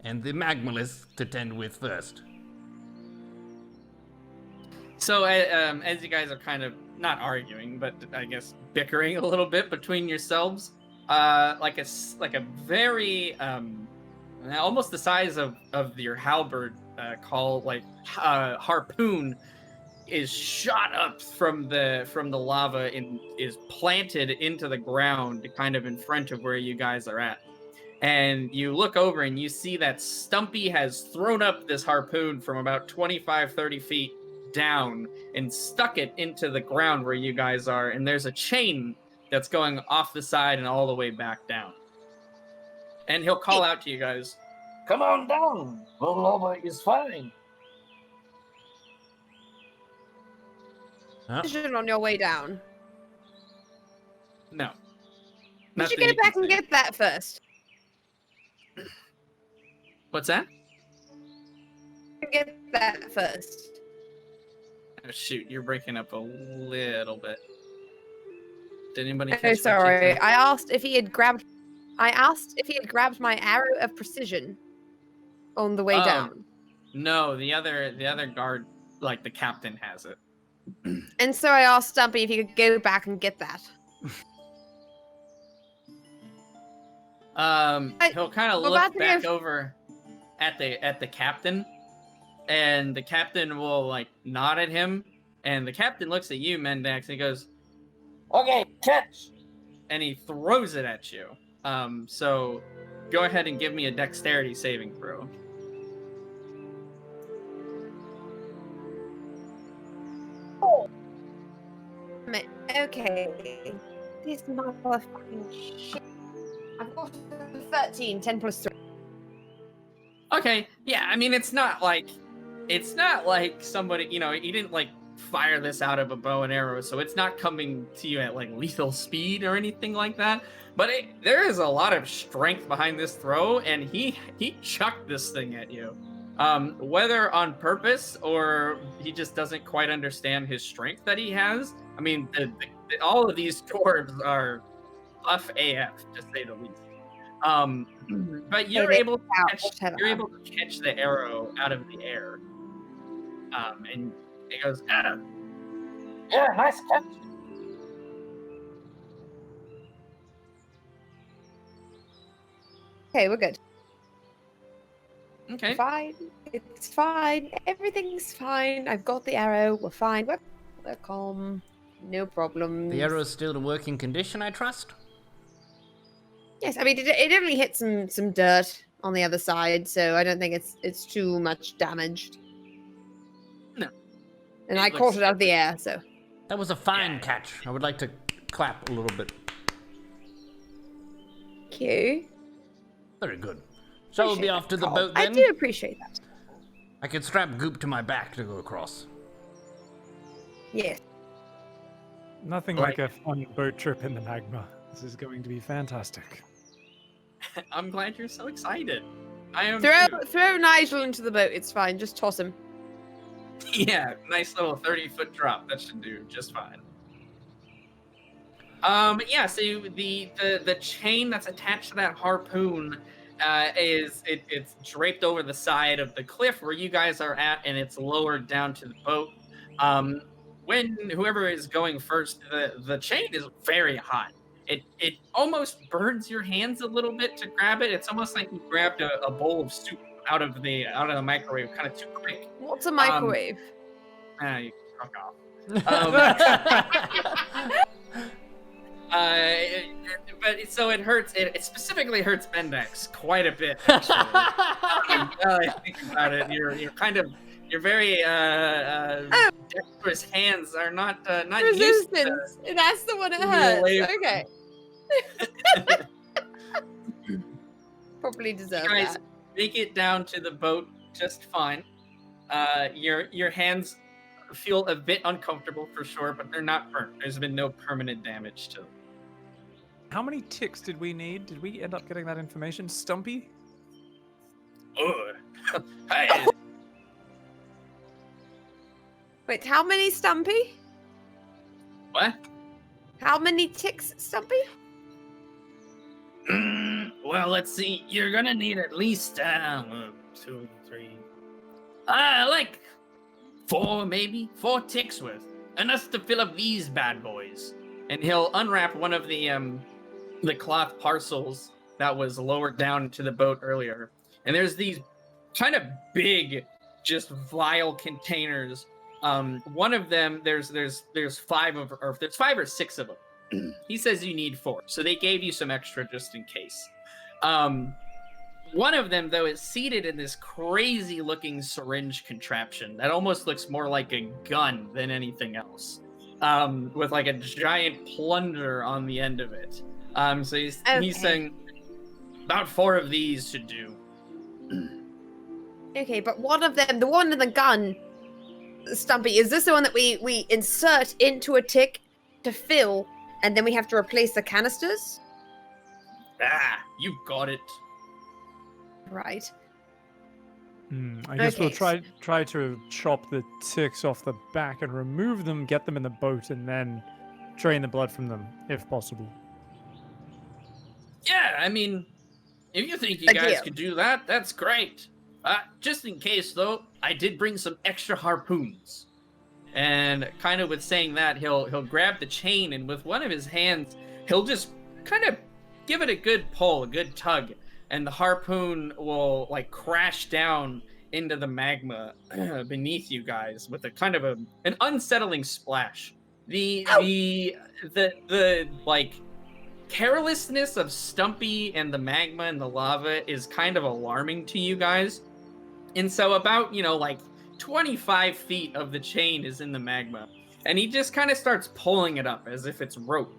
[SPEAKER 4] and the magmalith to tend with first.
[SPEAKER 3] So as you guys are kind of not arguing, but I guess bickering a little bit between yourselves, like a very almost the size of your halberd called like harpoon is shot up from the lava and is planted into the ground kind of in front of where you guys are at. And you look over and you see that Stumpy has thrown up this harpoon from about 25-30 feet down and stuck it into the ground where you guys are, and there's a chain that's going off the side and all the way back down. And he'll call out to you guys,
[SPEAKER 6] Come on down. The lava is fine.
[SPEAKER 5] Decision on your way down.
[SPEAKER 3] no.
[SPEAKER 5] You
[SPEAKER 3] Nothing
[SPEAKER 5] should get
[SPEAKER 3] you
[SPEAKER 5] back
[SPEAKER 3] can
[SPEAKER 5] and
[SPEAKER 3] say.
[SPEAKER 5] get that first.
[SPEAKER 3] What's that?
[SPEAKER 5] Get that first.
[SPEAKER 3] Oh, shoot, you're breaking up a little bit. Did anybody catch
[SPEAKER 5] Oh,
[SPEAKER 3] what you
[SPEAKER 5] sorry.
[SPEAKER 3] said?
[SPEAKER 5] I asked if he had grabbed my arrow of precision on the way
[SPEAKER 3] Oh.
[SPEAKER 5] down.
[SPEAKER 3] No, the other guard, like the captain, has it.
[SPEAKER 5] And so I asked Stumpy if he could go back and get that.
[SPEAKER 3] He'll kind of
[SPEAKER 5] we're
[SPEAKER 3] look
[SPEAKER 5] about to
[SPEAKER 3] back
[SPEAKER 5] go-
[SPEAKER 3] over at the captain, and the captain will like nod at him, and the captain looks at you, Mendax, and he goes,
[SPEAKER 6] Okay, catch.
[SPEAKER 3] and he throws it at you. So go ahead and give me a dexterity saving throw.
[SPEAKER 5] Okay. This motherfucking shit. I've got 13, 10 plus 3.
[SPEAKER 3] Okay, yeah, I mean it's not like somebody, he didn't like fire this out of a bow and arrow, so it's not coming to you at like lethal speed or anything like that. But there is a lot of strength behind this throw, and he chucked this thing at you. Whether on purpose or he just doesn't quite understand his strength that he has. I mean, all of these dwarves are tough AF, to say the least. But you're able to catch the arrow out of the air. And it goes,
[SPEAKER 6] Yeah, nice catch.
[SPEAKER 5] Okay, we're good.
[SPEAKER 3] okay.
[SPEAKER 5] Fine. It's fine. Everything's fine. I've got the arrow. We're fine. We're calm. No problem.
[SPEAKER 4] The arrow's still in working condition, I trust?
[SPEAKER 5] Yes, I mean it definitely hit some dirt on the other side, so I don't think it's too much damaged.
[SPEAKER 3] No.
[SPEAKER 5] And
[SPEAKER 3] It
[SPEAKER 5] I
[SPEAKER 3] looks
[SPEAKER 5] caught it out of the air, so.
[SPEAKER 4] That was a fine catch. I would like to clap a little bit.
[SPEAKER 5] Cute.
[SPEAKER 4] Very good. So we'll be off to the boat then?
[SPEAKER 5] I do appreciate that.
[SPEAKER 4] I can strap Goop to my back to go across.
[SPEAKER 5] Yes.
[SPEAKER 1] Nothing like a fun boat trip in the magma. This is going to be fantastic.
[SPEAKER 3] I'm glad you're so excited. I am.
[SPEAKER 5] Throw Nigel into the boat. It's fine. Just toss him.
[SPEAKER 3] Yeah, nice little 30-foot drop. That should do just fine. Yeah. So the chain that's attached to that harpoon it's draped over the side of the cliff where you guys are at, and it's lowered down to the boat. When whoever is going first, the chain is very hot. It almost burns your hands a little bit to grab it. It's almost like you grabbed a bowl of soup out of the microwave, kind of too quick.
[SPEAKER 5] What's a microwave?
[SPEAKER 3] You fuck off. But so it hurts. It specifically hurts Bendex quite a bit. Actually. Now I think about it, your very dexterous hands are not used to.
[SPEAKER 5] Resistance. That's the one it hurts. Okay. Probably deserve
[SPEAKER 3] You guys
[SPEAKER 5] that.
[SPEAKER 3] make it down to the boat just fine. Your hands feel a bit uncomfortable for sure, but they're not burnt. There's been no permanent damage to them.
[SPEAKER 1] How many ticks did we need? Did we end up getting that information? Stumpy?
[SPEAKER 3] Oh, hey.
[SPEAKER 5] Wait, how many, Stumpy?
[SPEAKER 3] What?
[SPEAKER 5] How many ticks, Stumpy?
[SPEAKER 3] Well, let's see. You're gonna need at least 1, 2, 3, like 4, maybe 4 ticks worth, enough to fill up these bad boys. And he'll unwrap one of the cloth parcels that was lowered down to the boat earlier. And there's these kind of big, just vial containers. One of them, there's 5 or 6 of them. He says you need 4, so they gave you some extra just in case. One of them, though, is seated in this crazy-looking syringe contraption that almost looks more like a gun than anything else, with like a giant plunger on the end of it. So he's saying about 4 of these should do.
[SPEAKER 5] Okay, but one of them, the one in the gun, Stumpy, is this the one that we insert into a tick to fill, and then we have to replace the canisters?
[SPEAKER 3] You got it.
[SPEAKER 5] Right.
[SPEAKER 1] I guess we'll
[SPEAKER 5] Okay.
[SPEAKER 1] try to chop the ticks off the back and remove them, get them in the boat, and then drain the blood from them, if possible.
[SPEAKER 3] Yeah, I mean, if you think you
[SPEAKER 5] Idea.
[SPEAKER 3] guys could do that, that's great. Just in case, though, I did bring some extra harpoons. And kind of with saying that, he'll grab the chain, and with one of his hands, he'll just kind of give it a good pull, a good tug, and the harpoon will like crash down into the magma beneath you guys with a kind of an unsettling splash. The like carelessness of Stumpy and the magma and the lava is kind of alarming to you guys. And so about, like 25 feet of the chain is in the magma. And he just kind of starts pulling it up as if it's rope,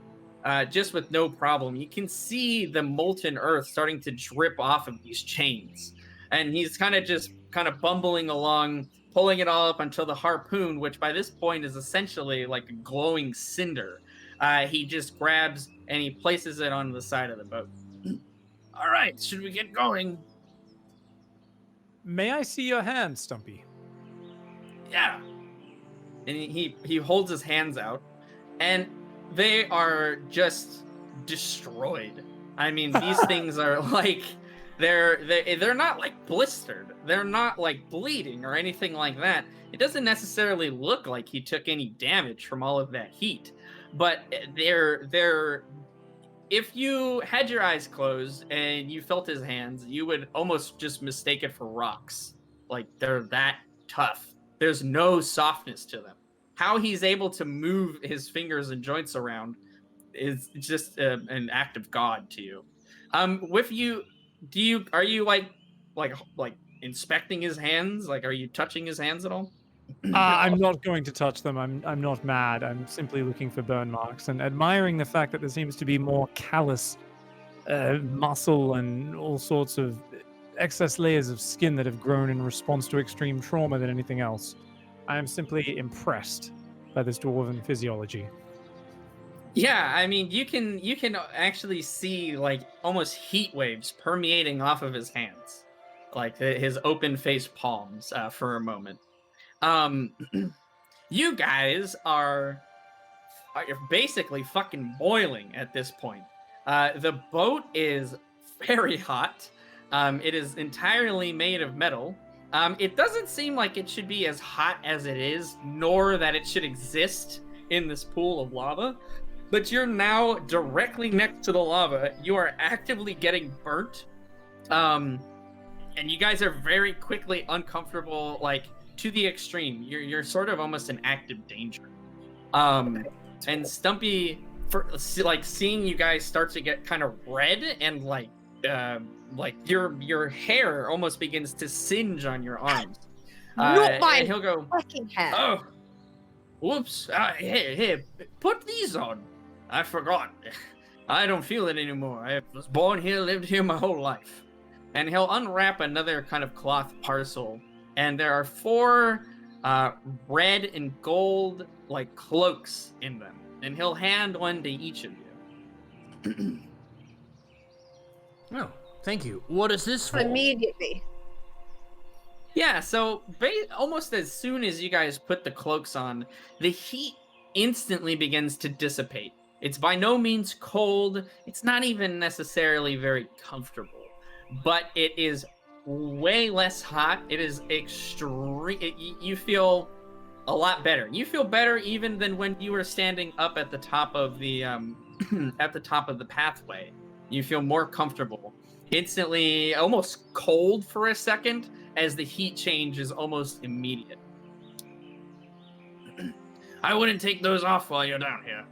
[SPEAKER 3] just with no problem. You can see the molten earth starting to drip off of these chains. And he's kind of bumbling along, pulling it all up until the harpoon, which by this point is essentially like a glowing cinder, he just grabs and he places it on the side of the boat.
[SPEAKER 6] All right, should we get going?
[SPEAKER 1] May I see your hand, Stumpy?
[SPEAKER 3] Yeah. And he holds his hands out, and they are just destroyed. I mean, these things are like they're not like blistered. They're not like bleeding or anything like that. It doesn't necessarily look like he took any damage from all of that heat, but they're if you had your eyes closed and you felt his hands, you would almost just mistake it for rocks. Like, they're that tough. There's no softness to them. How he's able to move his fingers and joints around is just an act of God to you. With you, are you like inspecting his hands? Like, are you touching his hands at all?
[SPEAKER 1] I'm not going to touch them. I'm not mad. I'm simply looking for burn marks and admiring the fact that there seems to be more callous muscle and all sorts of excess layers of skin that have grown in response to extreme trauma than anything else. I am simply impressed by this dwarven physiology.
[SPEAKER 3] Yeah, I mean, you can actually see like almost heat waves permeating off of his hands, like his open-faced palms for a moment. You guys are basically fucking boiling at this point. The boat is very hot. It is entirely made of metal. It doesn't seem like it should be as hot as it is, nor that it should exist in this pool of lava. But you're now directly next to the lava. You are actively getting burnt. And you guys are very quickly uncomfortable, like, to the extreme. You're sort of almost in active danger. And Stumpy, seeing you guys start to get kind of red and like your hair almost begins to singe on your arms.
[SPEAKER 5] Not my
[SPEAKER 3] and he'll go,
[SPEAKER 5] fucking hair.
[SPEAKER 3] "Oh, whoops! Here, put these on. I forgot. I don't feel it anymore. I was born here, lived here my whole life." And he'll unwrap another kind of cloth parcel, and there are 4 red and gold like cloaks in them, and he'll hand one to each of you.
[SPEAKER 4] Oh, thank you. What is this for?
[SPEAKER 5] Immediately.
[SPEAKER 3] Yeah, so almost as soon as you guys put the cloaks on, the heat instantly begins to dissipate. It's by no means cold. It's not even necessarily very comfortable, but it is way less hot. It is extreme. You feel a lot better. You feel better even than when you were standing up at the top of the at the top of the pathway. You feel more comfortable. Instantly, almost cold for a second, as the heat change is almost immediate.
[SPEAKER 6] I wouldn't take those off while you're down here.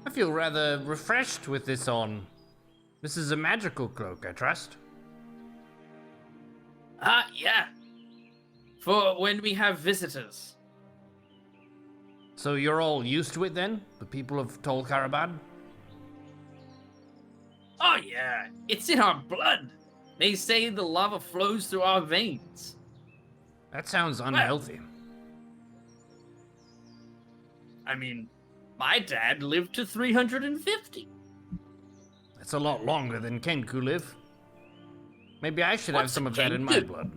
[SPEAKER 4] I feel rather refreshed with this on. This is a magical cloak, I trust.
[SPEAKER 6] Yeah. For when we have visitors.
[SPEAKER 4] So you're all used to it then? The people of Tol Karabad?
[SPEAKER 6] Oh yeah, it's in our blood. They say the lava flows through our veins.
[SPEAKER 4] That sounds unhealthy.
[SPEAKER 6] I mean, my dad lived to 350.
[SPEAKER 4] That's a lot longer than Kenku live. Maybe I should have
[SPEAKER 6] What's
[SPEAKER 4] some
[SPEAKER 6] a
[SPEAKER 4] of that in my
[SPEAKER 6] Kenku?
[SPEAKER 4] blood.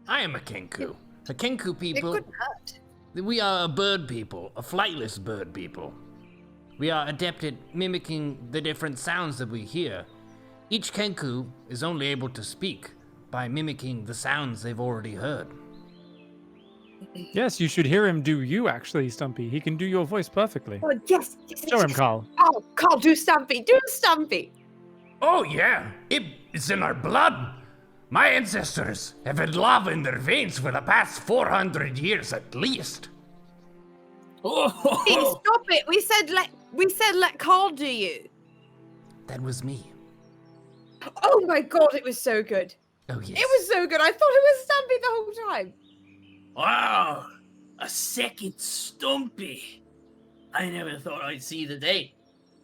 [SPEAKER 4] I am a Kenku. The Kenku
[SPEAKER 5] It
[SPEAKER 4] people,
[SPEAKER 5] couldn't hurt.
[SPEAKER 4] we are a bird people, a flightless bird people. We are adept at mimicking the different sounds that we hear. Each Kenku is only able to speak by mimicking the sounds they've already heard.
[SPEAKER 1] Yes, you should hear him do you, actually, Stumpy. He can do your voice perfectly.
[SPEAKER 5] Oh, yes. yes,
[SPEAKER 1] Show him,
[SPEAKER 5] yes.
[SPEAKER 1] Carl.
[SPEAKER 5] Oh, Carl, do Stumpy. Do Stumpy.
[SPEAKER 4] Oh yeah, it's in our blood. My ancestors have had lava in their veins for the past 400 years at least.
[SPEAKER 5] Hey, stop it. We said let Carl do you.
[SPEAKER 4] That was me.
[SPEAKER 5] Oh my god, it was so good.
[SPEAKER 4] Oh yes.
[SPEAKER 5] It was so good. I thought it was Stumpy the whole time.
[SPEAKER 6] Wow, a second Stumpy. I never thought I'd see the day.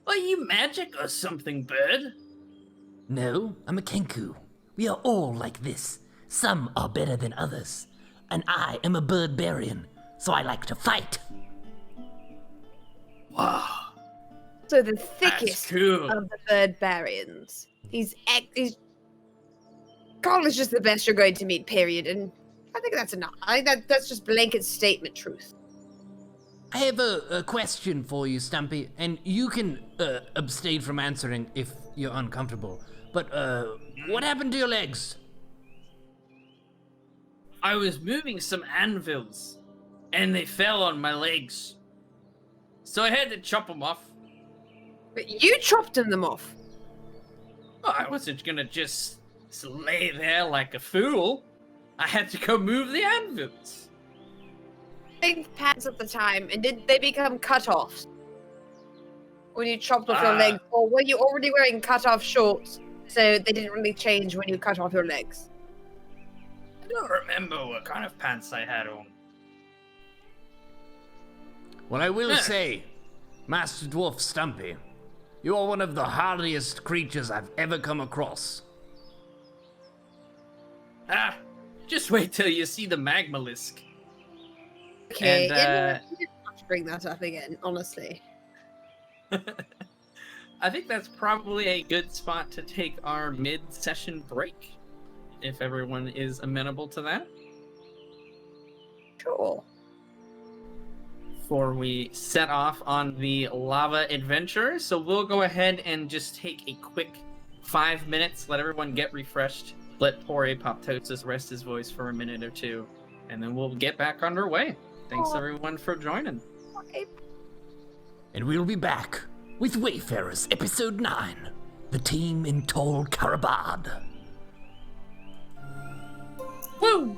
[SPEAKER 6] Are you magic or something, bird?
[SPEAKER 4] No, I'm a Kenku. We are all like this. Some are better than others, and I am a birdbarian, so I like to fight.
[SPEAKER 3] Wow.
[SPEAKER 5] So the
[SPEAKER 3] That's
[SPEAKER 5] thickest
[SPEAKER 3] cool.
[SPEAKER 5] of the birdbarians. He's Carl is just the best you're going to meet, period. And I think that's enough. That's just blanket statement truth.
[SPEAKER 4] I have a question for you, Stumpy, and you can abstain from answering if you're uncomfortable. But what happened to your legs?
[SPEAKER 3] I was moving some anvils, and they fell on my legs. So I had to chop them off.
[SPEAKER 5] But you chopped them off.
[SPEAKER 3] Oh, I wasn't gonna just lay there like a fool. I had to go move the anvils.
[SPEAKER 5] Big pants at the time, and did they become cut-offs when you chopped off your legs, or were you already wearing cut-off shorts, so they didn't really change when you cut off your legs?
[SPEAKER 3] I don't remember what kind of pants I had on.
[SPEAKER 4] Well, I will say, Master Dwarf Stumpy, you are one of the hardiest creatures I've ever come across.
[SPEAKER 3] Just wait till you see the magmalisk.
[SPEAKER 5] Okay,
[SPEAKER 3] And,
[SPEAKER 5] you didn't have to bring that up again, honestly.
[SPEAKER 3] I think that's probably a good spot to take our mid-session break, if everyone is amenable to that.
[SPEAKER 5] Sure.
[SPEAKER 3] Before we set off on the lava adventure. So we'll go ahead and just take a quick 5 minutes, let everyone get refreshed, let poor Apoptosis rest his voice for a minute or two, and then we'll get back underway. Thanks everyone for joining.
[SPEAKER 5] Okay.
[SPEAKER 4] And we'll be back with Wayfarers Episode 9, The Team in Tall Karabad.
[SPEAKER 3] Woo!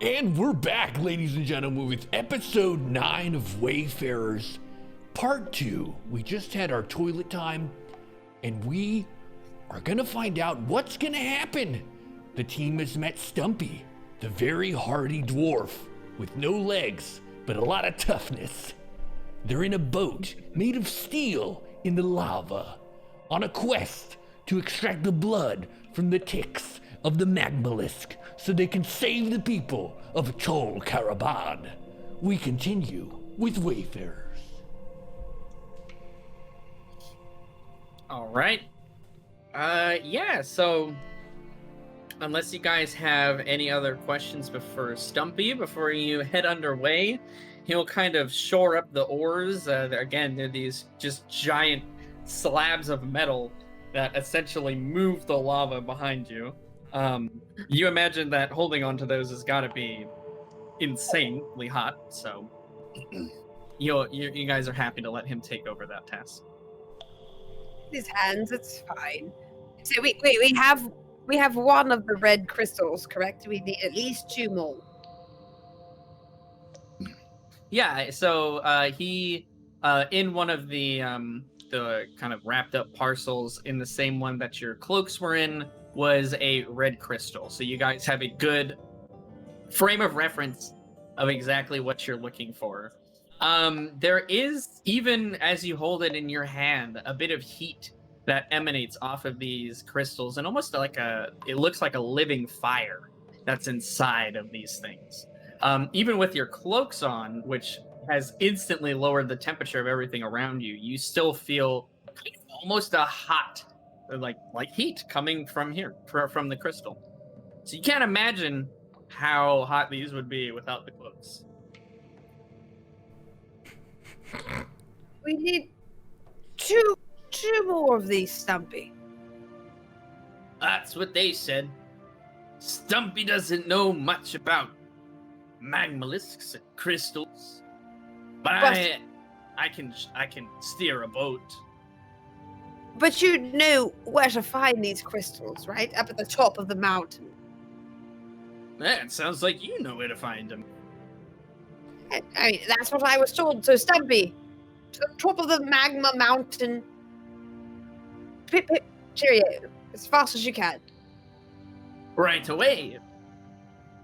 [SPEAKER 2] And we're back, ladies and gentlemen, with episode 9 of Wayfarers, part 2. We just had our toilet time, and we are gonna find out what's gonna happen. The team has met Stumpy, the very hardy dwarf with no legs, but a lot of toughness. They're in a boat made of steel in the lava, on a quest to extract the blood from the ticks of the magmalisk so they can save the people of Chol Karabad. We continue with Wayfarers.
[SPEAKER 3] All right. Yeah, so unless you guys have any other questions for Stumpy before you head underway, he'll kind of shore up the oars. Again, they're these just giant slabs of metal that essentially move the lava behind you. You imagine that holding onto those has got to be insanely hot, so you guys are happy to let him take over that task.
[SPEAKER 5] His hands, it's fine. So we have one of the red crystals, correct? We need at least 2 more.
[SPEAKER 3] Yeah, so he in one of the kind of wrapped up parcels in the same one that your cloaks were in was a red crystal. So you guys have a good frame of reference of exactly what you're looking for. There is, even as you hold it in your hand, a bit of heat that emanates off of these crystals, and almost like it looks like a living fire that's inside of these things. Even with your cloaks on, which has instantly lowered the temperature of everything around you, you still feel kind of almost a hot, like heat coming from here, from the crystal. So you can't imagine how hot these would be without the cloaks.
[SPEAKER 5] We need two more of these, Stumpy.
[SPEAKER 3] That's what they said. Stumpy doesn't know much about magmalisks and crystals, but I can steer a boat.
[SPEAKER 5] But you know where to find these crystals, right? Up at the top of the mountain.
[SPEAKER 3] It sounds like you know where to find them.
[SPEAKER 5] I mean, that's what I was told. So, Stumpy, to the top of the magma mountain. Pip, pip, cheerio. As fast as you can.
[SPEAKER 3] Right away.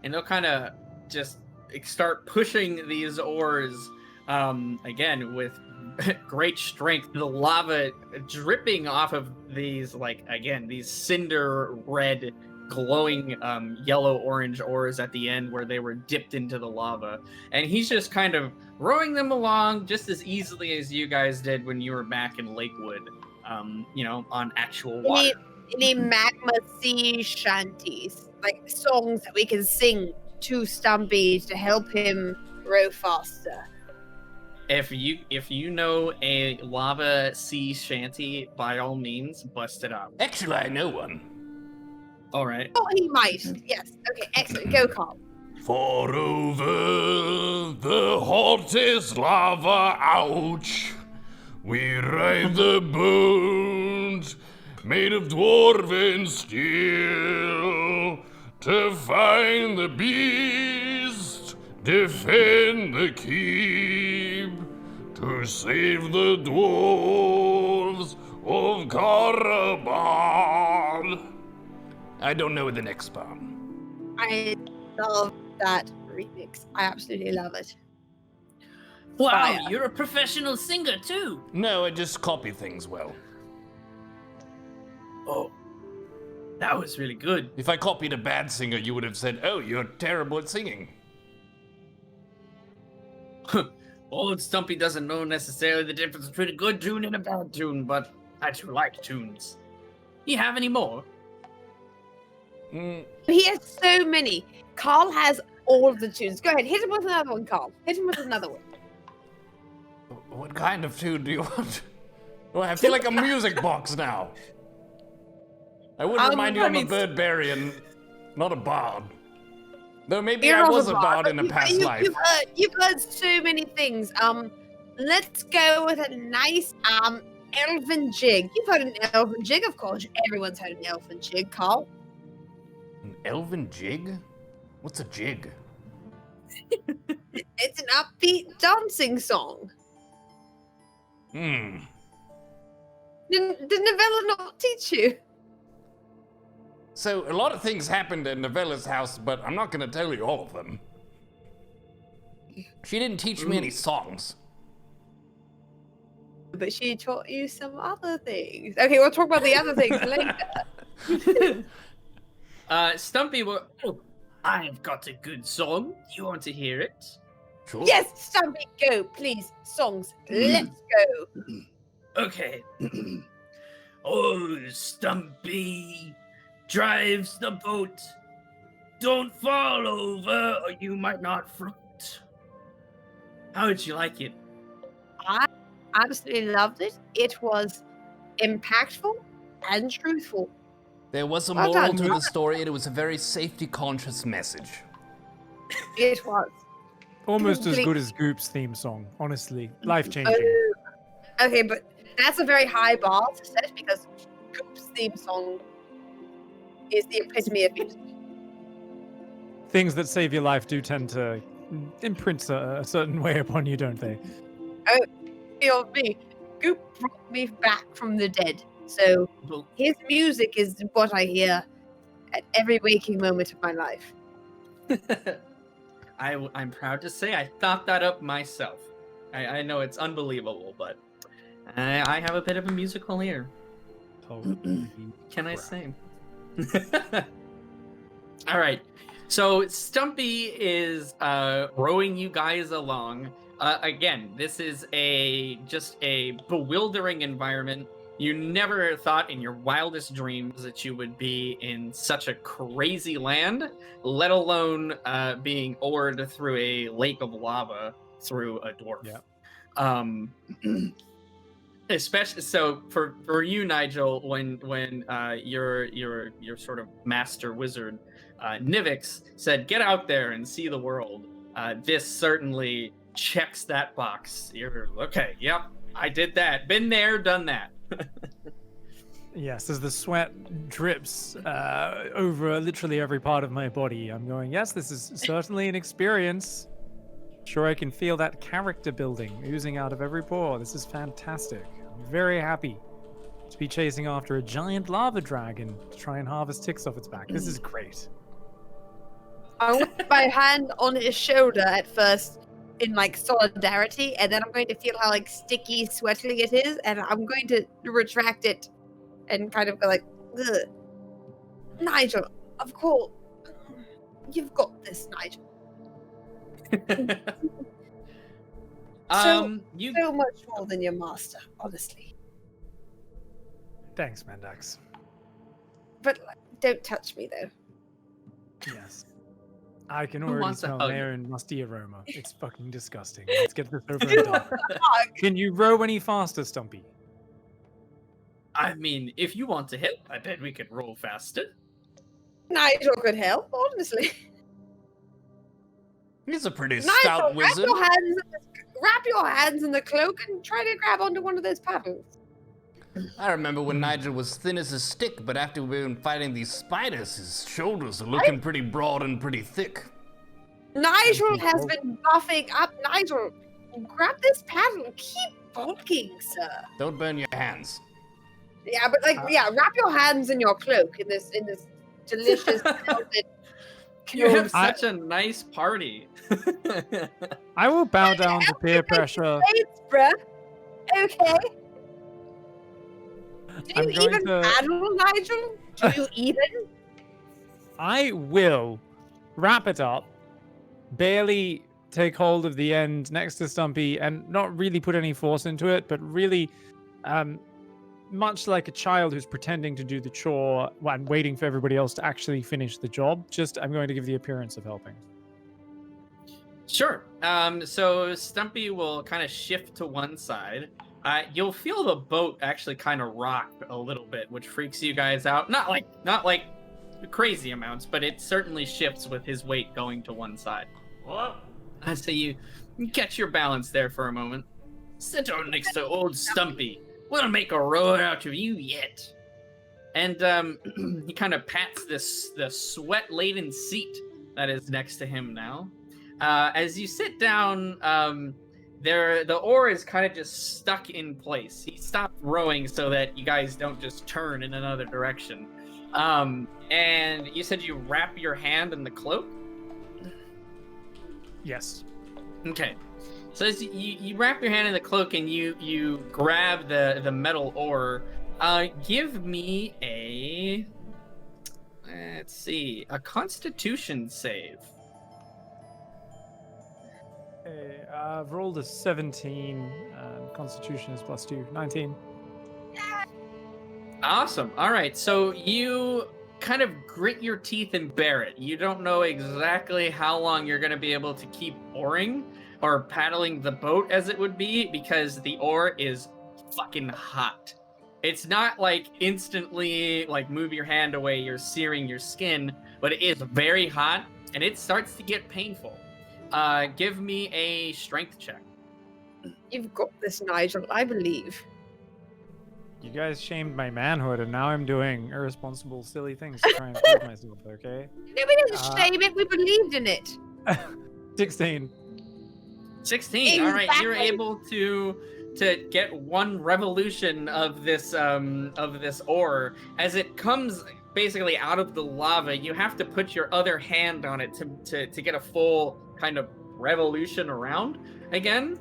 [SPEAKER 3] And they'll kind of just start pushing these oars, again, with great strength. The lava dripping off of these, these cinder red, glowing yellow-orange oars at the end where they were dipped into the lava. And he's just kind of rowing them along just as easily as you guys did when you were back in Lakewood, on actual water.
[SPEAKER 5] Any magma sea shanties, like songs that we can sing to Stumpy to help him row faster.
[SPEAKER 3] If you know a lava sea shanty, by all means, bust it out.
[SPEAKER 2] Actually, I know one.
[SPEAKER 3] All right.
[SPEAKER 5] Oh, he might. Yes. Okay, excellent. Go, Carl.
[SPEAKER 2] For over the hottest lava, ouch, we ride the boat made of dwarven steel to find the beast, defend the keep, to save the dwarves of Karabad. I don't know the next part.
[SPEAKER 5] I love that remix. I absolutely love it.
[SPEAKER 3] Wow,
[SPEAKER 5] Fire.
[SPEAKER 3] you're a professional singer too.
[SPEAKER 2] No, I just copy things well.
[SPEAKER 3] Oh, that was really good.
[SPEAKER 2] If I copied a bad singer, you would have said, "Oh, you're terrible at singing."
[SPEAKER 3] Old Stumpy doesn't know necessarily the difference between a good tune and a bad tune, but I do like tunes. You have any more?
[SPEAKER 5] He has so many. Carl has all of the tunes. Go ahead, hit him with another one, Carl. Hit him with another one.
[SPEAKER 2] What kind of tune do you want? Well, I feel like a music box now. I would remind you I'm a birdbarian, not a bard. Though maybe I was a bard in a past life.
[SPEAKER 5] You've heard so many things. Let's go with a nice elven jig. You've heard an elven jig, of course. Everyone's heard an elven jig, Carl.
[SPEAKER 2] An elven jig? What's a jig?
[SPEAKER 5] It's an upbeat dancing song.
[SPEAKER 4] Hmm.
[SPEAKER 5] Did Novella not teach you?
[SPEAKER 4] So, a lot of things happened at Novella's house, but I'm not gonna tell you all of them. She didn't teach me any songs.
[SPEAKER 5] But she taught you some other things. Okay, we'll talk about the other things later.
[SPEAKER 3] Stumpy, I've got a good song. You want to hear it?
[SPEAKER 4] Sure.
[SPEAKER 5] Yes, Stumpy, go, please. Songs, let's go.
[SPEAKER 3] Okay. Oh, Stumpy drives the boat. Don't fall over or you might not float. How did you like it?
[SPEAKER 5] I absolutely loved it. It was impactful and truthful.
[SPEAKER 4] There was a
[SPEAKER 5] Well
[SPEAKER 4] moral
[SPEAKER 5] done.
[SPEAKER 4] to the story, and it was a very safety-conscious message.
[SPEAKER 5] It was.
[SPEAKER 1] Almost as
[SPEAKER 5] Complete-
[SPEAKER 1] good as Goop's theme song, honestly. Life-changing.
[SPEAKER 5] Okay, but that's a very high bar to set because Goop's theme song is the epitome of music.
[SPEAKER 1] Things that save your life do tend to imprint a certain way upon you, don't they?
[SPEAKER 5] Feel me. Goop brought me back from the dead. So
[SPEAKER 3] Well,
[SPEAKER 5] his music is what I hear at every waking moment of my life.
[SPEAKER 3] I'm proud to say I thought that up myself. I know it's unbelievable, but I have a bit of a musical ear.
[SPEAKER 1] Holy
[SPEAKER 3] Can I
[SPEAKER 1] crap.
[SPEAKER 3] say? All right. So Stumpy is rowing you guys along. Again, this is just a bewildering environment. You never thought in your wildest dreams that you would be in such a crazy land, let alone being oared through a lake of lava through a dwarf.
[SPEAKER 1] Yeah.
[SPEAKER 3] Especially so for you, Nigel, when your sort of master wizard Nivix said, "Get out there and see the world." This certainly checks that box. You're okay. Yep, I did that. Been there, done that.
[SPEAKER 1] Yes, as the sweat drips over literally every part of my body, I'm going, yes, this is certainly an experience. Sure, I can feel that character building oozing out of every pore. This is fantastic. I'm very happy to be chasing after a giant lava dragon to try and harvest ticks off its back. This is great.
[SPEAKER 5] I put my hand on his shoulder at first in like solidarity, and then I'm going to feel how like sticky, sweaty it is, and I'm going to retract it and kind of go like, ugh. Nigel, of course, you've got this, Nigel.
[SPEAKER 3] You
[SPEAKER 5] So much more than your master, honestly.
[SPEAKER 1] Thanks, Mandax.
[SPEAKER 5] But like, don't touch me though.
[SPEAKER 1] Yes. I can
[SPEAKER 3] Who
[SPEAKER 1] already
[SPEAKER 3] wants a
[SPEAKER 1] smell
[SPEAKER 3] hug?
[SPEAKER 1] their own musty aroma. It's fucking disgusting. Let's get this over and done. Can you row any faster, Stumpy?
[SPEAKER 3] I mean, if you want to hit, I bet we could roll faster.
[SPEAKER 5] Nigel could help, honestly.
[SPEAKER 4] He's a pretty
[SPEAKER 5] Nigel,
[SPEAKER 4] stout wizard.
[SPEAKER 5] wrap your hands in the cloak and try to grab onto one of those paddles.
[SPEAKER 4] I remember when Nigel was thin as a stick, but after we've been fighting these spiders, his shoulders are looking pretty broad and pretty thick.
[SPEAKER 5] Nigel has been buffing up. Nigel, grab this paddle. Keep bulking, sir.
[SPEAKER 4] Don't burn your hands.
[SPEAKER 5] Yeah, but wrap your hands in your cloak in this delicious velvet.
[SPEAKER 3] You have
[SPEAKER 1] I-
[SPEAKER 3] such a nice party.
[SPEAKER 1] I will bow down to peer pressure.
[SPEAKER 5] Thanks, bruh. Okay. Do
[SPEAKER 1] I'm
[SPEAKER 5] you
[SPEAKER 1] going
[SPEAKER 5] even
[SPEAKER 1] to-
[SPEAKER 5] paddle, Nigel? Do you even?
[SPEAKER 1] I will wrap it up, barely take hold of the end next to Stumpy, and not really put any force into it, but really, much like a child who's pretending to do the chore and waiting for everybody else to actually finish the job, just I'm going to give the appearance of helping.
[SPEAKER 3] Sure. So Stumpy will kind of shift to one side. You'll feel the boat actually kind of rock a little bit, which freaks you guys out. Not like crazy amounts, but it certainly shifts with his weight going to one side. So you catch your balance there for a moment. Sit down next to old Stumpy. We'll make a rower out of you yet. And he kind of pats the sweat-laden seat that is next to him now. As you sit down, the oar is kind of just stuck in place. He stopped rowing so that you guys don't just turn in another direction. And you said you wrap your hand in the cloak?
[SPEAKER 1] Yes.
[SPEAKER 3] Okay. So as you wrap your hand in the cloak and you grab the metal oar, give me a, let's see, a Constitution save.
[SPEAKER 1] Okay, I've rolled a 17. Constitution is +2, 19.
[SPEAKER 3] Awesome. All right. So you kind of grit your teeth and bear it. You don't know exactly how long you're going to be able to keep oaring or paddling the boat as it would be, because the oar is fucking hot. It's not like instantly like move your hand away, you're searing your skin, but it is very hot and it starts to get painful. Give me a strength check.
[SPEAKER 5] You've got this, Nigel. I believe.
[SPEAKER 1] You guys shamed my manhood, and now I'm doing irresponsible, silly things to try and prove myself, okay?
[SPEAKER 5] No, we didn't shame it. We believed in it.
[SPEAKER 1] 16.
[SPEAKER 3] 16. All right, you're
[SPEAKER 5] Exactly.
[SPEAKER 3] able to get one revolution of this oar as it comes basically out of the lava. You have to put your other hand on it to get a full kind of revolution around again.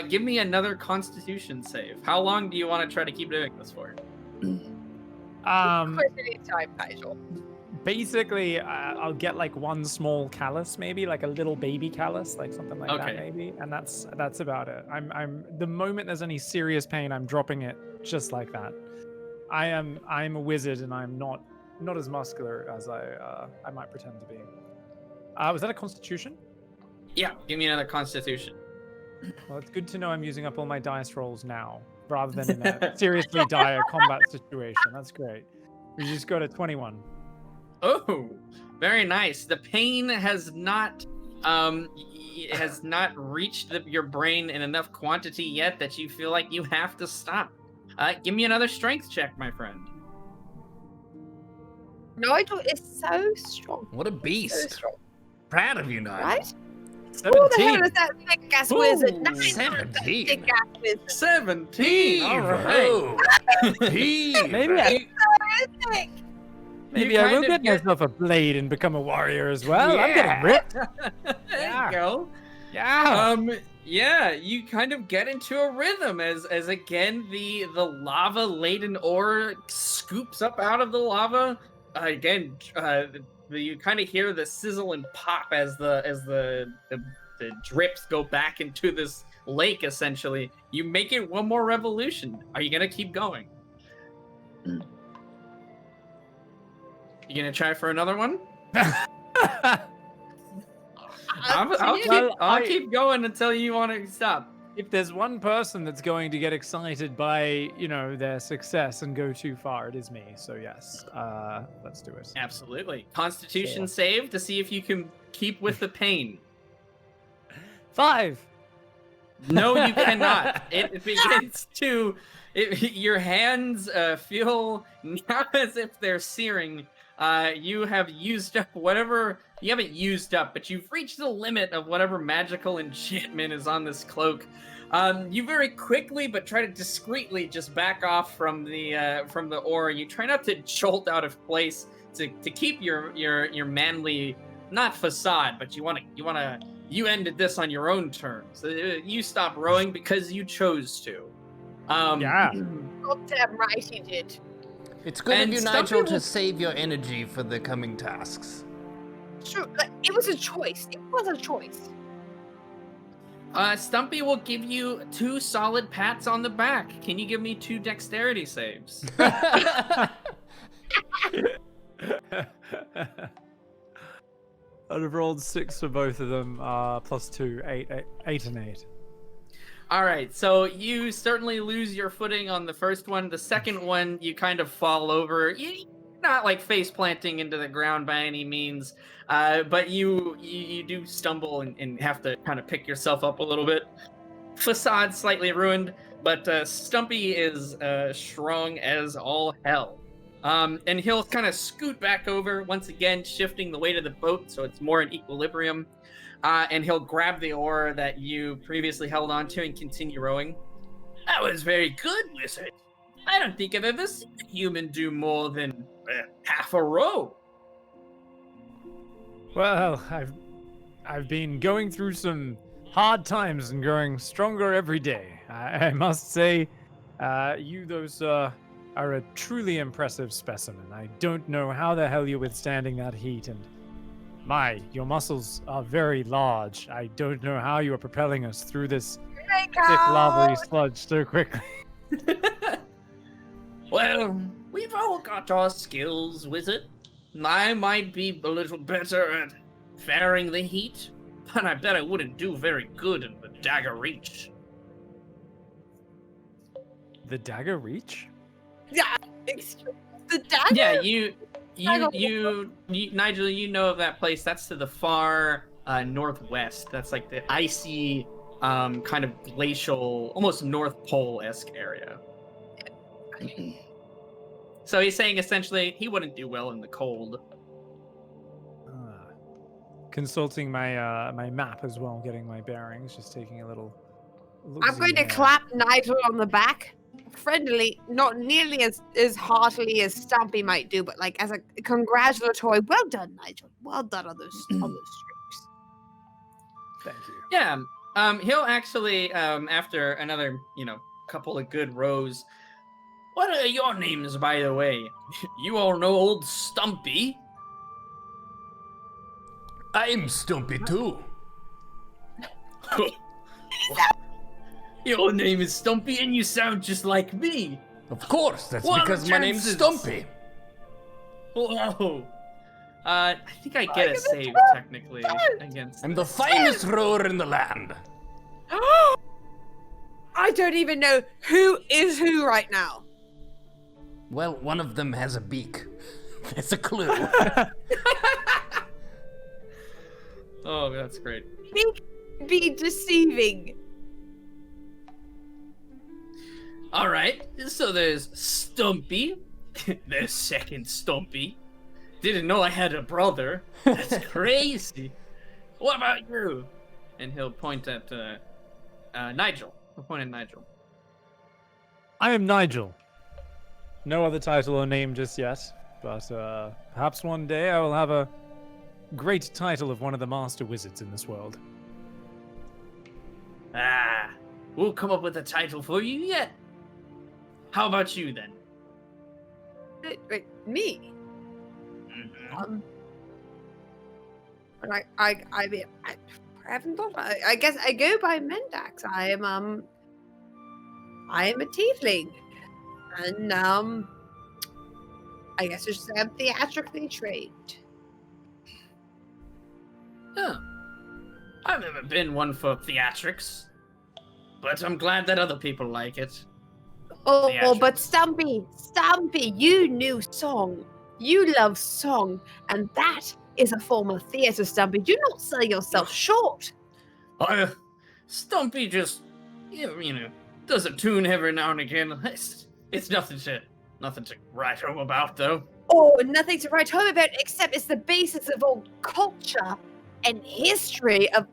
[SPEAKER 3] Give me another Constitution save. How long do you want to try to keep doing this for?
[SPEAKER 5] Quit any time, Nigel.
[SPEAKER 1] Basically, I'll get like one small callus, maybe like a little baby callus, like something like that,
[SPEAKER 3] Okay.
[SPEAKER 1] maybe, and that's about it. I'm the moment there's any serious pain, I'm dropping it just like that. I'm a wizard, and I'm not as muscular as I might pretend to be. Was that a Constitution?
[SPEAKER 3] Yeah, give me another Constitution.
[SPEAKER 1] Well, it's good to know I'm using up all my dice rolls now, rather than in a seriously dire combat situation. That's great. We just got a 21.
[SPEAKER 3] Oh, very nice. The pain has not reached your brain in enough quantity yet that you feel like you have to stop. Give me another strength check, my friend.
[SPEAKER 5] Nigel is so strong.
[SPEAKER 4] What a
[SPEAKER 5] So
[SPEAKER 4] beast.
[SPEAKER 5] strong.
[SPEAKER 4] Proud of you, Nigel.
[SPEAKER 5] Right?
[SPEAKER 1] 17.
[SPEAKER 5] Who the hell is that big gas wizard?
[SPEAKER 3] Ooh,
[SPEAKER 5] Nigel is that
[SPEAKER 4] 17.
[SPEAKER 5] big gas wizard.
[SPEAKER 3] 17. All right.
[SPEAKER 1] Maybe
[SPEAKER 5] Terrific.
[SPEAKER 1] Maybe I
[SPEAKER 3] kind
[SPEAKER 1] will
[SPEAKER 3] of
[SPEAKER 1] get myself a blade and become a warrior as well. I'm
[SPEAKER 3] Yeah.
[SPEAKER 1] getting ripped.
[SPEAKER 3] There
[SPEAKER 1] Yeah.
[SPEAKER 3] you go.
[SPEAKER 1] Yeah.
[SPEAKER 3] Yeah, you kind of get into a rhythm as again the lava laden ore scoops up out of the lava. You kind of hear the sizzle and pop as the drips go back into this lake. Essentially, you make it one more revolution. Are you gonna keep going? You gonna try for another one? I'll keep going until you want to stop.
[SPEAKER 1] If there's one person that's going to get excited by, their success and go too far, it is me. So yes, let's do it.
[SPEAKER 3] Absolutely. Constitution
[SPEAKER 1] Sure.
[SPEAKER 3] save to see if you can keep with the pain.
[SPEAKER 1] 5.
[SPEAKER 3] No, you cannot. It begins to. Your hands feel not as if they're searing. You have used up whatever. You haven't used up, but you've reached the limit of whatever magical enchantment is on this cloak. You very quickly, but try to discreetly just back off from the oar. You try not to jolt out of place to keep your manly, not facade, but you ended this on your own terms. You stopped rowing because you chose to.
[SPEAKER 1] Yeah.
[SPEAKER 5] Goddamn right he did.
[SPEAKER 4] It's good
[SPEAKER 3] And
[SPEAKER 4] of you,
[SPEAKER 3] some
[SPEAKER 4] Nigel,
[SPEAKER 3] people-
[SPEAKER 4] to save your energy for the coming tasks.
[SPEAKER 5] Sure, it was a choice. It was a choice.
[SPEAKER 3] Stumpy will give you 2 solid pats on the back. Can you give me 2 dexterity saves?
[SPEAKER 1] I'd have rolled 6 for both of them, +2, 8 and 8.
[SPEAKER 3] All right, so you certainly lose your footing on the first one. The second one, you kind of fall over. You're not like face planting into the ground by any means, but you do stumble and have to kind of pick yourself up a little bit. Facade slightly ruined, but Stumpy is strong as all hell. And he'll kind of scoot back over, once again, shifting the weight of the boat so it's more in equilibrium. And he'll grab the oar that you previously held onto and continue rowing. That was very good, wizard. I don't think I've ever seen a human do more than half a row.
[SPEAKER 1] Well, I've been going through some hard times and growing stronger every day. I must say, you those are a truly impressive specimen. I don't know how the hell you're withstanding that heat, and your muscles are very large. I don't know how you are propelling us through this thick lava sludge so quickly.
[SPEAKER 3] Well, we've all got our skills, wizard. I might be a little better at faring the heat, but I bet I wouldn't do very good in the dagger reach.
[SPEAKER 1] The dagger reach?
[SPEAKER 5] Yeah, the dagger.
[SPEAKER 3] Yeah, you, Nigel, you know of that place. That's to the far northwest. That's like the icy, kind of glacial, almost North Pole-esque area. So he's saying essentially he wouldn't do well in the cold.
[SPEAKER 1] Consulting my my map as well, getting my bearings, just taking a little.
[SPEAKER 5] I'm going to clap Nigel on the back, friendly, not nearly as heartily as Stumpy might do, but like as a congratulatory. Well done, Nigel. Well done on those streaks.
[SPEAKER 1] Thank you.
[SPEAKER 3] Yeah. He'll actually after another couple of good rows. What are your names, by the way? You all know old Stumpy.
[SPEAKER 4] I'm Stumpy too.
[SPEAKER 3] Your name is Stumpy and you sound just like me.
[SPEAKER 4] Of course, that's
[SPEAKER 3] What
[SPEAKER 4] because my name's
[SPEAKER 3] chances?
[SPEAKER 4] Stumpy.
[SPEAKER 3] Whoa. I think I get a save technically against.
[SPEAKER 4] I'm the finest rower in the land.
[SPEAKER 5] I don't even know who is who right now.
[SPEAKER 4] Well, one of them has a beak. That's a clue.
[SPEAKER 3] Oh, that's great.
[SPEAKER 5] Be deceiving.
[SPEAKER 3] All right, so there's Stumpy. There's second Stumpy. Didn't know I had a brother. That's crazy. What about you? And he'll point at Nigel. He'll point at Nigel.
[SPEAKER 1] I am Nigel. No other title or name just yet, but perhaps one day I will have a great title of one of the master wizards in this world.
[SPEAKER 3] We'll come up with a title for you yet. How about you then?
[SPEAKER 5] Wait, me?
[SPEAKER 3] Mm-hmm.
[SPEAKER 5] I mean, I haven't thought about it. I guess I go by Mendax. I am a tiefling, and I guess I should say I'm theatrically trained.
[SPEAKER 3] Huh. I've never been one for theatrics, but I'm glad that other people like it.
[SPEAKER 5] Oh, but Stumpy, you knew song. You love song, and that is a form of theater, Stumpy. Do not sell yourself short.
[SPEAKER 3] Stumpy just, does a tune every now and again. It's nothing to write home about, though.
[SPEAKER 5] Oh, nothing to write home about, except it's the basis of all culture and history of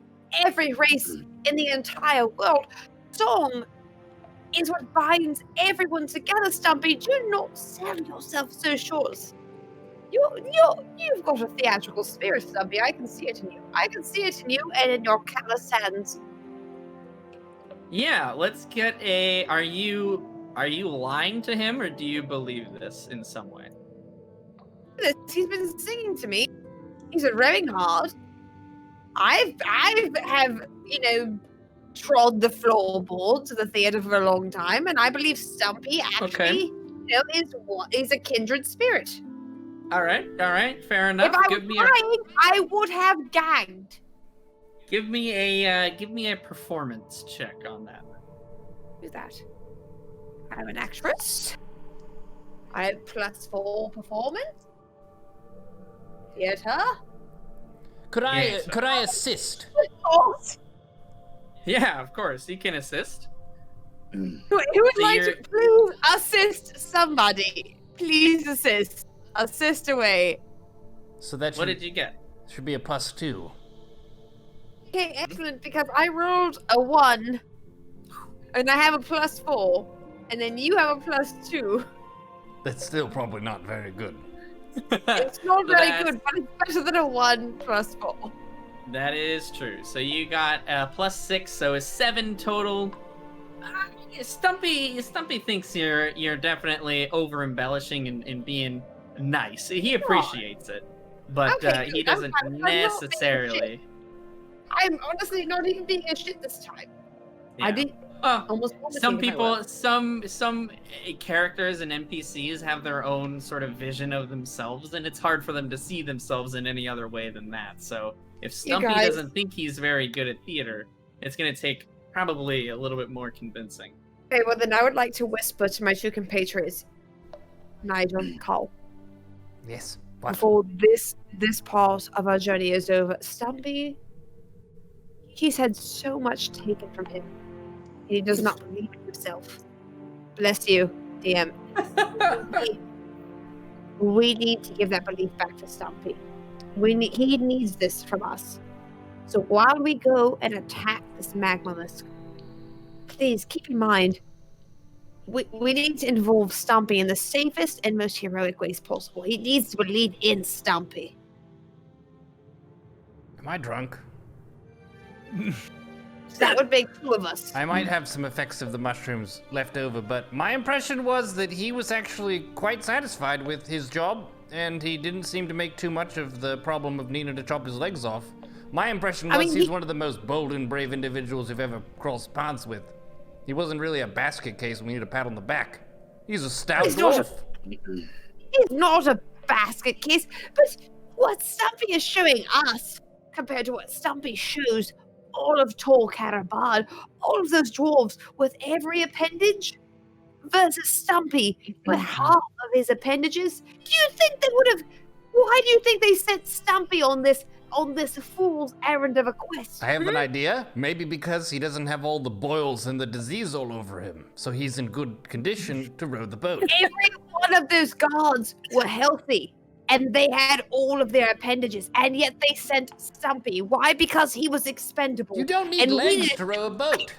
[SPEAKER 5] every race in the entire world. Song is what binds everyone together, Stumpy. Do not sell yourself so short. You've got a theatrical spirit, Stumpy. I can see it in you. I can see it in you and in your callous hands.
[SPEAKER 3] Yeah, let's get a. Are you lying to him, or do you believe this in some way?
[SPEAKER 5] He's been singing to me. He's been rowing hard. I have trod the floorboards of the theater for a long time, and I believe Stumpy actually is a kindred spirit.
[SPEAKER 3] All right, fair enough.
[SPEAKER 5] If I was lying, I would have gagged.
[SPEAKER 3] Give me a performance check on that.
[SPEAKER 5] Do that. I'm an actress. I have +4 performance. Theater.
[SPEAKER 4] Could I assist?
[SPEAKER 3] Yeah, of course. You can assist.
[SPEAKER 5] Who would like to please assist somebody? Please assist. Assist away.
[SPEAKER 4] So that
[SPEAKER 3] What did you get?
[SPEAKER 4] should be a +2.
[SPEAKER 5] Okay, excellent, because I rolled a 1, and I have a +4, and then you have a +2.
[SPEAKER 4] That's still probably not very good.
[SPEAKER 5] It's not very good, but it's better than a 1 +4.
[SPEAKER 3] That is true. So you got +6, so it's 7 total. Stumpy thinks you're definitely over embellishing and being nice. He appreciates it, but
[SPEAKER 5] Okay,
[SPEAKER 3] he
[SPEAKER 5] good. I'm
[SPEAKER 3] doesn't
[SPEAKER 5] fine. I'm not being a
[SPEAKER 3] necessarily.
[SPEAKER 5] I'm honestly not even being a shit this time. I
[SPEAKER 3] Yeah.
[SPEAKER 5] did
[SPEAKER 3] Well,
[SPEAKER 5] almost vomiting
[SPEAKER 3] some
[SPEAKER 5] if I
[SPEAKER 3] people,
[SPEAKER 5] was.
[SPEAKER 3] some characters and NPCs have their own sort of vision of themselves, and it's hard for them to see themselves in any other way than that. So if Stumpy
[SPEAKER 5] guys-
[SPEAKER 3] doesn't think he's very good at theater, it's going to take probably a little bit more convincing.
[SPEAKER 5] Okay, well then I would like to whisper to my 2 compatriots, Nigel, Carl,
[SPEAKER 4] Yes. What?
[SPEAKER 5] before this part of our journey is over. Stumpy, he's had so much taken from him. He does not believe in himself. Bless you, DM. We need to give that belief back to Stumpy. He needs this from us. So while we go and attack this magmalisk, please keep in mind, we need to involve Stumpy in the safest and most heroic ways possible. He needs to believe in Stumpy.
[SPEAKER 4] Am I drunk?
[SPEAKER 5] That would make 2 of us.
[SPEAKER 4] I might have some effects of the mushrooms left over, but my impression was that he was actually quite satisfied with his job, and he didn't seem to make too much of the problem of needing to chop his legs off. My impression was he's one of the most bold and brave individuals you've ever crossed paths with. He wasn't really a basket case we need a pat on the back. He's a stout dwarf.
[SPEAKER 5] He's not a basket case, but what Stumpy is showing us, compared to what Stumpy shows all of Tol Karabad, all of those dwarves with every appendage, versus Stumpy with half of his appendages. Do you think they would have? Why do you think they sent Stumpy on this fool's errand of a quest?
[SPEAKER 4] I have an idea. Maybe because he doesn't have all the boils and the disease all over him, so he's in good condition to row the boat.
[SPEAKER 5] Every one of those guards were healthy, and they had all of their appendages, and yet they sent Stumpy. Why? Because he was expendable.
[SPEAKER 4] You don't need
[SPEAKER 5] and we
[SPEAKER 4] legs
[SPEAKER 5] needed-
[SPEAKER 4] to row a boat.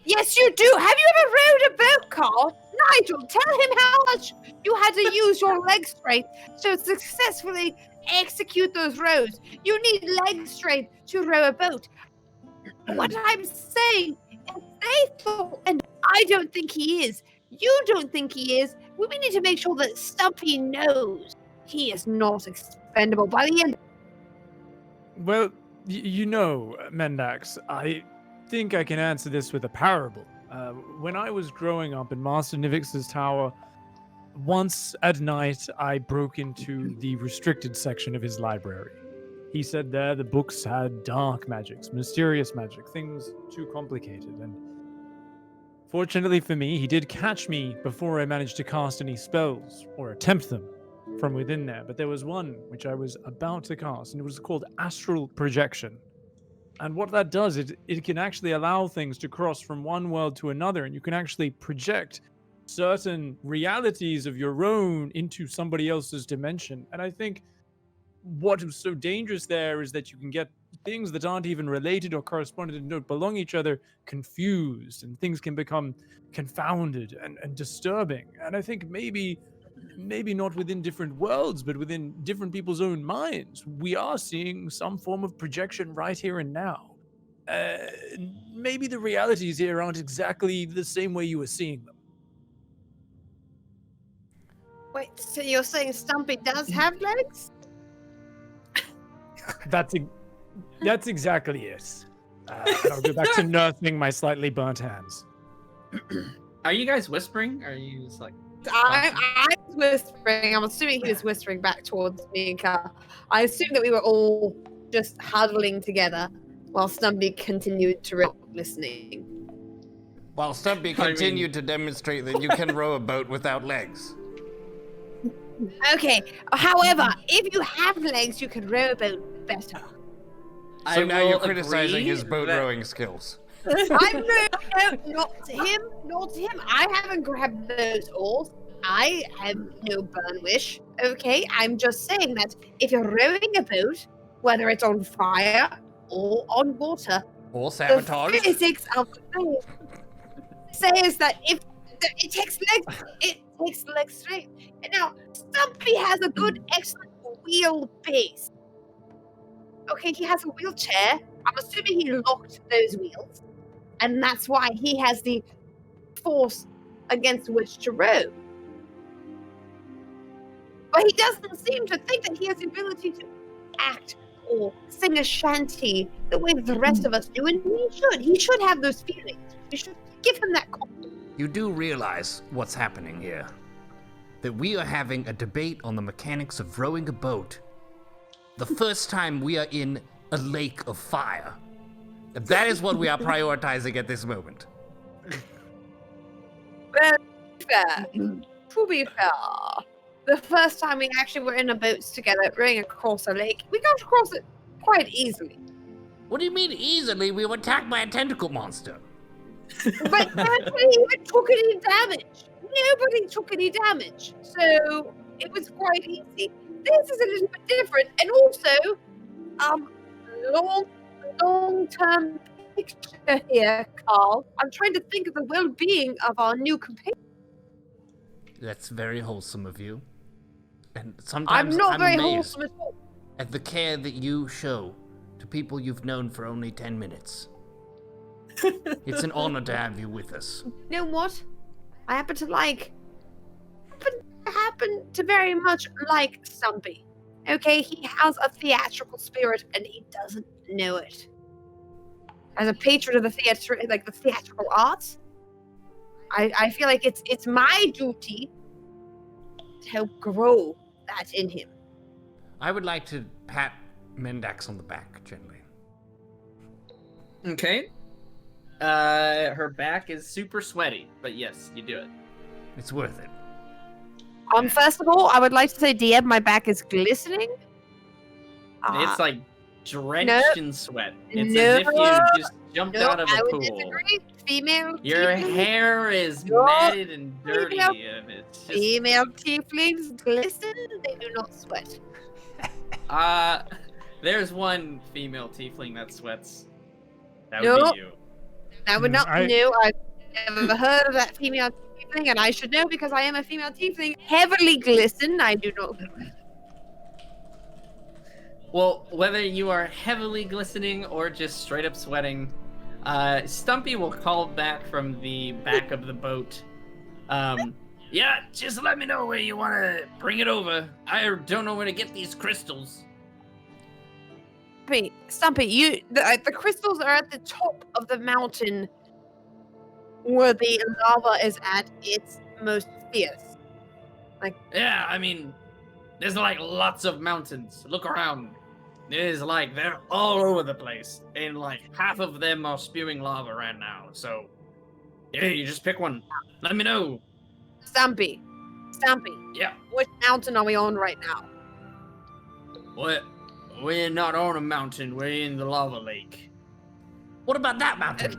[SPEAKER 5] Yes, you do. Have you ever rowed a boat, Carl? Nigel, tell him how much you had to use your leg strength to successfully execute those rows. You need leg strength to row a boat. What I'm saying is they thought, and I don't think he is, you don't think he is, we need to make sure that Stumpy knows he is not expendable by the end.
[SPEAKER 1] Well, you know, Mendax, I think I can answer this with a parable. When I was growing up in Master Nivix's tower, once at night I broke into the restricted section of his library. He said there the books had dark magics, mysterious magic, things too complicated, and fortunately for me, he did catch me before I managed to cast any spells, or attempt them, from within there. But there was one which I was about to cast, and it was called Astral Projection. And what that does is it can actually allow things to cross from one world to another, and you can actually project certain realities of your own into somebody else's dimension. And I think what is so dangerous there is that you can get things that aren't even related or corresponded and don't belong to each other confused, and things can become confounded and disturbing. And I think maybe not within different worlds, but within different people's own minds, we are seeing some form of projection right here and now. Maybe the realities here aren't exactly the same way you were seeing them.
[SPEAKER 5] Wait, so you're saying Stumpy does have legs?
[SPEAKER 1] That's exactly it. And I'll go back to nursing my slightly burnt hands.
[SPEAKER 3] Are you guys whispering? Or are you just like?
[SPEAKER 5] I was whispering. I'm assuming he was whispering back towards me and Cal. I assume that we were all just huddling together while Stumpy continued to listening.
[SPEAKER 4] While Stumpy continued to demonstrate that you can row a boat without legs.
[SPEAKER 5] Okay, however, if you have legs, you can row a boat better.
[SPEAKER 4] So now you're
[SPEAKER 3] will
[SPEAKER 4] criticizing
[SPEAKER 3] agree
[SPEAKER 4] his boat
[SPEAKER 3] that-
[SPEAKER 4] rowing skills.
[SPEAKER 5] Not to him. I haven't grabbed those oars. I have no burn wish. Okay, I'm just saying that if you're rowing a boat, whether it's on fire or on water.
[SPEAKER 4] Or
[SPEAKER 5] The
[SPEAKER 4] sabotage.
[SPEAKER 5] physics of the thing says that if it takes leg strength. And now Stumpy has a good, excellent wheel base. Okay, he has a wheelchair. I'm assuming he locked those wheels, and that's why he has the force against which to row. But he doesn't seem to think that he has the ability to act or sing a shanty the way the rest of us do, and he should. He should have those feelings. We should give him that confidence.
[SPEAKER 4] You do realize what's happening here. That we are having a debate on the mechanics of rowing a boat. The first time we are in a lake of fire. That is what we are prioritizing at this moment.
[SPEAKER 5] Well, to be fair, the first time we actually were in a boat together rowing across a lake, we got across it quite easily.
[SPEAKER 4] What do you mean easily? We were attacked by a tentacle monster.
[SPEAKER 5] But nobody even took any damage. Nobody took any damage. So it was quite easy. This is a little bit different. And also, long-term picture here, Carl. I'm trying to think of the well-being of our new companion.
[SPEAKER 4] That's very wholesome of you. And sometimes
[SPEAKER 5] I'm not very
[SPEAKER 4] amazed
[SPEAKER 5] wholesome at all.
[SPEAKER 4] at the care that you show to people you've known for only 10 minutes. It's an honor to have you with us.
[SPEAKER 5] You know what? I happen to very much like Stumpy. Okay, he has a theatrical spirit and he doesn't know it. As a patron of the theatrical arts, I feel like it's my duty to help grow that in him.
[SPEAKER 4] I would like to pat Mendax on the back gently.
[SPEAKER 3] Okay. Her back is super sweaty, but yes, you do it.
[SPEAKER 4] It's worth it.
[SPEAKER 5] First of all, I would like to say, DM, my back is glistening.
[SPEAKER 3] It's like drenched in sweat. It's as if
[SPEAKER 5] no,
[SPEAKER 3] you just jumped out of
[SPEAKER 5] I
[SPEAKER 3] a
[SPEAKER 5] would
[SPEAKER 3] pool.
[SPEAKER 5] disagree. Female
[SPEAKER 3] Your
[SPEAKER 5] tieflings-
[SPEAKER 3] hair is
[SPEAKER 5] No,
[SPEAKER 3] matted and dirty.
[SPEAKER 5] female-
[SPEAKER 3] And it's just,
[SPEAKER 5] Female tieflings glisten, they do not sweat.
[SPEAKER 3] there's one female tiefling that sweats. That
[SPEAKER 5] No.
[SPEAKER 3] would be you.
[SPEAKER 5] That would not
[SPEAKER 1] I-
[SPEAKER 5] be new. I've never heard of that female tiefling, and I should know because I am a female tiefling. Heavily glisten, I do not.
[SPEAKER 3] Well, whether you are heavily glistening or just straight up sweating, Stumpy will call back from the back of the boat. Yeah, just let me know where you want to bring it over. I don't know where to get these crystals.
[SPEAKER 5] Stumpy, the crystals are at the top of the mountain where the lava is at its most fierce.
[SPEAKER 3] Yeah, I mean, there's like lots of mountains. Look around. There's like, they're all over the place. And like half of them are spewing lava right now. So, yeah, you just pick one. Let me know.
[SPEAKER 5] Stumpy,
[SPEAKER 3] Yeah.
[SPEAKER 5] which mountain are we on right now?
[SPEAKER 3] What? We're not on a mountain. We're in the lava lake.
[SPEAKER 4] What about that mountain?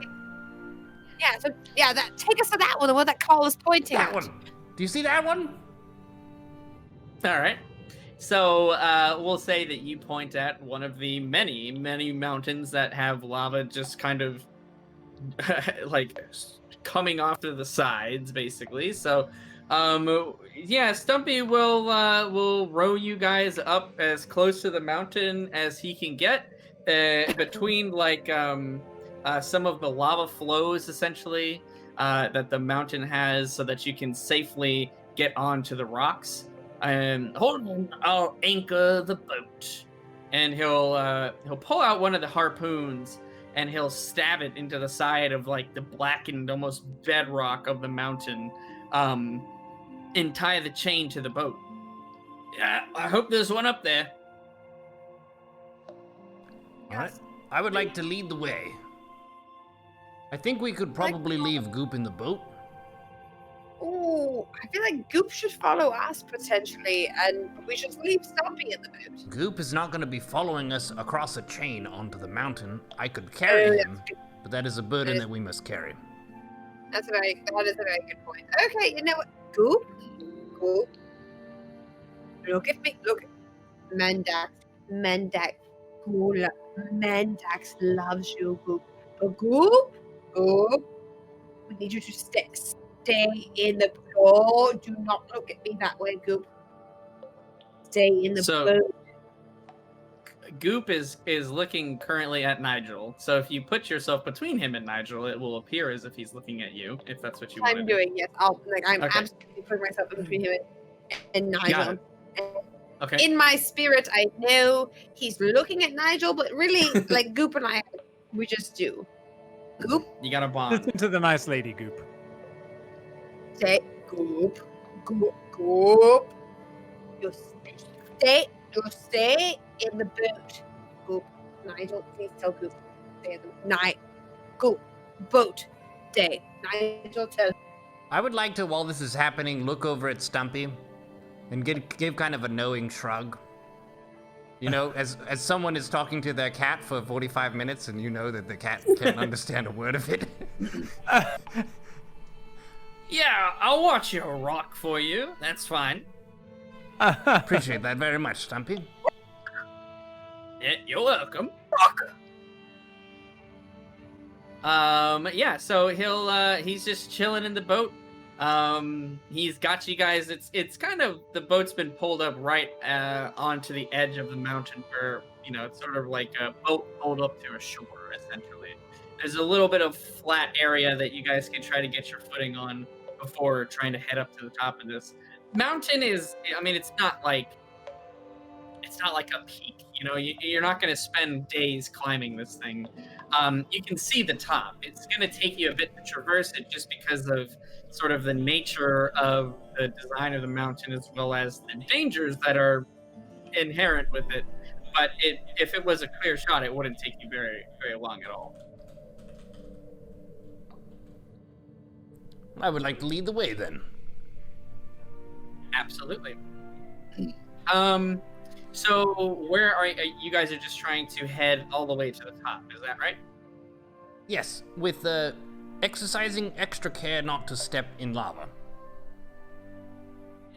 [SPEAKER 5] Take us to that one, the one that Carl is pointing
[SPEAKER 4] That
[SPEAKER 5] at.
[SPEAKER 4] one. Do you see that one?
[SPEAKER 3] All right. So we'll say that you point at one of the many, many mountains that have lava just kind of like coming off to the sides, basically. So, yeah, Stumpy will row you guys up as close to the mountain as he can get, between like some of the lava flows, essentially, that the mountain has, so that you can safely get onto the rocks. Hold on, I'll anchor the boat. And he'll pull out one of the harpoons and he'll stab it into the side of like the blackened, almost bedrock of the mountain, and tie the chain to the boat. Yeah, I hope there's one up there.
[SPEAKER 4] All right. I would like to lead the way. I think we could probably leave Goop in the boat.
[SPEAKER 5] Ooh, I feel like Goop should follow us potentially, and we should leave Stumpy in the boat.
[SPEAKER 4] Goop is not going to be following us across a chain onto the mountain. I could carry him, but that is a burden that we must carry.
[SPEAKER 5] That is a very good point. Okay, you know what? Goop. Look at me. Look. Mendak. Cool. Mendax loves you, Goop. But Goop, we need you to stay in the boat. Do not look at me that way, Goop. Stay in the boat.
[SPEAKER 3] Goop is looking currently at Nigel. So if you put yourself between him and Nigel, it will appear as if he's looking at you. If that's what you want to do.
[SPEAKER 5] I'm doing, yes. I'm absolutely putting myself in between him and Nigel.
[SPEAKER 3] Okay.
[SPEAKER 5] In my spirit, I know he's looking at Nigel, but really, like Goop and I, we just do. Goop.
[SPEAKER 3] You got a bond.
[SPEAKER 1] Listen to the nice lady, Goop.
[SPEAKER 5] Say Goop. You stay in the boat. Goop. Nigel, please tell Goop. Stay in the Goop. Boat. Stay. Nigel, tell.
[SPEAKER 4] I would like to, while this is happening, look over at Stumpy and give kind of a knowing shrug. You know, as someone is talking to their cat for 45 minutes and you know that the cat can't understand a word of it.
[SPEAKER 3] Yeah, I'll watch your rock for you. That's fine.
[SPEAKER 4] Appreciate that very much, Stumpy.
[SPEAKER 3] Yeah, you're welcome. Yeah, so he's just chilling in the boat. He's got you guys. It's kind of, the boat's been pulled up right onto the edge of the mountain where, you know, it's sort of like a boat pulled up to a shore, essentially. There's a little bit of flat area that you guys can try to get your footing on before trying to head up to the top of this. Mountain is, I mean, it's not like a peak, you know, you're not going to spend days climbing this thing. You can see the top. It's going to take you a bit to traverse it just because of sort of the nature of the design of the mountain as well as the dangers that are inherent with it. But if it was a clear shot, it wouldn't take you very, very long at all.
[SPEAKER 4] I would like to lead the way then.
[SPEAKER 3] Absolutely. So where are you guys are just trying to head all the way to the top, is that right?
[SPEAKER 4] Yes, with exercising extra care not to step in lava.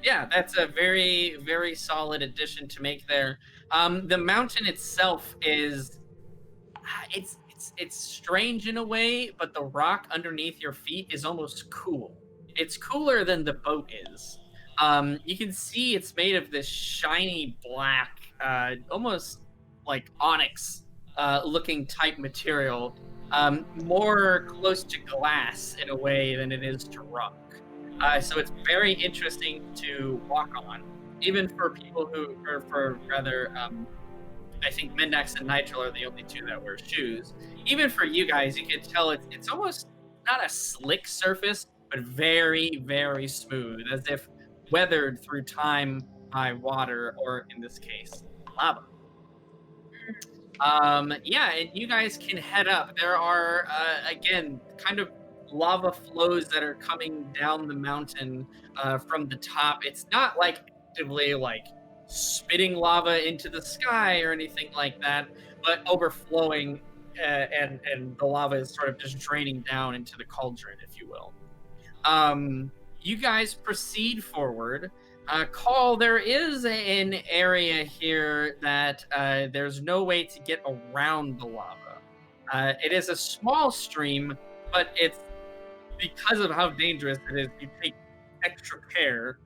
[SPEAKER 3] Yeah, that's a very, very solid addition to make there. The mountain itself is, it's strange in a way, but the rock underneath your feet is almost cool. It's cooler than the boat is. You can see it's made of this shiny black, almost like onyx looking type material, more close to glass in a way than it is to rock. So it's very interesting to walk on, even for people who, or for rather, I think Mendax and Nigel are the only two that wear shoes. Even for you guys, you can tell it's almost not a slick surface, but very, very smooth, as if weathered through time by water, or in this case, lava. Yeah, and you guys can head up. There are, again, kind of lava flows that are coming down the mountain from the top. It's not like actively like spitting lava into the sky or anything like that, but overflowing, and the lava is sort of just draining down into the cauldron, if you will. You guys proceed forward. Call, there is an area here that there's no way to get around the lava. It is a small stream, but it's because of how dangerous it is, you take extra care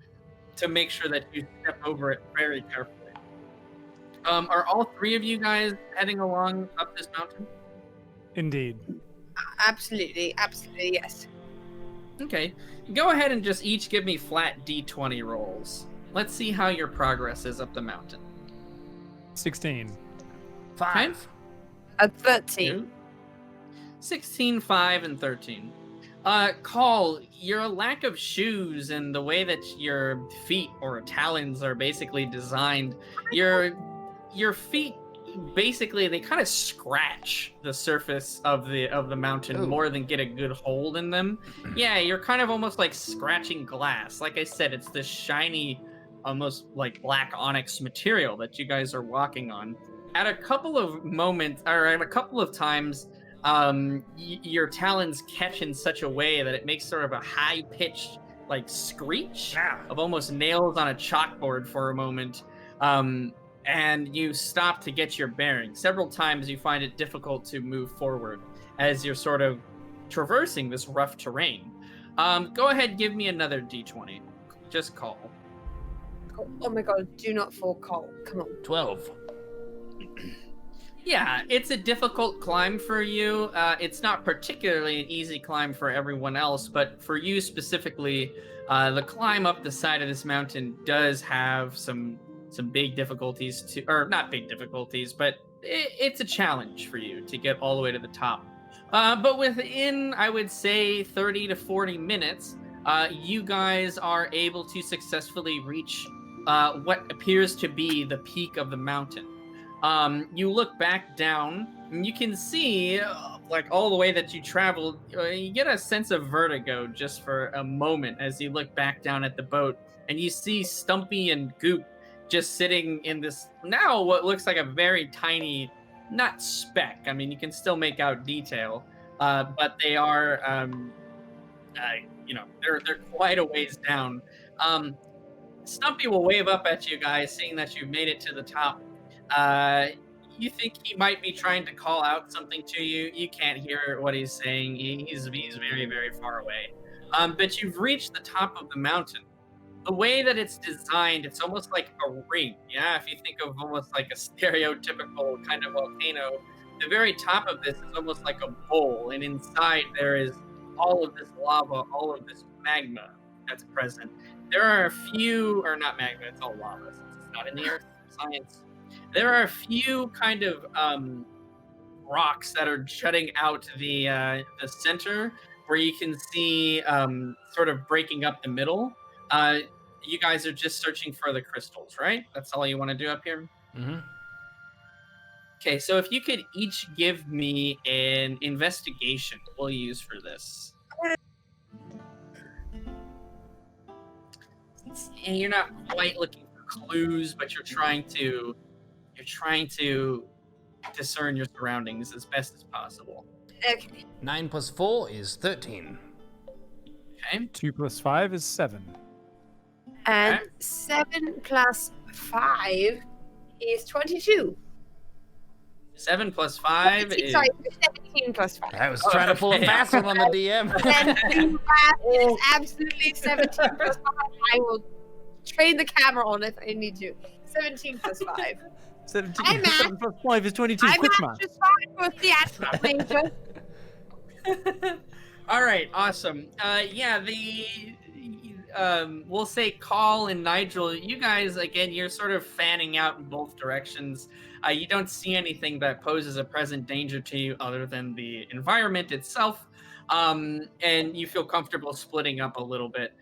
[SPEAKER 3] to make sure that you step over it very carefully. Are all three of you guys heading along up this mountain?
[SPEAKER 1] Indeed.
[SPEAKER 5] Absolutely, yes.
[SPEAKER 3] Okay, go ahead and just each give me flat D20 rolls. Let's see how your progress is up the mountain.
[SPEAKER 1] 16.
[SPEAKER 4] 5.
[SPEAKER 5] A 13.
[SPEAKER 3] 16, 5, and 13. Call, your lack of shoes and the way that your feet or talons are basically designed, your feet basically, they kind of scratch the surface of the mountain more than get a good hold in them. Yeah, you're kind of almost like scratching glass. Like I said, it's this shiny, almost like black onyx material that you guys are walking on. At a couple of moments, or at a couple of times, your talons catch in such a way that it makes sort of a high-pitched like screech of almost nails on a chalkboard for a moment. and you stop to get your bearings. Several times you find it difficult to move forward as you're sort of traversing this rough terrain. Go ahead, give me another d20. Just call.
[SPEAKER 5] Oh my god, do not fall, Cole. Come on.
[SPEAKER 4] 12.
[SPEAKER 3] Yeah, it's a difficult climb for you. It's not particularly an easy climb for everyone else, but for you specifically, the climb up the side of this mountain does have some big difficulties or not big difficulties, but it's a challenge for you to get all the way to the top. But within, I would say, 30 to 40 minutes, you guys are able to successfully reach what appears to be the peak of the mountain. You look back down, and you can see, like, all the way that you traveled, you get a sense of vertigo just for a moment as you look back down at the boat, and you see Stumpy and Goop just sitting in this, now what looks like a very tiny, not speck, I mean, you can still make out detail, but they are, they're quite a ways down. Stumpy will wave up at you guys, seeing that you've made it to the top. You think he might be trying to call out something to you. You can't hear what he's saying. He's very, very far away. But you've reached the top of the mountain. The way that it's designed, it's almost like a ring. Yeah, if you think of almost like a stereotypical kind of volcano, the very top of this is almost like a bowl, and inside there is all of this lava, all of this magma that's present. There are a few, or not magma, it's all lava since it's not in the earth science. There are a few kind of rocks that are jutting out the center, where you can see sort of breaking up the middle. You guys are just searching for the crystals, right? That's all you want to do up here?
[SPEAKER 4] Mm-hmm.
[SPEAKER 3] Okay, so if you could each give me an investigation we'll use for this. And you're not quite looking for clues, but you're trying to discern your surroundings as best as possible.
[SPEAKER 5] Okay.
[SPEAKER 4] 9 plus 4 is 13.
[SPEAKER 3] Okay.
[SPEAKER 1] 2 plus 5 is 7.
[SPEAKER 5] And
[SPEAKER 3] Okay.
[SPEAKER 5] 7 plus 5 is 22.
[SPEAKER 3] 7 plus 5 is...
[SPEAKER 5] Sorry, 17 plus 5.
[SPEAKER 4] I was trying to pull a
[SPEAKER 3] okay.
[SPEAKER 4] fast one on the DM.
[SPEAKER 5] Then the math is absolutely 17 plus 5. I will train the camera on if I need to. 17 plus 5.
[SPEAKER 1] 17
[SPEAKER 5] I'm
[SPEAKER 1] 7 plus 5 is 22.
[SPEAKER 5] I'm
[SPEAKER 1] Quick
[SPEAKER 5] not
[SPEAKER 1] math.
[SPEAKER 5] just fine with the actual
[SPEAKER 3] All right, awesome. We'll say Call and Nigel, you guys, again, you're sort of fanning out in both directions. You don't see anything that poses a present danger to you other than the environment itself, and you feel comfortable splitting up a little bit.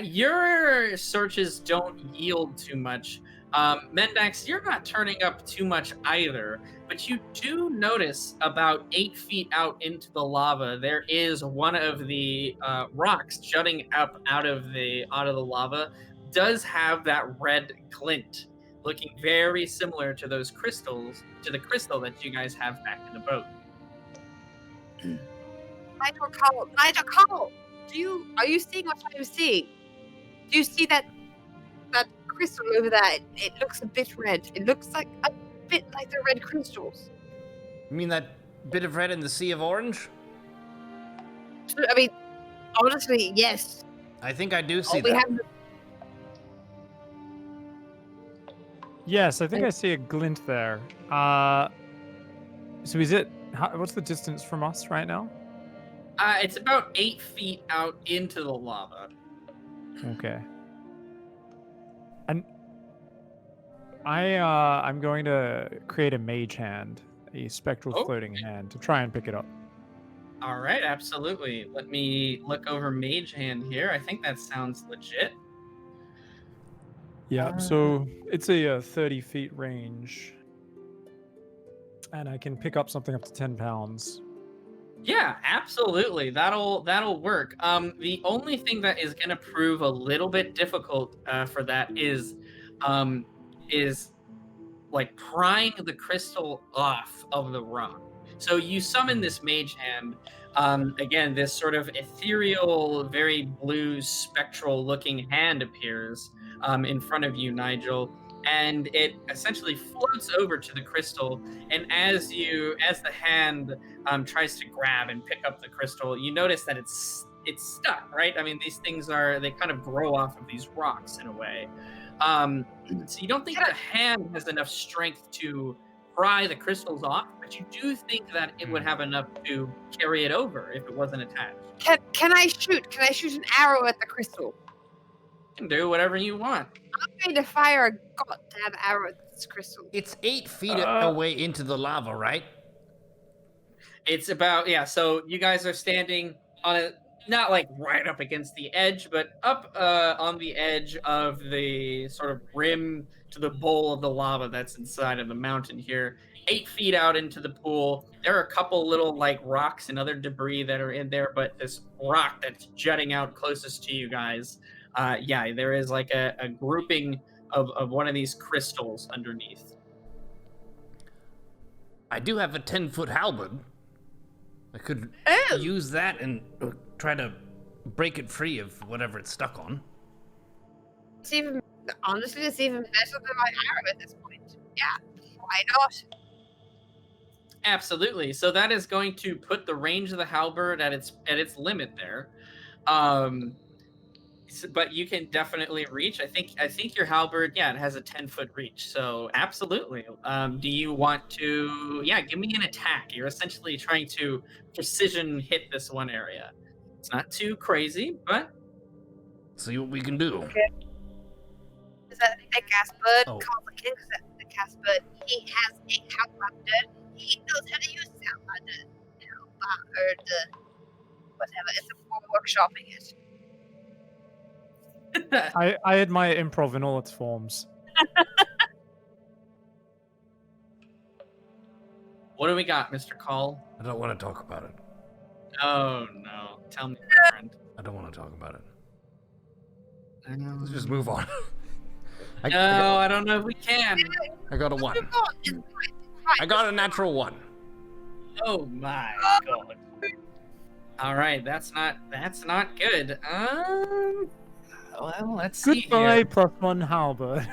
[SPEAKER 3] Your searches don't yield too much. Mendax, you're not turning up too much either, but you do notice about 8 feet out into the lava, there is one of the rocks jutting up out of the lava, does have that red glint, looking very similar to those crystals, to the crystal that you guys have back in the boat.
[SPEAKER 5] Nigel, Cole, are you seeing what I'm seeing? Do you see that crystal over there? It looks a bit red. It looks like a bit like the red crystals.
[SPEAKER 4] You mean that bit of red in the sea of orange?
[SPEAKER 5] I mean, honestly, yes.
[SPEAKER 4] I think I do see
[SPEAKER 5] We
[SPEAKER 4] that.
[SPEAKER 5] have
[SPEAKER 1] Yes, I think I see a glint there. So is it? What's the distance from us right now?
[SPEAKER 3] It's about 8 feet out into the lava.
[SPEAKER 1] Okay. And I'm going to create a mage hand, a spectral
[SPEAKER 3] Oh.
[SPEAKER 1] floating hand, to try and pick it up.
[SPEAKER 3] All right, absolutely. Let me look over Mage Hand here. I think that sounds legit.
[SPEAKER 1] Yeah. So it's a 30 feet range, and I can pick up something up to 10 pounds.
[SPEAKER 3] Yeah, absolutely. That'll work. The only thing that is going to prove a little bit difficult for that is like prying the crystal off of the rock. So you summon this mage hand. Again, this sort of ethereal, very blue, spectral-looking hand appears in front of you, Nigel. and it essentially floats over to the crystal. And as the hand tries to grab and pick up the crystal, you notice that it's stuck, right? I mean, these things they kind of grow off of these rocks in a way. So you don't think the hand has enough strength to pry the crystals off, but you do think that it would have enough to carry it over if it wasn't attached.
[SPEAKER 5] Can I shoot? Can I shoot an arrow at the crystal?
[SPEAKER 3] You can do whatever you want.
[SPEAKER 5] I'm going to fire a goddamn arrow at this crystal.
[SPEAKER 4] It's 8 feet away into the lava, right?
[SPEAKER 3] It's about, yeah, so you guys are standing on a, not like right up against the edge, but up on the edge of the sort of rim to the bowl of the lava that's inside of the mountain here. 8 feet out into the pool. There are a couple little like rocks and other debris that are in there, but this rock that's jutting out closest to you guys, yeah, there is like a grouping of one of these crystals underneath.
[SPEAKER 4] I do have a 10-foot halberd. I could use that and try to break it free of whatever it's stuck on.
[SPEAKER 5] Honestly, it's even better than my arrow at this point. Yeah, why not?
[SPEAKER 3] Absolutely. So that is going to put the range of the halberd at its limit there. But you can definitely reach. I think your halberd, yeah, it has a 10-foot reach. So absolutely. Do you want to? Yeah, give me an attack. You're essentially trying to precision hit this one area. It's not too crazy, but
[SPEAKER 4] see what we can do.
[SPEAKER 5] Okay. Is that the cast bird?
[SPEAKER 4] Oh.
[SPEAKER 5] Call the king. Is that the cast bird? He has a halberd. He knows how to use the halberd. Whatever. It's for workshopping it.
[SPEAKER 1] I admire improv in all its forms.
[SPEAKER 3] What do we got, Mr. Call?
[SPEAKER 4] I don't want to talk about it.
[SPEAKER 3] Oh no! Tell me, my friend.
[SPEAKER 4] I don't want to talk about it.
[SPEAKER 3] I know.
[SPEAKER 4] Let's just move on.
[SPEAKER 3] I don't know if we can.
[SPEAKER 4] I got a 1.
[SPEAKER 5] It's fine.
[SPEAKER 4] I got a natural 1.
[SPEAKER 3] Oh my god! All right, that's not good. Well, let's see
[SPEAKER 1] Goodbye,
[SPEAKER 3] here.
[SPEAKER 1] +1 halberd.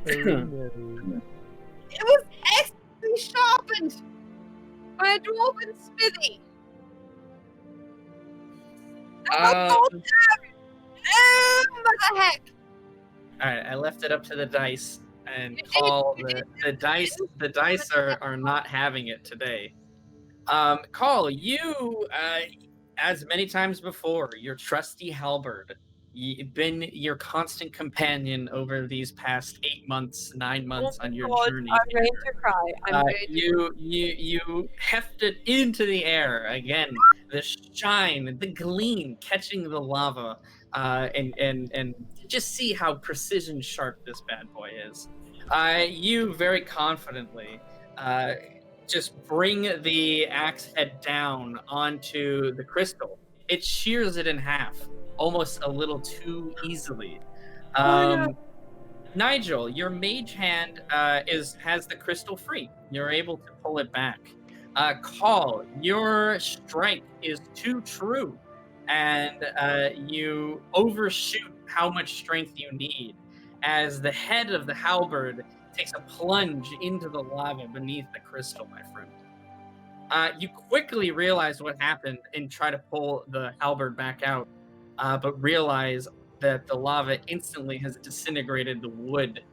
[SPEAKER 5] It was excellently sharpened by a dwarven smithy. What the heck?
[SPEAKER 3] All right, I left it up to the dice, and Call the dice. The dice are not having it today. Call, you as many times before, your trusty halberd, been your constant companion over these past 8 months, 9 months on your journey.
[SPEAKER 5] I'm ready to cry.
[SPEAKER 3] You heft it into the air again. The shine, the gleam, catching the lava, and just see how precision sharp this bad boy is. You very confidently just bring the axe head down onto the crystal. It shears it in half, almost a little too easily. Nigel, your mage hand has the crystal free. You're able to pull it back. Call, your strike is too true, and you overshoot how much strength you need as the head of the halberd takes a plunge into the lava beneath the crystal, my friend. You quickly realize what happened and try to pull the halberd back out, but realize that the lava instantly has disintegrated the wood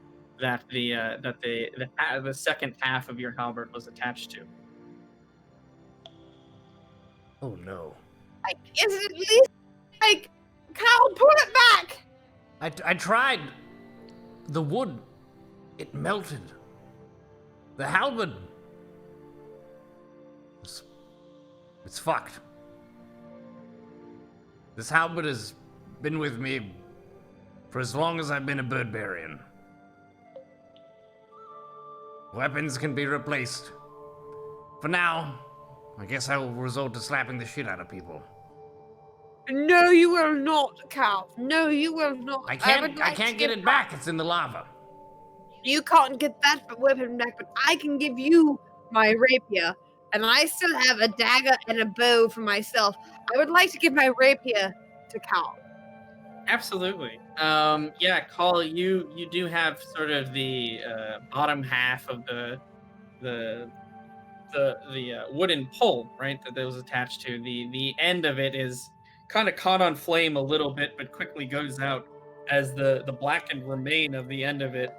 [SPEAKER 3] that the second half of your halberd was attached to.
[SPEAKER 4] Oh no!
[SPEAKER 5] Is it at least like, Cal, pull it back?
[SPEAKER 4] I tried. The wood, it melted. The halberd, it's fucked. This halberd has been with me for as long as I've been a birdbarian. Weapons can be replaced. For now, I guess I will resort to slapping the shit out of people.
[SPEAKER 5] No, you will not, Cal. No, you will not.
[SPEAKER 4] I can't get it back. It's in the lava.
[SPEAKER 5] You can't get that weapon back, but I can give you my rapier, and I still have a dagger and a bow for myself. I would like to give my rapier to Cal.
[SPEAKER 3] Absolutely. Yeah, Call, you do have sort of the bottom half of the wooden pole, right? That was attached to. The end of it is kind of caught on flame a little bit, but quickly goes out as the blackened remain of the end of it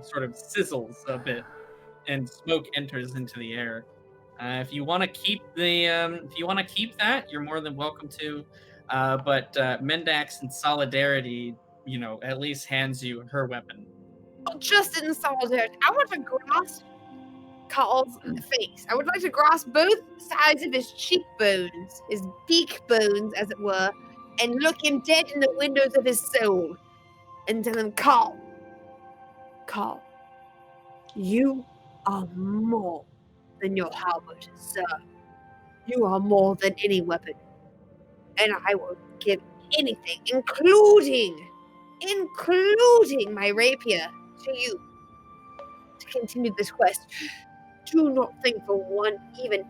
[SPEAKER 3] sort of sizzles a bit, and smoke enters into the air. If you want to keep if you want to keep that, you're more than welcome to. But Mendax, in solidarity, at least hands you her weapon.
[SPEAKER 5] Just in solidarity, I want to grasp Carl's face. I would like to grasp both sides of his cheekbones, his beak bones, as it were, and look him dead in the windows of his soul and tell him, Carl, you are more than your halberd, sir. You are more than any weapon. And I will give anything, including my rapier, to you to continue this quest. Do not think for one even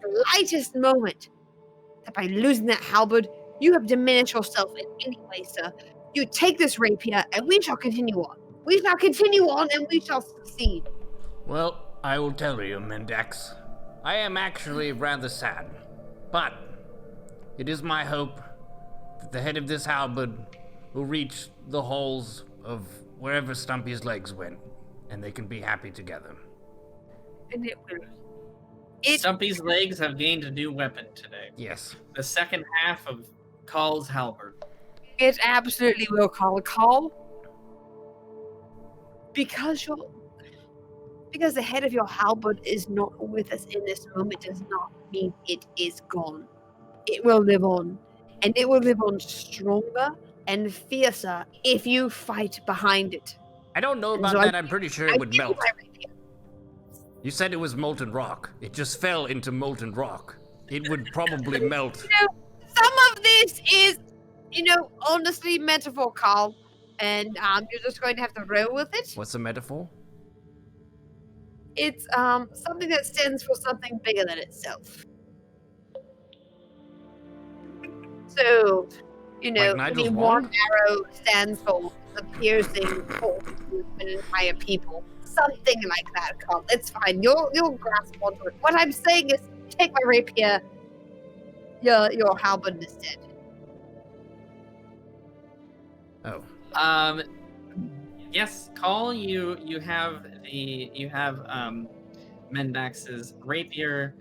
[SPEAKER 5] slightest moment that by losing that halberd, you have diminished yourself in any way, sir. You take this rapier, and we shall continue on. We shall continue on, and we shall succeed.
[SPEAKER 4] Well, I will tell you, Mendax. I am actually rather sad, but it is my hope that the head of this halberd will reach the halls of wherever Stumpy's legs went, and they can be happy together.
[SPEAKER 5] And it will.
[SPEAKER 3] Stumpy's legs have gained a new weapon today.
[SPEAKER 4] Yes.
[SPEAKER 3] The second half of Call's halberd.
[SPEAKER 5] It absolutely will, Call. Because the head of your halberd is not with us in this moment does not mean it is gone. It will live on. And it will live on stronger and fiercer if you fight behind it.
[SPEAKER 4] I don't know about that. I'm pretty sure it would melt. You said it was molten rock. It just fell into molten rock. It would probably melt.
[SPEAKER 5] Some of this is, honestly metaphor, Carl. And you're just going to have to roll with it.
[SPEAKER 4] What's a metaphor?
[SPEAKER 5] It's something that stands for something bigger than itself. So,
[SPEAKER 4] Like Nigel's
[SPEAKER 5] one
[SPEAKER 4] wand?
[SPEAKER 5] arrow stands for the piercing force of an entire people. Something like that, Carl. It's fine. You'll grasp onto it. What I'm saying is, take my rapier. Your halberd is dead.
[SPEAKER 4] Oh.
[SPEAKER 3] Yes, Call, you have Mendax's rapier.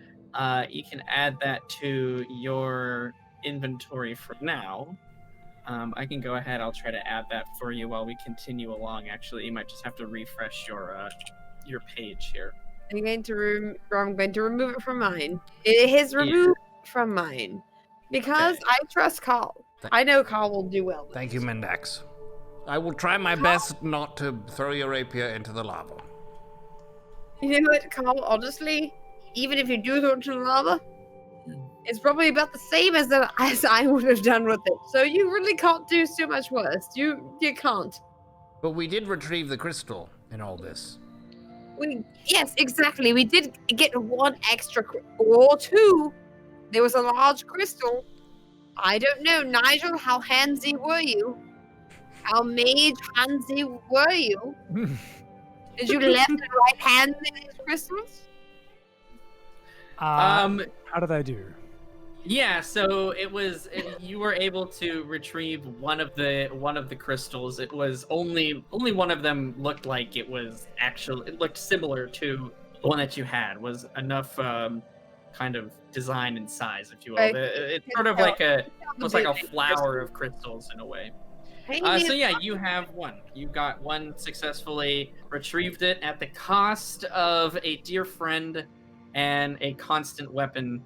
[SPEAKER 3] You can add that to your inventory for now. I can go ahead. I'll try to add that for you while we continue along. Actually, you might just have to refresh your page here.
[SPEAKER 5] I'm going to remove it from mine. It is removed from mine because I trust Carl. I know Carl will do well.
[SPEAKER 4] Thank you, Mendax. I will try my best not to throw your rapier into the lava.
[SPEAKER 5] You know what, Carl? Honestly, even if you do throw it into the lava, it's probably about the same as I would have done with it. So you really can't do so much worse. You can't.
[SPEAKER 4] But we did retrieve the crystal in all this.
[SPEAKER 5] Yes, exactly. We did get one extra or two. There was a large crystal. I don't know, Nigel. How handsy were you? How mage handsy were you? Did you left and right hand in these crystals?
[SPEAKER 1] How did I do?
[SPEAKER 3] Yeah, so you were able to retrieve one of the crystals. It was only one of them looked like it looked similar to the one that you had. Was enough kind of design and size, if you will. It's sort of like almost like a flower of crystals in a way. So yeah, you have one. You got one successfully, retrieved it at the cost of a dear friend and a constant weapon.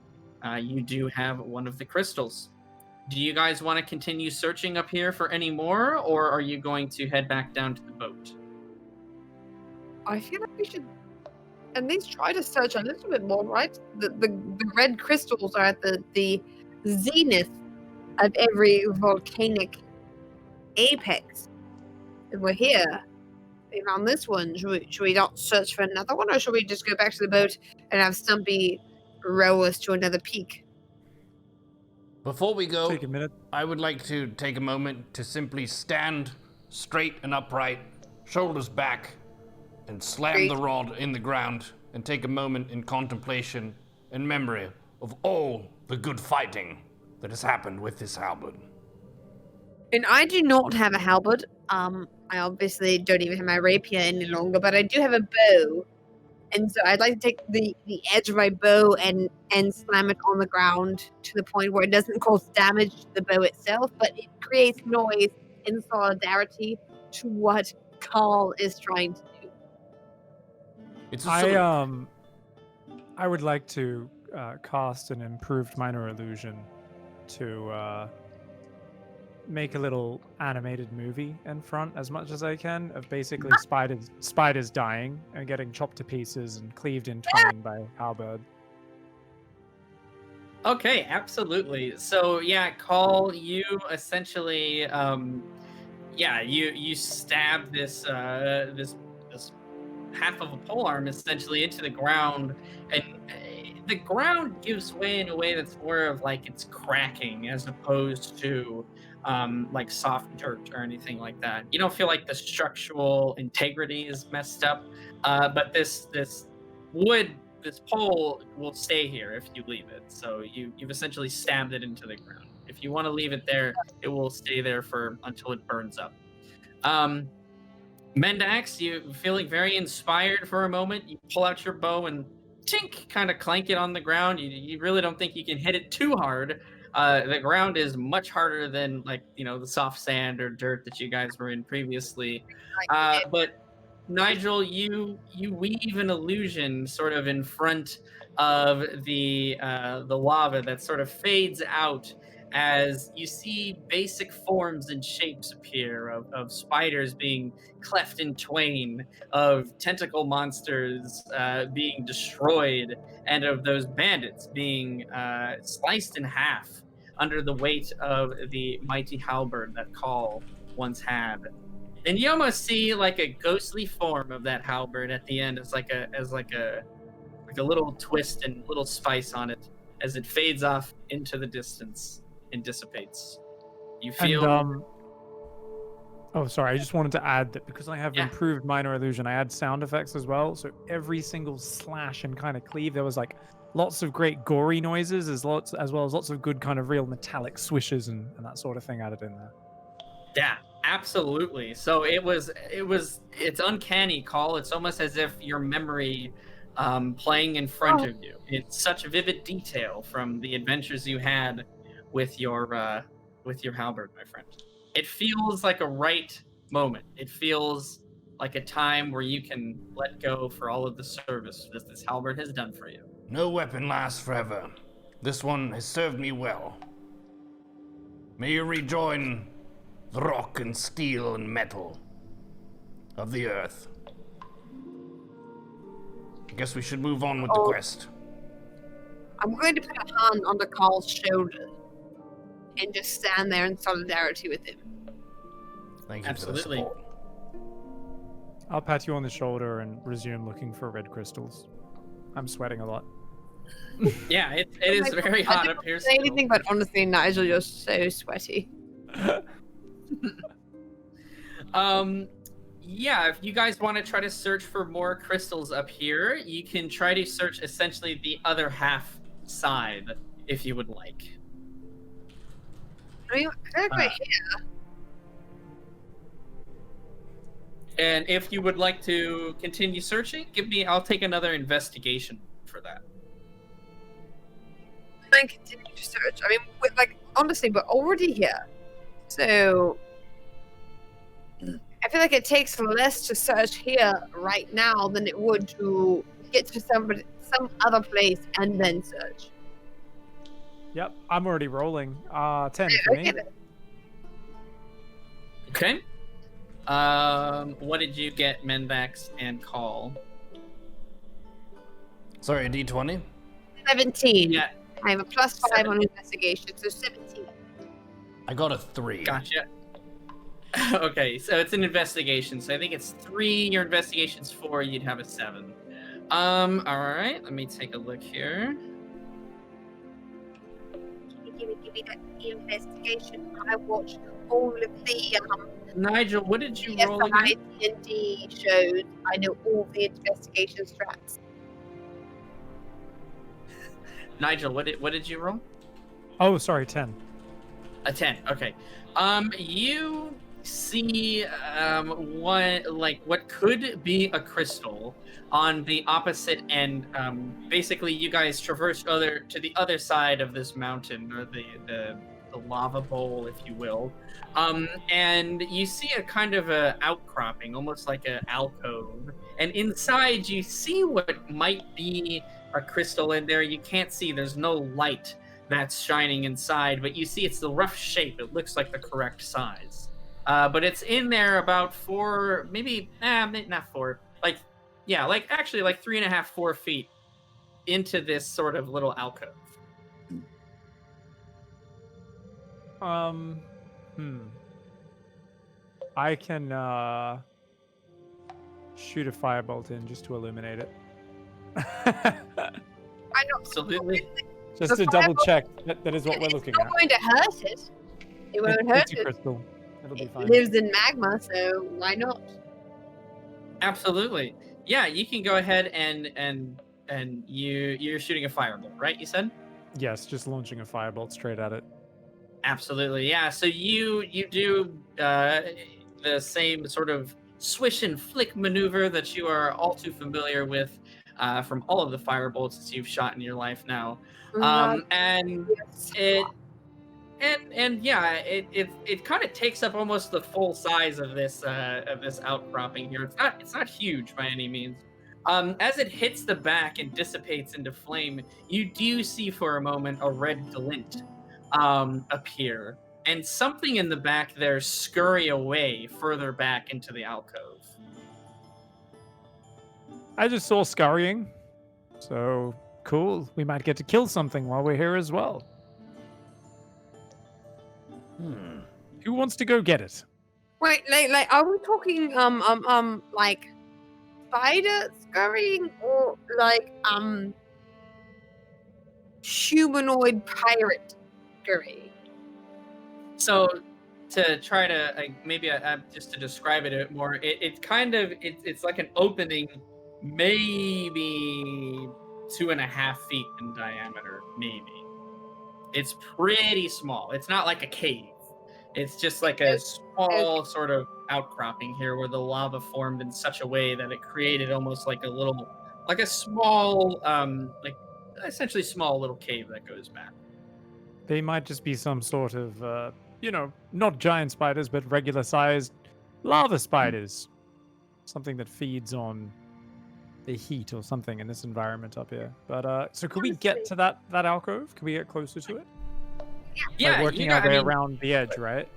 [SPEAKER 3] You do have one of the crystals. Do you guys want to continue searching up here for any more, or are you going to head back down to the boat?
[SPEAKER 5] I feel like we should at least try to search a little bit more, right? The red crystals are at the zenith of every volcanic apex. And we're here. We found this one. Should we not search for another one, or should we just go back to the boat and have Stumpy row us to another peak?
[SPEAKER 4] Before we go,
[SPEAKER 1] Take a minute.
[SPEAKER 4] I would like to take a moment to simply stand straight and upright, shoulders back, and slam the rod in the ground and take a moment in contemplation and memory of all the good fighting that has happened with this halberd.
[SPEAKER 5] And I do not have a halberd. I obviously don't even have my rapier any longer, but I do have a bow. And so I'd like to take the edge of my bow and slam it on the ground to the point where it doesn't cause damage to the bow itself, but it creates noise in solidarity to what Carl is trying to do.
[SPEAKER 4] It's a sort
[SPEAKER 1] I would like to cast an improved minor illusion to make a little animated movie in front as much as I can of basically spiders dying and getting chopped to pieces and cleaved in twain by halberd.
[SPEAKER 3] Okay, absolutely. So yeah, Call, you essentially you stab this this half of a polearm essentially into the ground, and the ground gives way in a way that's more of like it's cracking as opposed to like soft dirt or anything like that. You don't feel like the structural integrity is messed up, but this wood, this pole will stay here if you leave it. So you've essentially stabbed it into the ground. If you want to leave it there, it will stay there until it burns up. Mendax, you feeling very inspired for a moment. You pull out your bow and tink, kind of clank it on the ground. You really don't think you can hit it too hard. The ground is much harder than the soft sand or dirt that you guys were in previously. But Nigel, you weave an illusion sort of in front of the lava that sort of fades out as you see basic forms and shapes appear of spiders being cleft in twain, of tentacle monsters being destroyed, and of those bandits being sliced in half under the weight of the mighty halberd that Call once had. And you almost see like a ghostly form of that halberd at the end as like a little twist and little spice on it as it fades off into the distance and dissipates. You feel.
[SPEAKER 1] And, oh, sorry. I just wanted to add that because I have improved minor illusion, I add sound effects as well. So every single slash and kind of cleave, there was like lots of great gory noises, as well as lots of good kind of real metallic swishes and that sort of thing added in there.
[SPEAKER 3] Yeah, absolutely. So it's uncanny, Call. It's almost as if your memory playing in front of you. It's such vivid detail from the adventures you had with your halberd, my friend. It feels like a right moment. It feels like a time where you can let go for all of the service that this halberd has done for you.
[SPEAKER 4] No weapon lasts forever. This one has served me well. May you rejoin the rock and steel and metal of the earth. I guess we should move on with the quest.
[SPEAKER 5] I'm going to put a hand on the Carl's shoulder and just stand there in solidarity with him.
[SPEAKER 4] Thank you
[SPEAKER 3] Absolutely.
[SPEAKER 4] for the support.
[SPEAKER 1] I'll pat you on the shoulder and resume looking for red crystals. I'm sweating a lot.
[SPEAKER 3] Yeah, it is very hot up here.
[SPEAKER 5] I don't say anything, but honestly, Nigel, you're so sweaty.
[SPEAKER 3] Yeah, if you guys want to try to search for more crystals up here, you can try to search essentially the other half side if you would like.
[SPEAKER 5] I mean, I feel like we're here.
[SPEAKER 3] And if you would like to continue searching, I'll take another investigation for that.
[SPEAKER 5] And continue to search. I mean, honestly, we're already here. So I feel like it takes less to search here right now than it would to get to some other place and then search.
[SPEAKER 1] Yep, I'm already rolling. 10 for me.
[SPEAKER 3] Okay. What did you get, Mendax and Call?
[SPEAKER 4] Sorry, a D20?
[SPEAKER 5] 17.
[SPEAKER 3] Yeah.
[SPEAKER 5] I have a +5 on investigation, so 17.
[SPEAKER 4] I got a 3.
[SPEAKER 3] Gotcha. Okay, so it's an investigation. So I think it's 3. Your investigation's 4. You'd have a 7. All right. Let me take a look here.
[SPEAKER 5] give me that investigation. I watch all of the
[SPEAKER 3] Nigel, what did you roll again?
[SPEAKER 5] WayfarersDnD shows. I know all the investigation strats.
[SPEAKER 3] Nigel, what did you roll?
[SPEAKER 1] Oh, sorry, 10.
[SPEAKER 3] A 10. Okay. You see what could be a crystal on the opposite end. Basically, you guys traverse to the other side of this mountain, or the lava bowl, if you will. And you see a kind of a outcropping, almost like an alcove. And inside, you see what might be a crystal in there. You can't see. There's no light that's shining inside, but you see it's the rough shape. It looks like the correct size. But it's in there about 4, maybe not 4, like 3.5, 4 feet into this sort of little alcove.
[SPEAKER 1] I can shoot a firebolt in just to illuminate it.
[SPEAKER 5] I know.
[SPEAKER 3] Absolutely.
[SPEAKER 1] Just to double check that is what we're looking
[SPEAKER 5] It's not
[SPEAKER 1] at.
[SPEAKER 5] going to hurt it. It won't hurt
[SPEAKER 1] It's a
[SPEAKER 5] it.
[SPEAKER 1] crystal. It'll be
[SPEAKER 5] It
[SPEAKER 1] fine.
[SPEAKER 5] lives in magma, so why not?
[SPEAKER 3] Absolutely. Yeah, you can go ahead and you're shooting a firebolt, right? You said?
[SPEAKER 1] Yes, just launching a firebolt straight at it.
[SPEAKER 3] Absolutely. Yeah. So you do the same sort of swish and flick maneuver that you are all too familiar with from all of the firebolts that you've shot in your life now. And it kind of takes up almost the full size of this outcropping here. It's not huge by any means. As it hits the back and dissipates into flame, you do see for a moment a red glint appear, and something in the back there scurry away further back into the alcove.
[SPEAKER 1] I just saw scurrying. So cool. We might get to kill something while we're here as well. Who wants to go get it?
[SPEAKER 5] Wait, like, are we talking like spider scurrying or like humanoid pirate scurrying?
[SPEAKER 3] So to try to just to describe it a bit more, it's like an opening, maybe 2.5 feet in diameter, maybe. It's pretty small. It's not like a cave. It's just like a small sort of outcropping here where the lava formed in such a way that it created almost like a small, essentially small little cave that goes back.
[SPEAKER 1] They might just be some sort of, not giant spiders, but regular sized lava spiders. Something that feeds on the heat or something in this environment up here. But so could we get to that alcove? Can we get closer to it?
[SPEAKER 3] Yeah,
[SPEAKER 1] like working our way around the edge, right?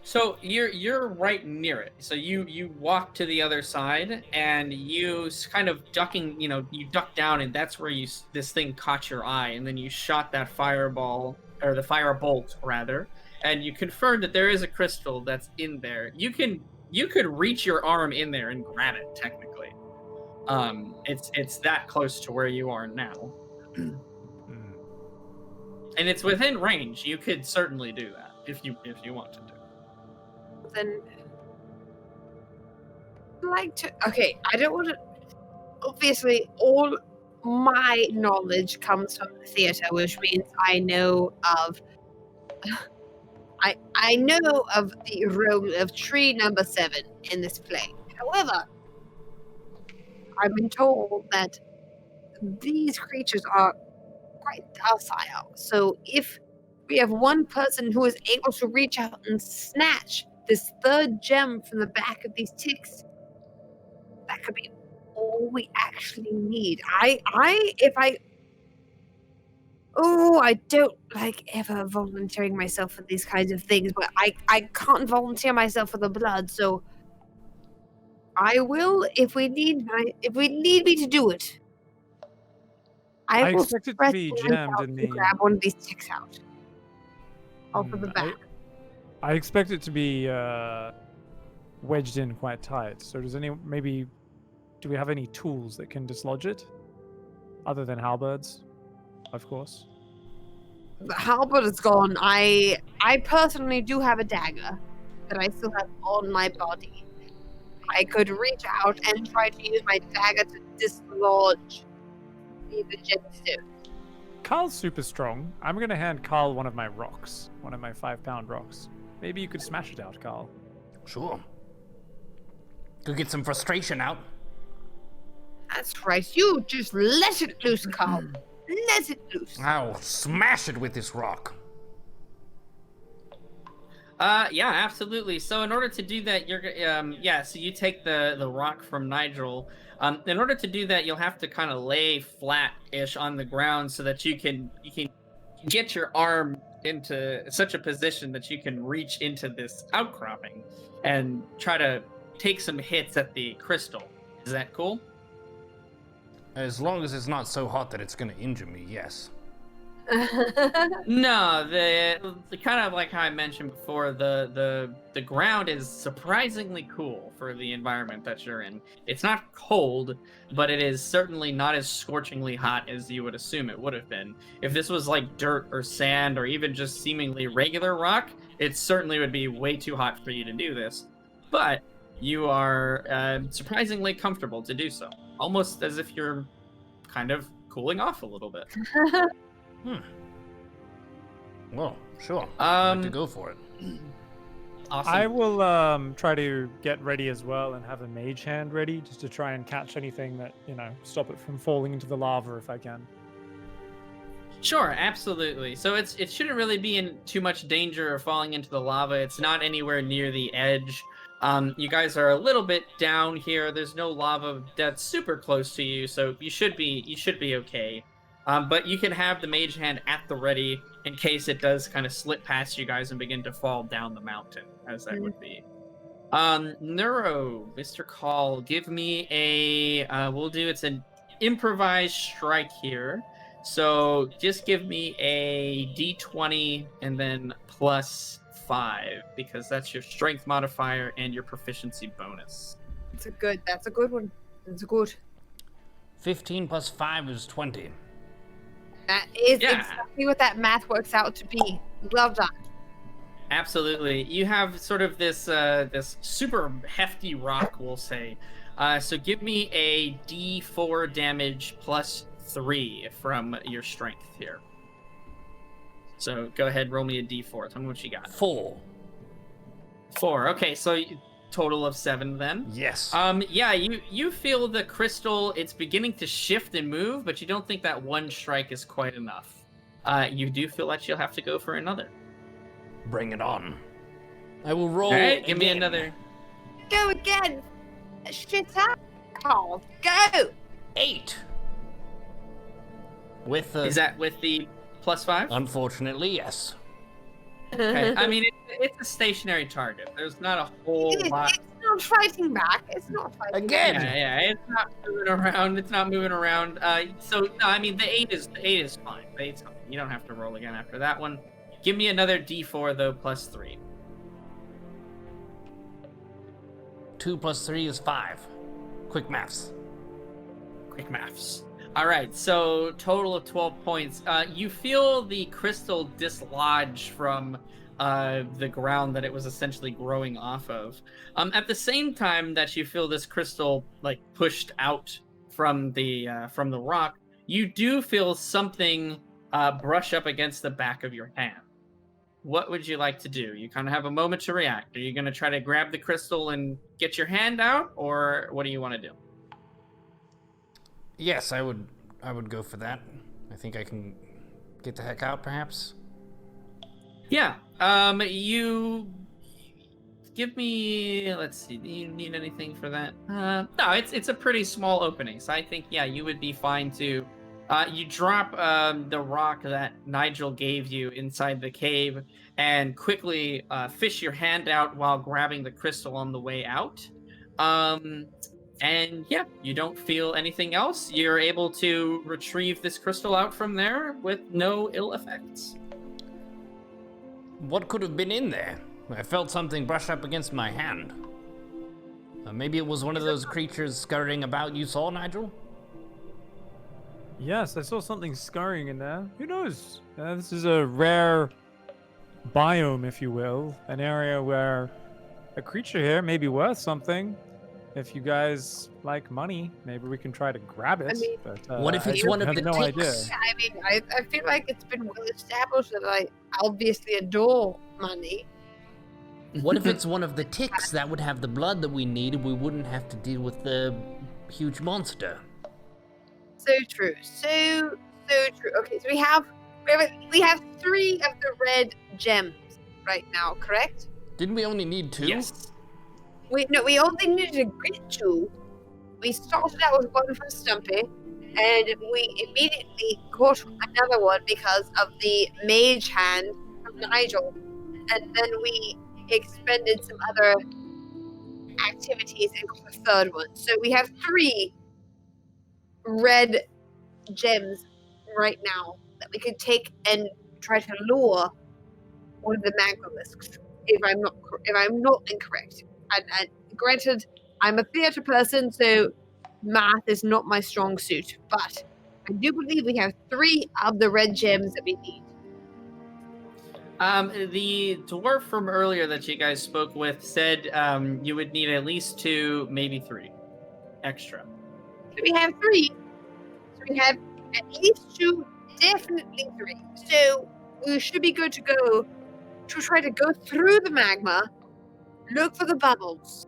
[SPEAKER 1] So
[SPEAKER 3] you're right near it. So you walk to the other side, and you kind of ducking, you duck down, and that's where this thing caught your eye, and then you shot that fireball, or the firebolt rather, and you confirmed that there is a crystal that's in there. You could reach your arm in there and grab it technically. It's that close to where you are now. And it's within range. You could certainly do that if you wanted to.
[SPEAKER 5] Then, okay, I don't want to. Obviously, all my knowledge comes from the theater, which means I know of. I know of the role of tree number 7 in this play. However, I've been told that these creatures are quite docile. So if we have one person who is able to reach out and snatch this third gem from the back of these ticks, that could be all we actually need. I don't like ever volunteering myself for these kinds of things, but I can't volunteer myself for the blood, so I will if we need me to do it.
[SPEAKER 1] I
[SPEAKER 5] will
[SPEAKER 1] expect it to
[SPEAKER 5] press
[SPEAKER 1] be
[SPEAKER 5] my
[SPEAKER 1] jammed
[SPEAKER 5] out
[SPEAKER 1] in
[SPEAKER 5] and
[SPEAKER 1] the.
[SPEAKER 5] grab one of these ticks out. Off of the back.
[SPEAKER 1] I expect it to be wedged in quite tight. So do we have any tools that can dislodge it, other than halberds, of course?
[SPEAKER 5] The halberd is gone. I personally do have a dagger that I still have on my body. I could reach out and try to use my dagger to dislodge the gemstone.
[SPEAKER 1] Carl's super strong. I'm gonna hand Carl one of my rocks, one of my 5-pound rocks. Maybe you could smash it out, Carl.
[SPEAKER 4] Sure. Could get some frustration out.
[SPEAKER 5] That's right. You just let it loose, Carl. Let it loose.
[SPEAKER 4] I'll smash it with this rock.
[SPEAKER 3] Yeah, absolutely. So in order to do that, so you take the rock from Nigel. In order to do that, you'll have to kind of lay flat-ish on the ground so that you can get your arm into such a position that you can reach into this outcropping and try to take some hits at the crystal. Is that cool?
[SPEAKER 4] As long as it's not so hot that it's gonna injure me, yes.
[SPEAKER 3] No, the kind of like how I mentioned before, the ground is surprisingly cool for the environment that you're in. It's not cold, but it is certainly not as scorchingly hot as you would assume it would have been. If this was like dirt or sand or even just seemingly regular rock, it certainly would be way too hot for you to do this. But you are surprisingly comfortable to do so, almost as if you're kind of cooling off a little bit.
[SPEAKER 4] Well, sure. I'd like to go for it.
[SPEAKER 3] Awesome.
[SPEAKER 1] I will try to get ready as well and have a mage hand ready just to try and catch anything that, stop it from falling into the lava if I can.
[SPEAKER 3] Sure, absolutely. So it shouldn't really be in too much danger of falling into the lava. It's not anywhere near the edge. You guys are a little bit down here. There's no lava that's super close to you, so you should be okay. But you can have the mage hand at the ready in case it does kind of slip past you guys and begin to fall down the mountain, as that would be. Neuro, Mr. Call, give me it's an improvised strike here. So just give me a d20 and then plus 5, because that's your strength modifier and your proficiency bonus.
[SPEAKER 5] That's a good one. That's good.
[SPEAKER 4] 15 plus 5 is 20.
[SPEAKER 5] That is exactly what that math works out to be. Well done.
[SPEAKER 3] Absolutely. You have sort of this this super hefty rock, we'll say. So give me a d4 damage plus 3 from your strength here. So go ahead, roll me a d4. Tell me what you got.
[SPEAKER 4] 4.
[SPEAKER 3] 4. Okay, so total of 7 then.
[SPEAKER 4] Yes.
[SPEAKER 3] Yeah, you feel the crystal, it's beginning to shift and move, but you don't think that one strike is quite enough. You do feel like you'll have to go for another.
[SPEAKER 4] Bring it on. I will roll.
[SPEAKER 3] All right, give me
[SPEAKER 4] again.
[SPEAKER 3] another.
[SPEAKER 5] Go again. Shit up, Carl. Go.
[SPEAKER 4] 8. With the...
[SPEAKER 3] Is that with the plus 5?
[SPEAKER 4] Unfortunately, yes.
[SPEAKER 3] Okay. I mean, it's a stationary target. There's not a whole lot.
[SPEAKER 5] It's not fighting back. It's not fighting
[SPEAKER 4] Again.
[SPEAKER 3] Yeah, it's not moving around. It's not moving around. So no, I mean, the 8 is fine. The 8's fine. You don't have to roll again after that one. Give me another d4 though, plus 3.
[SPEAKER 4] 2 plus 3 is 5. Quick maths.
[SPEAKER 3] Quick maths. All right, so total of 12 points. You feel the crystal dislodge from the ground that it was essentially growing off of. At the same time that you feel this crystal like pushed out from the rock, you do feel something brush up against the back of your hand. What would you like to do? You kind of have a moment to react. Are you going to try to grab the crystal and get your hand out, or what do you want to do?
[SPEAKER 4] Yes, I would go for that. I think I can get the heck out, perhaps.
[SPEAKER 3] Yeah. You give me. Let's see. Do you need anything for that? No. It's a pretty small opening, so I think you would be fine to. You drop the rock that Nigel gave you inside the cave, and quickly fish your hand out while grabbing the crystal on the way out. And yeah, you don't feel anything else. You're able to retrieve this crystal out from there with no ill effects.
[SPEAKER 4] What could have been in there? I felt something brush up against my hand. Maybe it was one of those creatures scurrying about you saw, Nigel?
[SPEAKER 1] Yes, I saw something scurrying in there. Who knows? This is a rare biome, if you will. An area where a creature here may be worth something. If you guys like money, maybe we can try to grab it.
[SPEAKER 5] mean,
[SPEAKER 1] but,
[SPEAKER 4] What if
[SPEAKER 1] I
[SPEAKER 4] it's one of
[SPEAKER 1] have
[SPEAKER 4] the
[SPEAKER 1] no
[SPEAKER 4] ticks?
[SPEAKER 1] idea.
[SPEAKER 5] I mean, I feel like it's been well established that I obviously adore money.
[SPEAKER 4] What if it's one of the ticks that would have the blood that we need and we wouldn't have to deal with the huge monster?
[SPEAKER 5] So true. So true. Okay, so we have 3 of the red gems right now, correct?
[SPEAKER 4] Didn't we only need 2?
[SPEAKER 3] Yes.
[SPEAKER 5] We only needed a great 2. We started out with one for Stumpy, and we immediately got another one because of the mage hand from Nigel, and then we expended some other activities and got a third one. So we have 3 red gems right now that we could take and try to lure one of the magma risks. If I'm not incorrect, and granted, I'm a theatre person, so math is not my strong suit. But I do believe we have 3 of the red gems that we need.
[SPEAKER 3] The dwarf from earlier that you guys spoke with said you would need at least 2, maybe 3 extra.
[SPEAKER 5] So we have 3. So we have at least 2, definitely 3. So we should be good to go to try to go through the magma, look for the bubbles,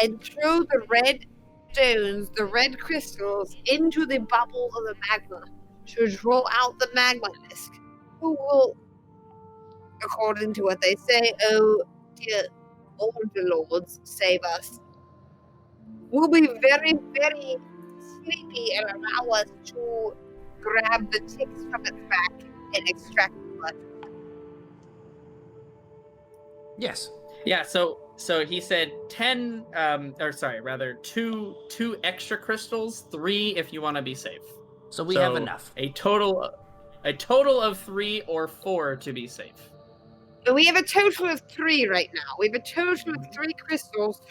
[SPEAKER 5] and throw the red stones, the red crystals, into the bubbles of the magma to draw out the magma disc. Who will, according to what they say, oh dear, all the lords, save us, will be very, very sleepy and allow us to grab the ticks from its back and extract the blood.
[SPEAKER 4] Yes.
[SPEAKER 3] Yeah, so he said 10 two extra crystals, 3 if you want to be safe.
[SPEAKER 4] So we have enough.
[SPEAKER 3] A total of 3 or 4 to be safe.
[SPEAKER 5] And we have a total of 3 right now. We have a total of 3 crystals.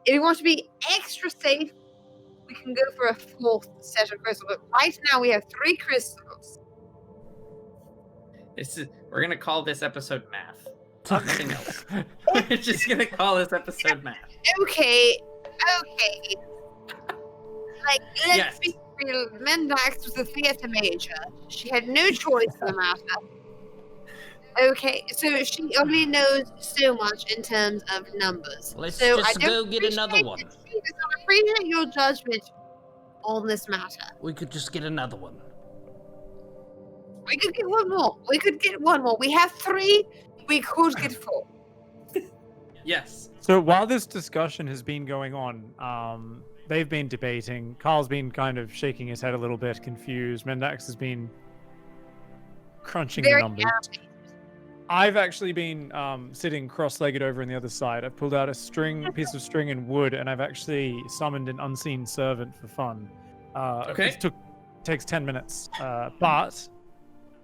[SPEAKER 5] If we want to be extra safe, we can go for a 4th set of crystals. But right now we have 3 crystals.
[SPEAKER 3] We're gonna call this episode math. Nothing else. We're just gonna call this episode math.
[SPEAKER 5] Okay. Like, let's
[SPEAKER 3] Yes.
[SPEAKER 5] be real. Mendax was a theatre major. She had no choice in the matter. Okay, so she only knows so much in terms of numbers.
[SPEAKER 4] Let's
[SPEAKER 5] so
[SPEAKER 4] just
[SPEAKER 5] I don't
[SPEAKER 4] go get another
[SPEAKER 5] appreciate
[SPEAKER 4] one.
[SPEAKER 5] it. She does not appreciate your judgment on this matter.
[SPEAKER 4] We could just get another one.
[SPEAKER 5] We could get one more. We have 3. We could get 4.
[SPEAKER 3] Yes.
[SPEAKER 1] So while this discussion has been going on, they've been debating. Carl's been kind of shaking his head a little bit, confused. Mendax has been crunching
[SPEAKER 5] Very
[SPEAKER 1] the numbers. I've actually been sitting cross-legged over on the other side. I've pulled out a piece of string and wood, and I've actually summoned an unseen servant for fun.
[SPEAKER 3] Okay.
[SPEAKER 1] It takes 10 minutes, but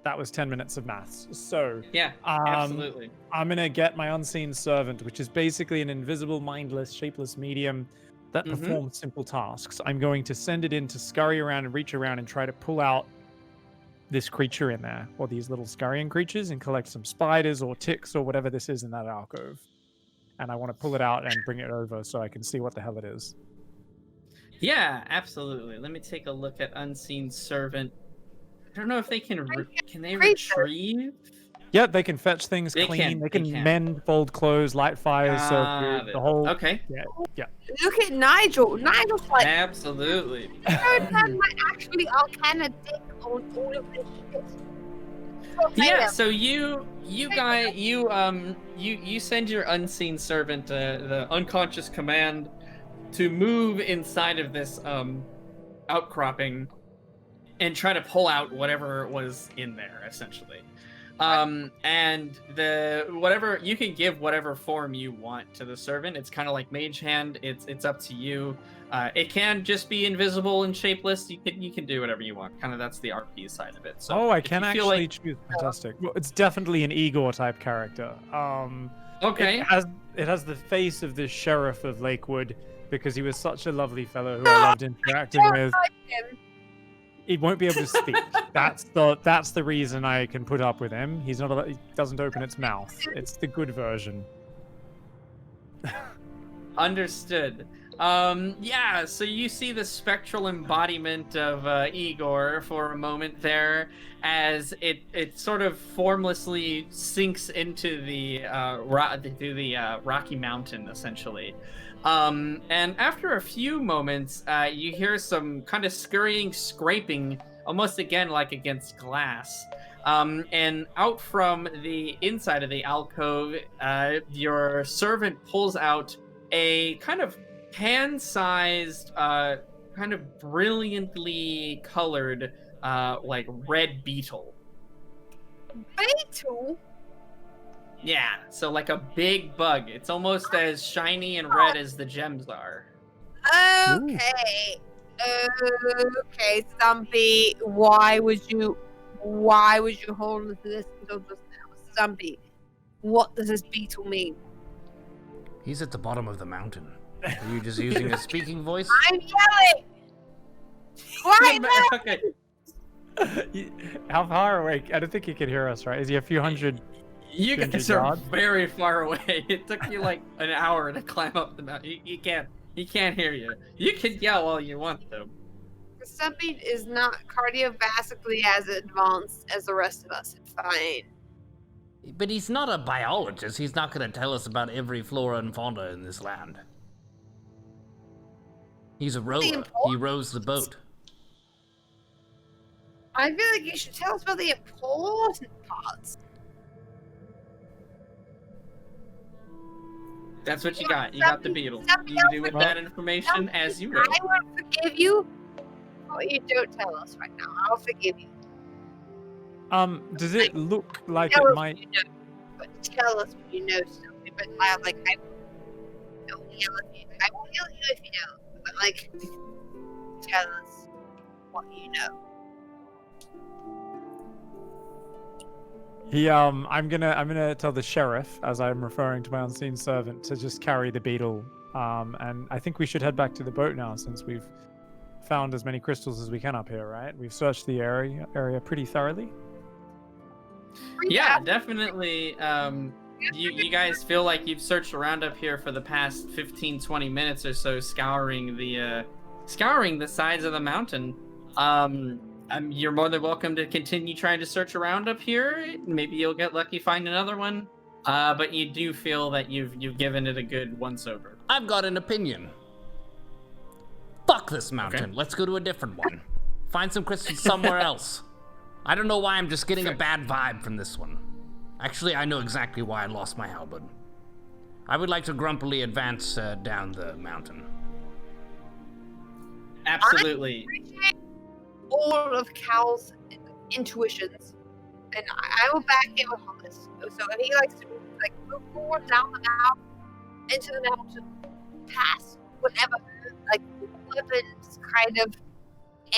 [SPEAKER 1] that was 10 minutes of maths. So
[SPEAKER 3] Yeah, absolutely.
[SPEAKER 1] I'm gonna get my unseen servant, which is basically an invisible, mindless, shapeless medium that performs simple tasks. I'm going to send it in to scurry around and reach around and try to pull out this creature in there, or these little scurrying creatures, and collect some spiders or ticks or whatever this is in that alcove. And I want to pull it out and bring it over so I can see what the hell it is.
[SPEAKER 3] Yeah, absolutely. Let me take a look at Unseen Servant. I don't know if they can they retrieve?
[SPEAKER 1] Yeah, they can fetch things
[SPEAKER 3] They
[SPEAKER 1] clean.
[SPEAKER 3] can,
[SPEAKER 1] They
[SPEAKER 3] they
[SPEAKER 1] can
[SPEAKER 3] can.
[SPEAKER 1] mend, fold clothes, light fires, serve
[SPEAKER 3] Got
[SPEAKER 1] food,
[SPEAKER 3] it.
[SPEAKER 1] the whole.
[SPEAKER 3] Okay.
[SPEAKER 1] Yeah.
[SPEAKER 5] Look at Nigel. Nigel's like,
[SPEAKER 3] Absolutely.
[SPEAKER 5] third man might actually arcana dick on all of this shit.
[SPEAKER 3] Yeah, so you send your unseen servant the unconscious command to move inside of this outcropping and try to pull out whatever was in there, essentially. And whatever you can give whatever form you want to the servant. It's kind of like mage hand. It's up to you. It can just be invisible and shapeless. You can do whatever you want. Kind of that's the RP side of it. So
[SPEAKER 1] I
[SPEAKER 3] if
[SPEAKER 1] can
[SPEAKER 3] you feel
[SPEAKER 1] actually
[SPEAKER 3] like-
[SPEAKER 1] choose. Fantastic. Well, it's definitely an Igor type character.
[SPEAKER 3] Okay.
[SPEAKER 1] It has the face of the sheriff of Lakewood because he was such a lovely fellow who I loved interacting with. He won't be able to speak. That's the reason I can put up with him. He doesn't open its mouth. It's the good version.
[SPEAKER 3] Understood. Yeah, so you see the spectral embodiment of Igor for a moment there as it sort of formlessly sinks into the Rocky Mountain, essentially. And after a few moments, you hear some kind of scurrying, scraping, almost again like against glass. And out from the inside of the alcove, your servant pulls out a kind of hand-sized, kind of brilliantly colored, like red beetle.
[SPEAKER 5] Beetle?
[SPEAKER 3] Yeah, so like a big bug. It's almost as shiny and red as the gems are.
[SPEAKER 5] Okay. Okay, Stumpy. Why would you hold on to this until just now? Stumpy, what does this beetle mean?
[SPEAKER 4] He's at the bottom of the mountain. Are you just using a speaking voice?
[SPEAKER 5] I'm yelling! Quiet now!
[SPEAKER 3] Okay.
[SPEAKER 1] How far away? I don't think he can hear us, right? Is he a few hundred?
[SPEAKER 3] You
[SPEAKER 1] 200
[SPEAKER 3] guys are
[SPEAKER 1] yards?
[SPEAKER 3] very far away. It took you like an hour to climb up the mountain. He can't hear you. You can yell all you want though.
[SPEAKER 5] Stumpy is not cardiovascularly as advanced as the rest of us. It's fine.
[SPEAKER 4] But he's not a biologist. He's not going to tell us about every flora and fauna in this land. He's a rower. He rows the boat.
[SPEAKER 5] I feel like you should tell us about the important parts.
[SPEAKER 3] That's what you got. You got the beetle. You do with that information as you will.
[SPEAKER 5] I will forgive you for what you don't tell us right now. I'll forgive you.
[SPEAKER 1] Does it look like
[SPEAKER 5] Tell
[SPEAKER 1] it
[SPEAKER 5] us
[SPEAKER 1] might?
[SPEAKER 5] what you know, but tell us what you know, Stumpy. But I won't yell at you. I won't yell at you if you don't. But like, tell us what you know.
[SPEAKER 1] I'm gonna tell the sheriff, as I'm referring to my unseen servant, to just carry the beetle. And I think we should head back to the boat now, since we've found as many crystals as we can up here, right? We've searched the area pretty thoroughly.
[SPEAKER 3] Yeah, definitely. You guys feel like you've searched around up here for the past 15-20 minutes or so, scouring the sides of the mountain. You're more than welcome to continue trying to search around up here. Maybe you'll get lucky, find another one. But you do feel that you've given it a good once over.
[SPEAKER 4] I've got an opinion. Fuck this mountain.
[SPEAKER 3] Okay.
[SPEAKER 4] Let's go to a different one. Find some crystals somewhere else. I don't know why I'm just getting a bad vibe from this one. Actually, I know exactly why I lost my halberd. I would like to grumpily advance down the mountain.
[SPEAKER 3] Absolutely.
[SPEAKER 5] I appreciate all of Cal's intuitions, and I will back him on this. So if he likes to move forward down the mountain, into the mountain, past whatever weapons kind of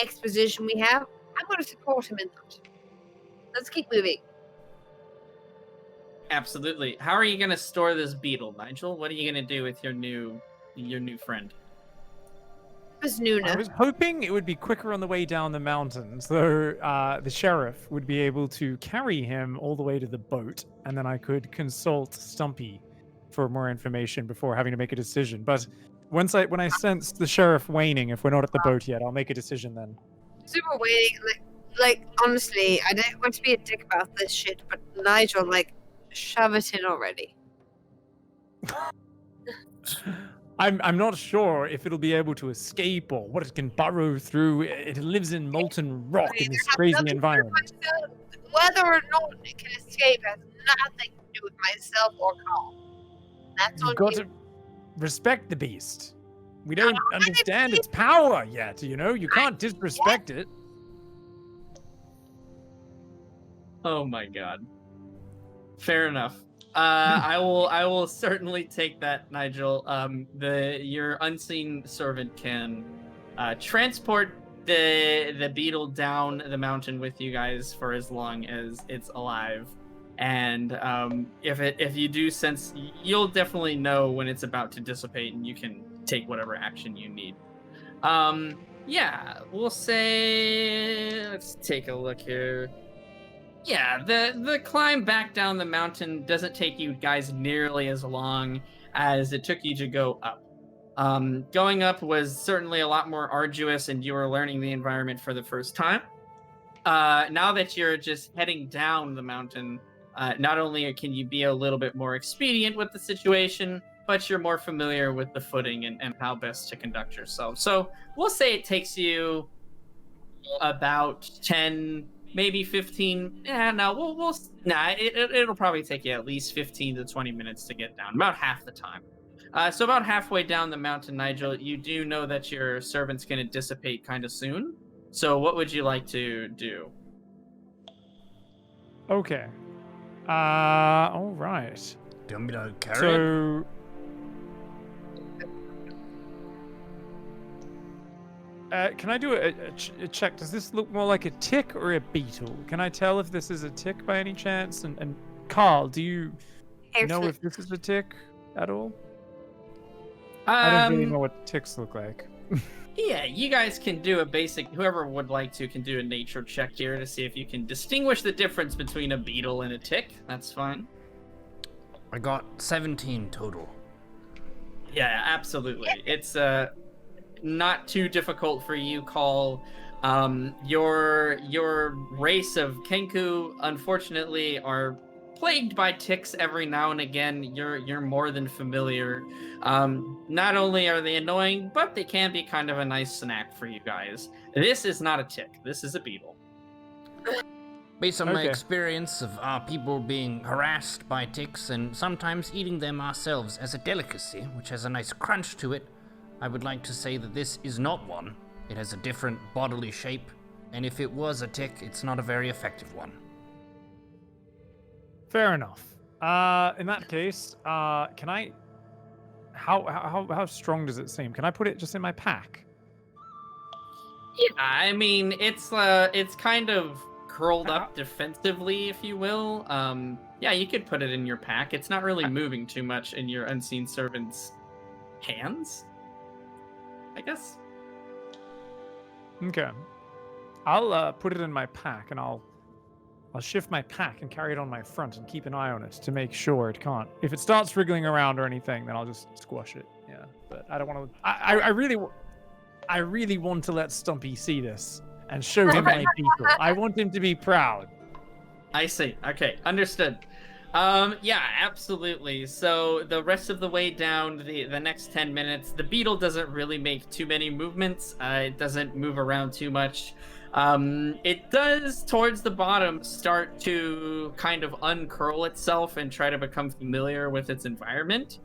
[SPEAKER 5] exposition we have, I'm going to support him in that. Let's keep moving.
[SPEAKER 3] Absolutely. How are you going to store this beetle, Nigel? What are you going to do with your new friend?
[SPEAKER 5] Miss
[SPEAKER 1] I
[SPEAKER 5] Nuna.
[SPEAKER 1] was hoping it would be quicker on the way down the mountain, so the sheriff would be able to carry him all the way to the boat, and then I could consult Stumpy for more information before having to make a decision. But when I sense the sheriff waning, if we're not at the boat yet, I'll make a decision then.
[SPEAKER 5] Super waiting. Like honestly, I don't want to be a dick about this shit, but Nigel, shove it in already.
[SPEAKER 1] I'm not sure if it'll be able to escape or what it can burrow through. It lives in molten rock in this crazy environment.
[SPEAKER 5] Whether or not it can escape has nothing to do with myself or Carl. That's on
[SPEAKER 1] You've got
[SPEAKER 5] you.
[SPEAKER 1] to respect the beast. We don't understand its power yet, you know? You can't disrespect it.
[SPEAKER 3] Oh my god. Fair enough. I will certainly take that, Nigel. Your unseen servant can transport the beetle down the mountain with you guys for as long as it's alive. And if you do sense, you'll definitely know when it's about to dissipate, and you can take whatever action you need. Yeah, we'll say, let's take a look here. Yeah, the climb back down the mountain doesn't take you guys nearly as long as it took you to go up. Going up was certainly a lot more arduous, and you were learning the environment for the first time. Now that you're just heading down the mountain, not only can you be a little bit more expedient with the situation, but you're more familiar with the footing and how best to conduct yourself. So we'll say it takes you about 10, maybe 15. Yeah, no, it'll probably take you at least 15 to 20 minutes to get down, about half the time. So about halfway down the mountain, Nigel, you do know that your servant's going to dissipate kind of soon. So what would you like to do?
[SPEAKER 1] Okay. All right.
[SPEAKER 4] Do you want me to carry it?
[SPEAKER 1] So. Can I do a check? Does this look more like a tick or a beetle? Can I tell if this is a tick by any chance? And Carl, do you know if this is a tick at all? I don't really know what ticks look like.
[SPEAKER 3] Yeah, you guys can do a basic, whoever would like to can do a nature check here to see if you can distinguish the difference between a beetle and a tick. That's fine.
[SPEAKER 4] I got 17 total.
[SPEAKER 3] Yeah, absolutely. It's not too difficult for you, Call. Your race of Kenku, unfortunately, are plagued by ticks every now and again. You're more than familiar. Not only are they annoying, but they can be kind of a nice snack for you guys. This is not a tick. This is a beetle.
[SPEAKER 4] Based on my experience of our people being harassed by ticks and sometimes eating them ourselves as a delicacy, which has a nice crunch to it, I would like to say that this is not one. It has a different bodily shape, and if it was a tick, it's not a very effective one.
[SPEAKER 1] Fair enough. In that case, can I? How strong does it seem? Can I put it just in my pack?
[SPEAKER 3] Yeah, I mean it's kind of curled up defensively, if you will. Yeah, you could put it in your pack. It's not really moving too much in your unseen servant's hands, I guess.
[SPEAKER 1] Okay. I'll put it in my pack, and I'll shift my pack and carry it on my front and keep an eye on it to make sure it can't. If it starts wriggling around or anything, then I'll just squash it. Yeah, but I don't want to. I really want to let Stumpy see this and show him my people. I want him to be proud.
[SPEAKER 3] I see. Okay, understood. Yeah, absolutely. So the rest of the way down, the next 10 minutes, the beetle doesn't really make too many movements. It doesn't move around too much. It does, towards the bottom, start to kind of uncurl itself and try to become familiar with its environment.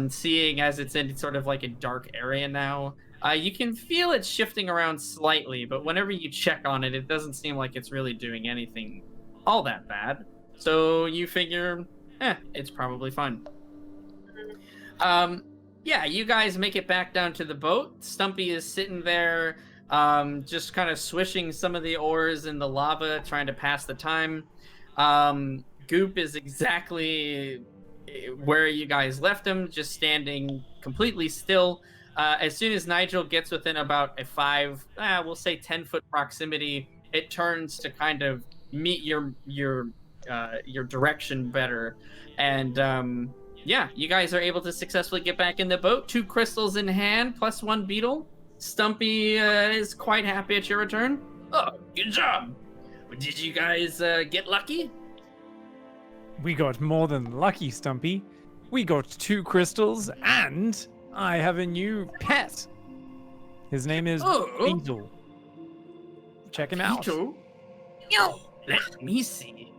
[SPEAKER 3] Seeing as it's in sort of like a dark area now. You can feel it shifting around slightly, but whenever you check on it, it doesn't seem like it's really doing anything all that bad. So you figure, it's probably fine. Yeah, you guys make it back down to the boat. Stumpy is sitting there, just kind of swishing some of the oars in the lava, trying to pass the time. Goop is exactly where you guys left him, just standing completely still. As soon as Nigel gets within about a we'll say 10-foot proximity, it turns to kind of meet your direction better. And yeah, you guys are able to successfully get back in the boat, 2 crystals in hand, plus 1 beetle. Stumpy is quite happy at your return. Oh, good job. Did you guys get lucky?
[SPEAKER 1] We got more than lucky, Stumpy. We got 2 crystals, and I have a new pet. His name is Beetle. Check him out.
[SPEAKER 3] Beetle? Yo, let me see.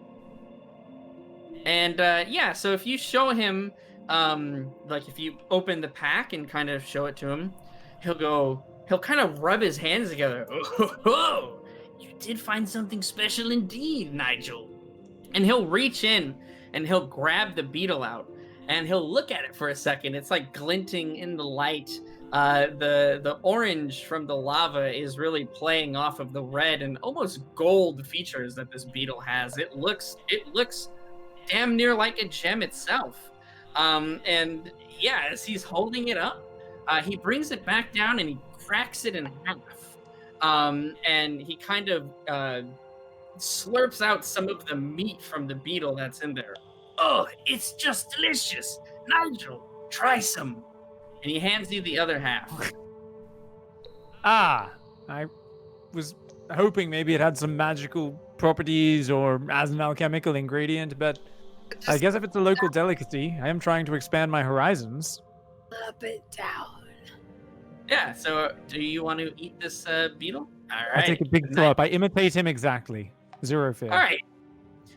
[SPEAKER 3] And yeah, so if you show him, like if you open the pack and kind of show it to him, he'll kind of rub his hands together. Oh, you did find something special indeed, Nigel. And he'll reach in and he'll grab the beetle out and he'll look at it for a second. It's like glinting in the light. The orange from the lava is really playing off of the red and almost gold features that this beetle has. It looks damn near like a gem itself. And yeah, as he's holding it up, he brings it back down and he cracks it in half, and he kind of slurps out some of the meat from the beetle that's in there. Oh, it's just delicious. Nigel, try some. And he hands you the other half.
[SPEAKER 1] Ah, I was hoping maybe it had some magical properties or as an alchemical ingredient, but I guess if it's a local delicacy, I am trying to expand my horizons.
[SPEAKER 5] Slurp it down.
[SPEAKER 3] Yeah, so do you want to eat this beetle? All
[SPEAKER 1] I
[SPEAKER 3] right.
[SPEAKER 1] take a big slurp. I imitate him exactly. Zero fear.
[SPEAKER 3] All right.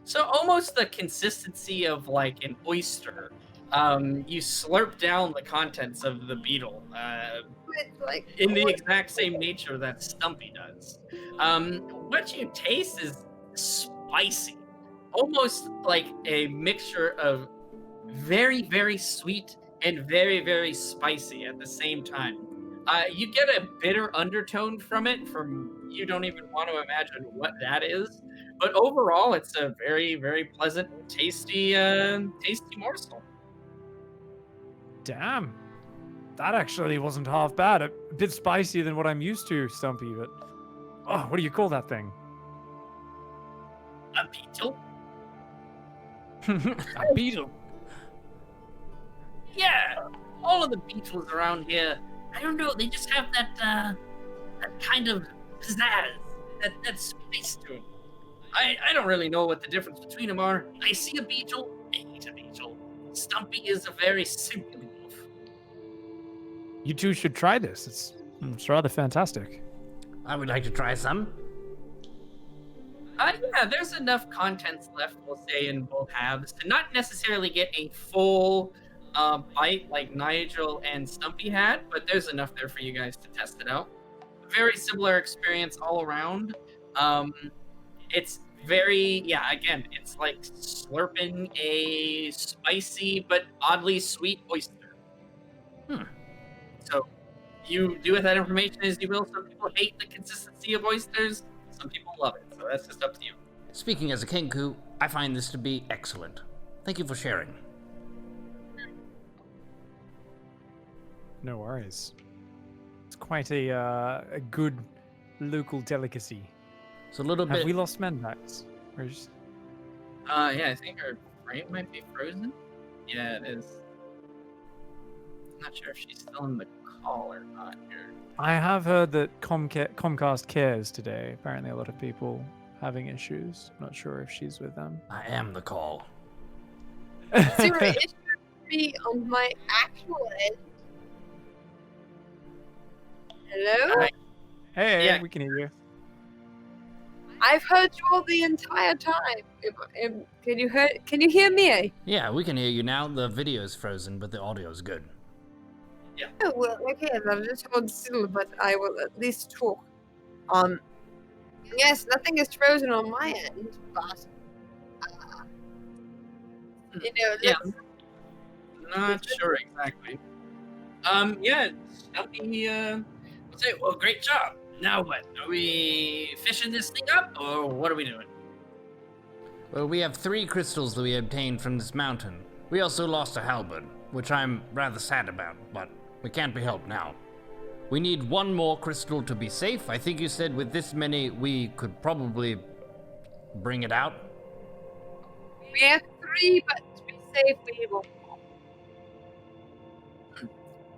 [SPEAKER 3] So almost the consistency of like an oyster. You slurp down the contents of the beetle
[SPEAKER 5] It's like
[SPEAKER 3] in the exact same nature that Stumpy does. What you taste is spicy, almost like a mixture of very, very sweet and very, very spicy at the same time. You get a bitter undertone from it, you don't even want to imagine what that is. But overall, it's a very, very pleasant, tasty morsel.
[SPEAKER 1] Damn. That actually wasn't half bad. A bit spicier than what I'm used to, Stumpy, but... Oh, what do you call that thing?
[SPEAKER 3] A beetle?
[SPEAKER 1] A beetle.
[SPEAKER 3] Yeah, all of the beetles around here, I don't know, they just have that kind of pizzazz, that spice to them. I don't really know what the difference between them are. I see a beetle, I eat a beetle. Stumpy is a very simple wolf.
[SPEAKER 1] You two should try this. It's rather fantastic.
[SPEAKER 4] I would like to try some.
[SPEAKER 3] Yeah, there's enough contents left, we'll say, in both halves to not necessarily get a full bite like Nigel and Stumpy had, but there's enough there for you guys to test it out. Very similar experience all around. It's very, yeah, again, it's like slurping a spicy but oddly sweet oyster. So you do with that information as you will. Some people hate the consistency of oysters. Some people love it. So that's just up to you.
[SPEAKER 4] Speaking as a Kenku, I find this to be excellent. Thank you for sharing.
[SPEAKER 1] No worries. It's quite a good local delicacy.
[SPEAKER 4] It's a little
[SPEAKER 1] Have
[SPEAKER 4] bit.
[SPEAKER 1] we lost Mendax?
[SPEAKER 3] Yeah, I think our frame might be frozen. Yeah, it is. I'm not sure if she's still in the call or not here.
[SPEAKER 1] I have heard that Comcast cares today. Apparently, a lot of people having issues. I'm not sure if she's with them.
[SPEAKER 4] I am the call.
[SPEAKER 5] Zero issue with me on my actual end. Hello?
[SPEAKER 3] Hi.
[SPEAKER 1] Hey,
[SPEAKER 3] Yeah.
[SPEAKER 1] we can hear you.
[SPEAKER 5] I've heard you all the entire time. Can you hear me?
[SPEAKER 4] Yeah, we can hear you now. The video is frozen, but the audio is good.
[SPEAKER 5] Oh, well, okay, I'll just hold still, but I will at least talk. Yes, nothing is frozen on my end, but,
[SPEAKER 3] Yeah.
[SPEAKER 5] let's-
[SPEAKER 3] Not sure exactly. Yeah, Stumpy, will say, well, great job. Now what? Are we fishing this thing up, or what are we doing?
[SPEAKER 4] Well, we have 3 crystals that we obtained from this mountain. We also lost a halberd, which I'm rather sad about, but we can't be helped now. We need 1 more crystal to be safe. I think you said with this many, we could probably bring it out.
[SPEAKER 5] we have 3, but to be safe, we need 1 more.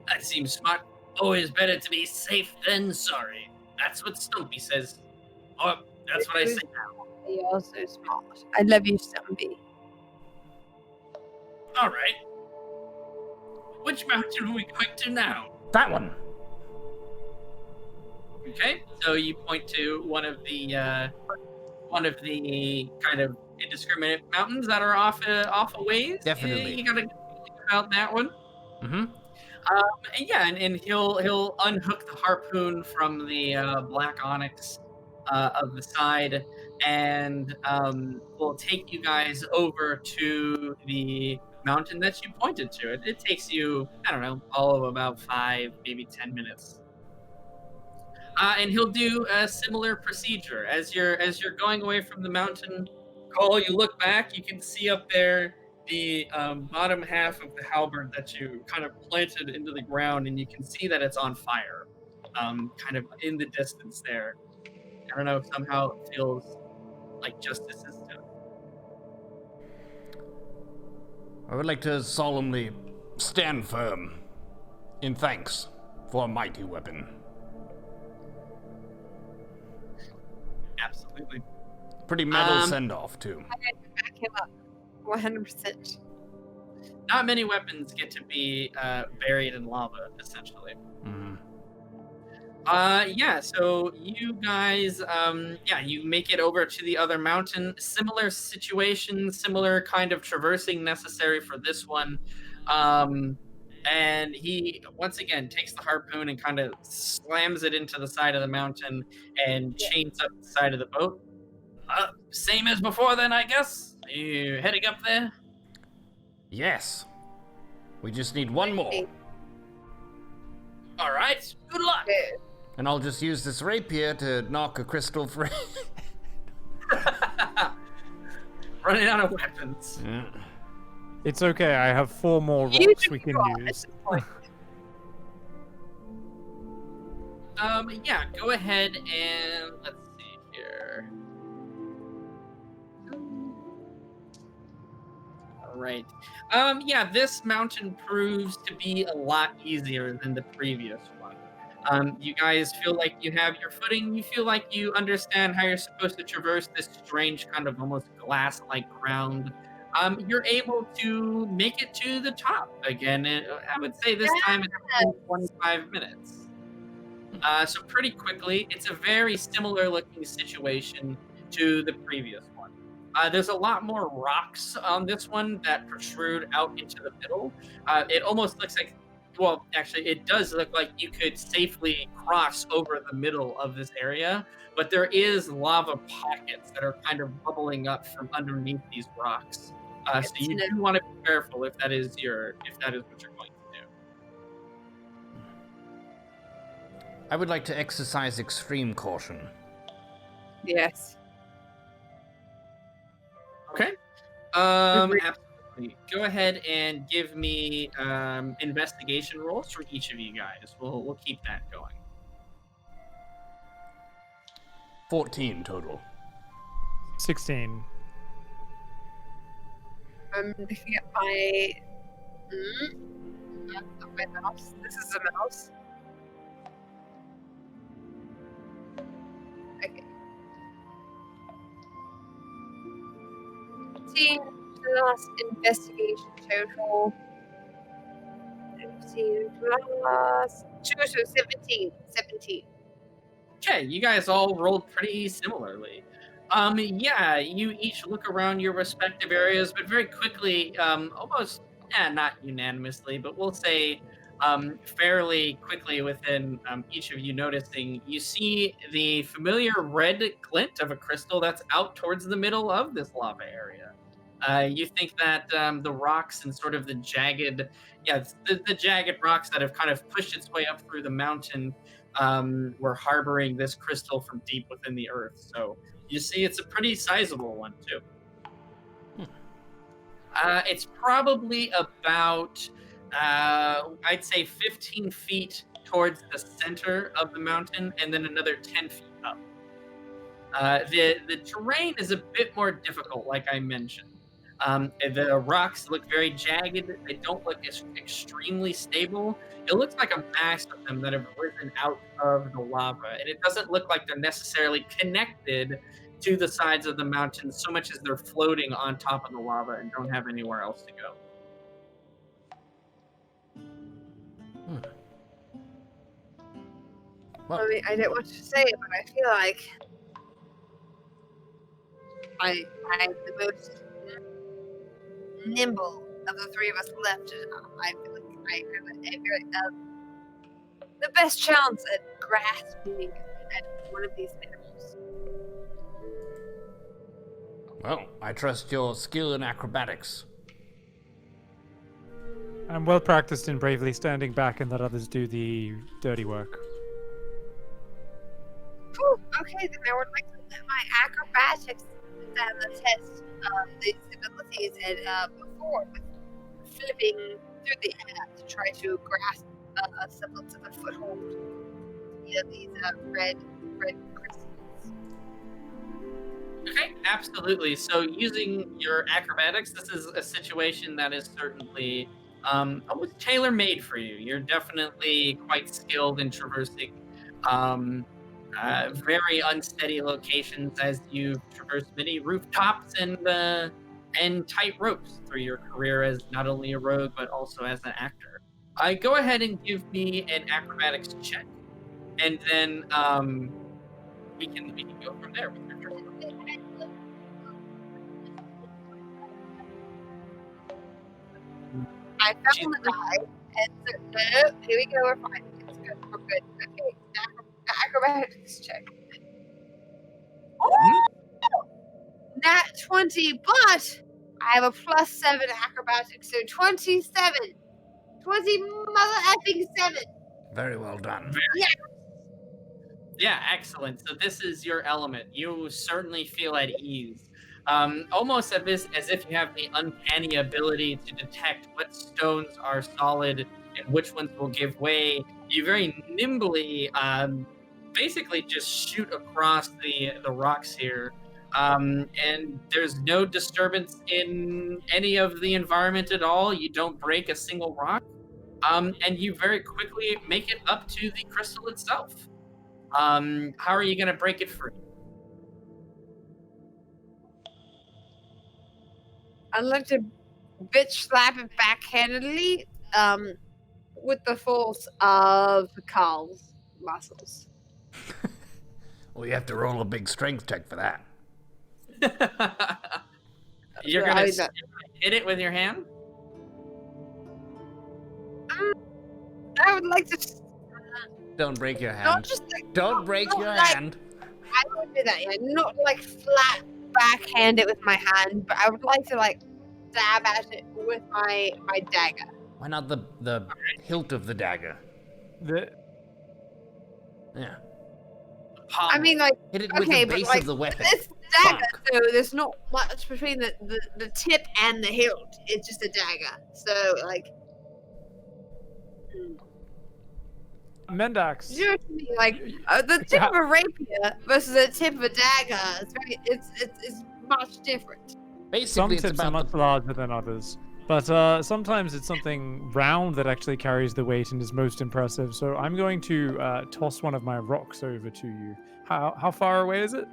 [SPEAKER 3] That seems smart. Always better to be safe than sorry. That's what Stumpy says. Or that's what I say now.
[SPEAKER 5] You're so smart. I love you, Stumpy.
[SPEAKER 3] All right. Which mountain are we going to now?
[SPEAKER 4] That one!
[SPEAKER 3] Okay, so you point to one of the kind of indiscriminate mountains that are off a ways.
[SPEAKER 4] Definitely.
[SPEAKER 3] You gotta think about that one.
[SPEAKER 4] Mm-hmm.
[SPEAKER 3] And yeah, and he'll unhook the harpoon from the black onyx of the side, and will take you guys over to the mountain that you pointed to. It takes you, I don't know, all of about 5, maybe 10 minutes. And he'll do a similar procedure as you're going away from the mountain. Cole, you look back, you can see up there the bottom half of the halberd that you kind of planted into the ground, and you can see that it's on fire. kind of in the distance there. I don't know, somehow it feels like justice is done.
[SPEAKER 4] I would like to solemnly stand firm in thanks for a mighty weapon.
[SPEAKER 3] Absolutely.
[SPEAKER 4] Pretty metal send-off, too.
[SPEAKER 5] I had to back him up 100%.
[SPEAKER 3] Not many weapons get to be buried in lava, essentially.
[SPEAKER 4] Mm-hmm.
[SPEAKER 3] Yeah, so you guys, you make it over to the other mountain. Similar situation, similar kind of traversing necessary for this one. And he, once again, takes the harpoon and kind of slams it into the side of the mountain and chains up the side of the boat. Same as before then, I guess? Are you heading up there?
[SPEAKER 4] Yes. We just need one more.
[SPEAKER 3] All right, good luck.
[SPEAKER 4] And I'll just use this rapier to knock a crystal free.
[SPEAKER 3] Running out of weapons.
[SPEAKER 4] Yeah.
[SPEAKER 1] It's okay. I have 4 more
[SPEAKER 5] You
[SPEAKER 1] rocks
[SPEAKER 5] do
[SPEAKER 1] we can
[SPEAKER 5] not at
[SPEAKER 1] use.
[SPEAKER 5] this point.
[SPEAKER 3] Yeah, go ahead and let's see here. All right. Yeah, this mountain proves to be a lot easier than the previous one. You guys feel like you have your footing. You feel like you understand how you're supposed to traverse this strange kind of almost glass-like ground. You're able to make it to the top again. I would say this time it's been 25 minutes. So pretty quickly, it's a very similar looking situation to the previous one. There's a lot more rocks on this one that protrude out into the middle. It almost looks like, well, actually, it does look like you could safely cross over the middle of this area, but there is lava pockets that are kind of bubbling up from underneath these rocks. So you do want to be careful if that is what you're going to do.
[SPEAKER 4] I would like to exercise extreme caution.
[SPEAKER 5] Yes.
[SPEAKER 3] Okay. Absolutely. Go ahead and give me investigation rolls from each of you guys. We'll keep that going.
[SPEAKER 4] 14 total.
[SPEAKER 1] 16.
[SPEAKER 5] I'm looking at my. That's not my mouse. This is a mouse. Okay. 15 plus investigation total. 15 plus 2, so 17. 17.
[SPEAKER 3] Okay, you guys all rolled pretty similarly. Yeah, you each look around your respective areas, but very quickly, almost, not unanimously, but we'll say fairly quickly within each of you noticing, you see the familiar red glint of a crystal that's out towards the middle of this lava area. You think that the rocks and sort of the jagged, the jagged rocks that have kind of pushed its way up through the mountain were harboring this crystal from deep within the earth. So you see it's a pretty sizable one, too. It's probably about, I'd say 15 feet towards the center of the mountain and then another 10 feet up. The terrain is a bit more difficult, like I mentioned. The rocks look very jagged. They don't look extremely stable. It looks like a mass of them that have risen out of the lava, and it doesn't look like they're necessarily connected to the sides of the mountain so much as they're floating on top of the lava and don't have anywhere else to go.
[SPEAKER 4] Well,
[SPEAKER 5] I mean, I don't want to say it, but I feel like I'm the most nimble of the three of us left, and I feel like I have the best chance at grasping at one of these minerals.
[SPEAKER 4] well, I trust your skill in acrobatics.
[SPEAKER 1] I'm well practiced in bravely standing back and let others do the dirty work.
[SPEAKER 5] Whew, okay, then I would like to let my acrobatics stand the test of these abilities and before with flipping through the air to try to grasp a semblance of a foothold these red crystals.
[SPEAKER 3] Okay, absolutely. So using your acrobatics, this is a situation that is certainly almost tailor-made for you. You're definitely quite skilled in traversing very unsteady locations as you've traversed many rooftops and tight ropes through your career as not only a rogue but also as an actor. Go ahead and give me an acrobatics check, and then we can go from there with your turn.
[SPEAKER 5] I found the die, and so, no, here we go, we're fine. It's good, we're good. Okay, acrobatics check. Oh! Nat 20, but I have a +7 acrobatics, so 27. 20 mother effing 7.
[SPEAKER 4] Very well done.
[SPEAKER 3] Yeah, excellent. So this is your element. You certainly feel at ease. Almost as if you have the uncanny ability to detect what stones are solid and which ones will give way. You very nimbly, basically just shoot across the rocks here. And there's no disturbance in any of the environment at all. You don't break a single rock. And you very quickly make it up to the crystal itself. How are you going to break it free?
[SPEAKER 5] I'd like to bitch slap it backhandedly with the force of Carl's muscles.
[SPEAKER 4] Well, you have to roll a big strength check for that.
[SPEAKER 3] You're
[SPEAKER 5] Yeah,
[SPEAKER 3] going to hit it with your hand?
[SPEAKER 5] I would like to.
[SPEAKER 4] Don't break your
[SPEAKER 5] Not
[SPEAKER 4] hand.
[SPEAKER 5] just like.
[SPEAKER 4] Don't break
[SPEAKER 5] not
[SPEAKER 4] your
[SPEAKER 5] like-
[SPEAKER 4] hand.
[SPEAKER 5] I would do that, yeah. Not like flat backhand it with my hand, but I would like to like stab at it with my dagger.
[SPEAKER 4] Why not the hilt of the dagger? Yeah.
[SPEAKER 5] I mean, like,
[SPEAKER 4] Hit it with
[SPEAKER 5] okay,
[SPEAKER 4] the
[SPEAKER 5] but
[SPEAKER 4] base
[SPEAKER 5] like
[SPEAKER 4] of the weapon.
[SPEAKER 5] this dagger,
[SPEAKER 4] Fuck.
[SPEAKER 5] so there's not much between the tip and the hilt. It's just a dagger. So like,
[SPEAKER 1] Mendax.
[SPEAKER 5] you know what I mean? Like the tip of a rapier versus the tip of a dagger. It's much different.
[SPEAKER 1] Some
[SPEAKER 4] Basically, it's
[SPEAKER 1] tips are
[SPEAKER 4] about
[SPEAKER 1] much larger than others, but sometimes it's something round that actually carries the weight and is most impressive. So I'm going to toss one of my rocks over to you. How far away is it?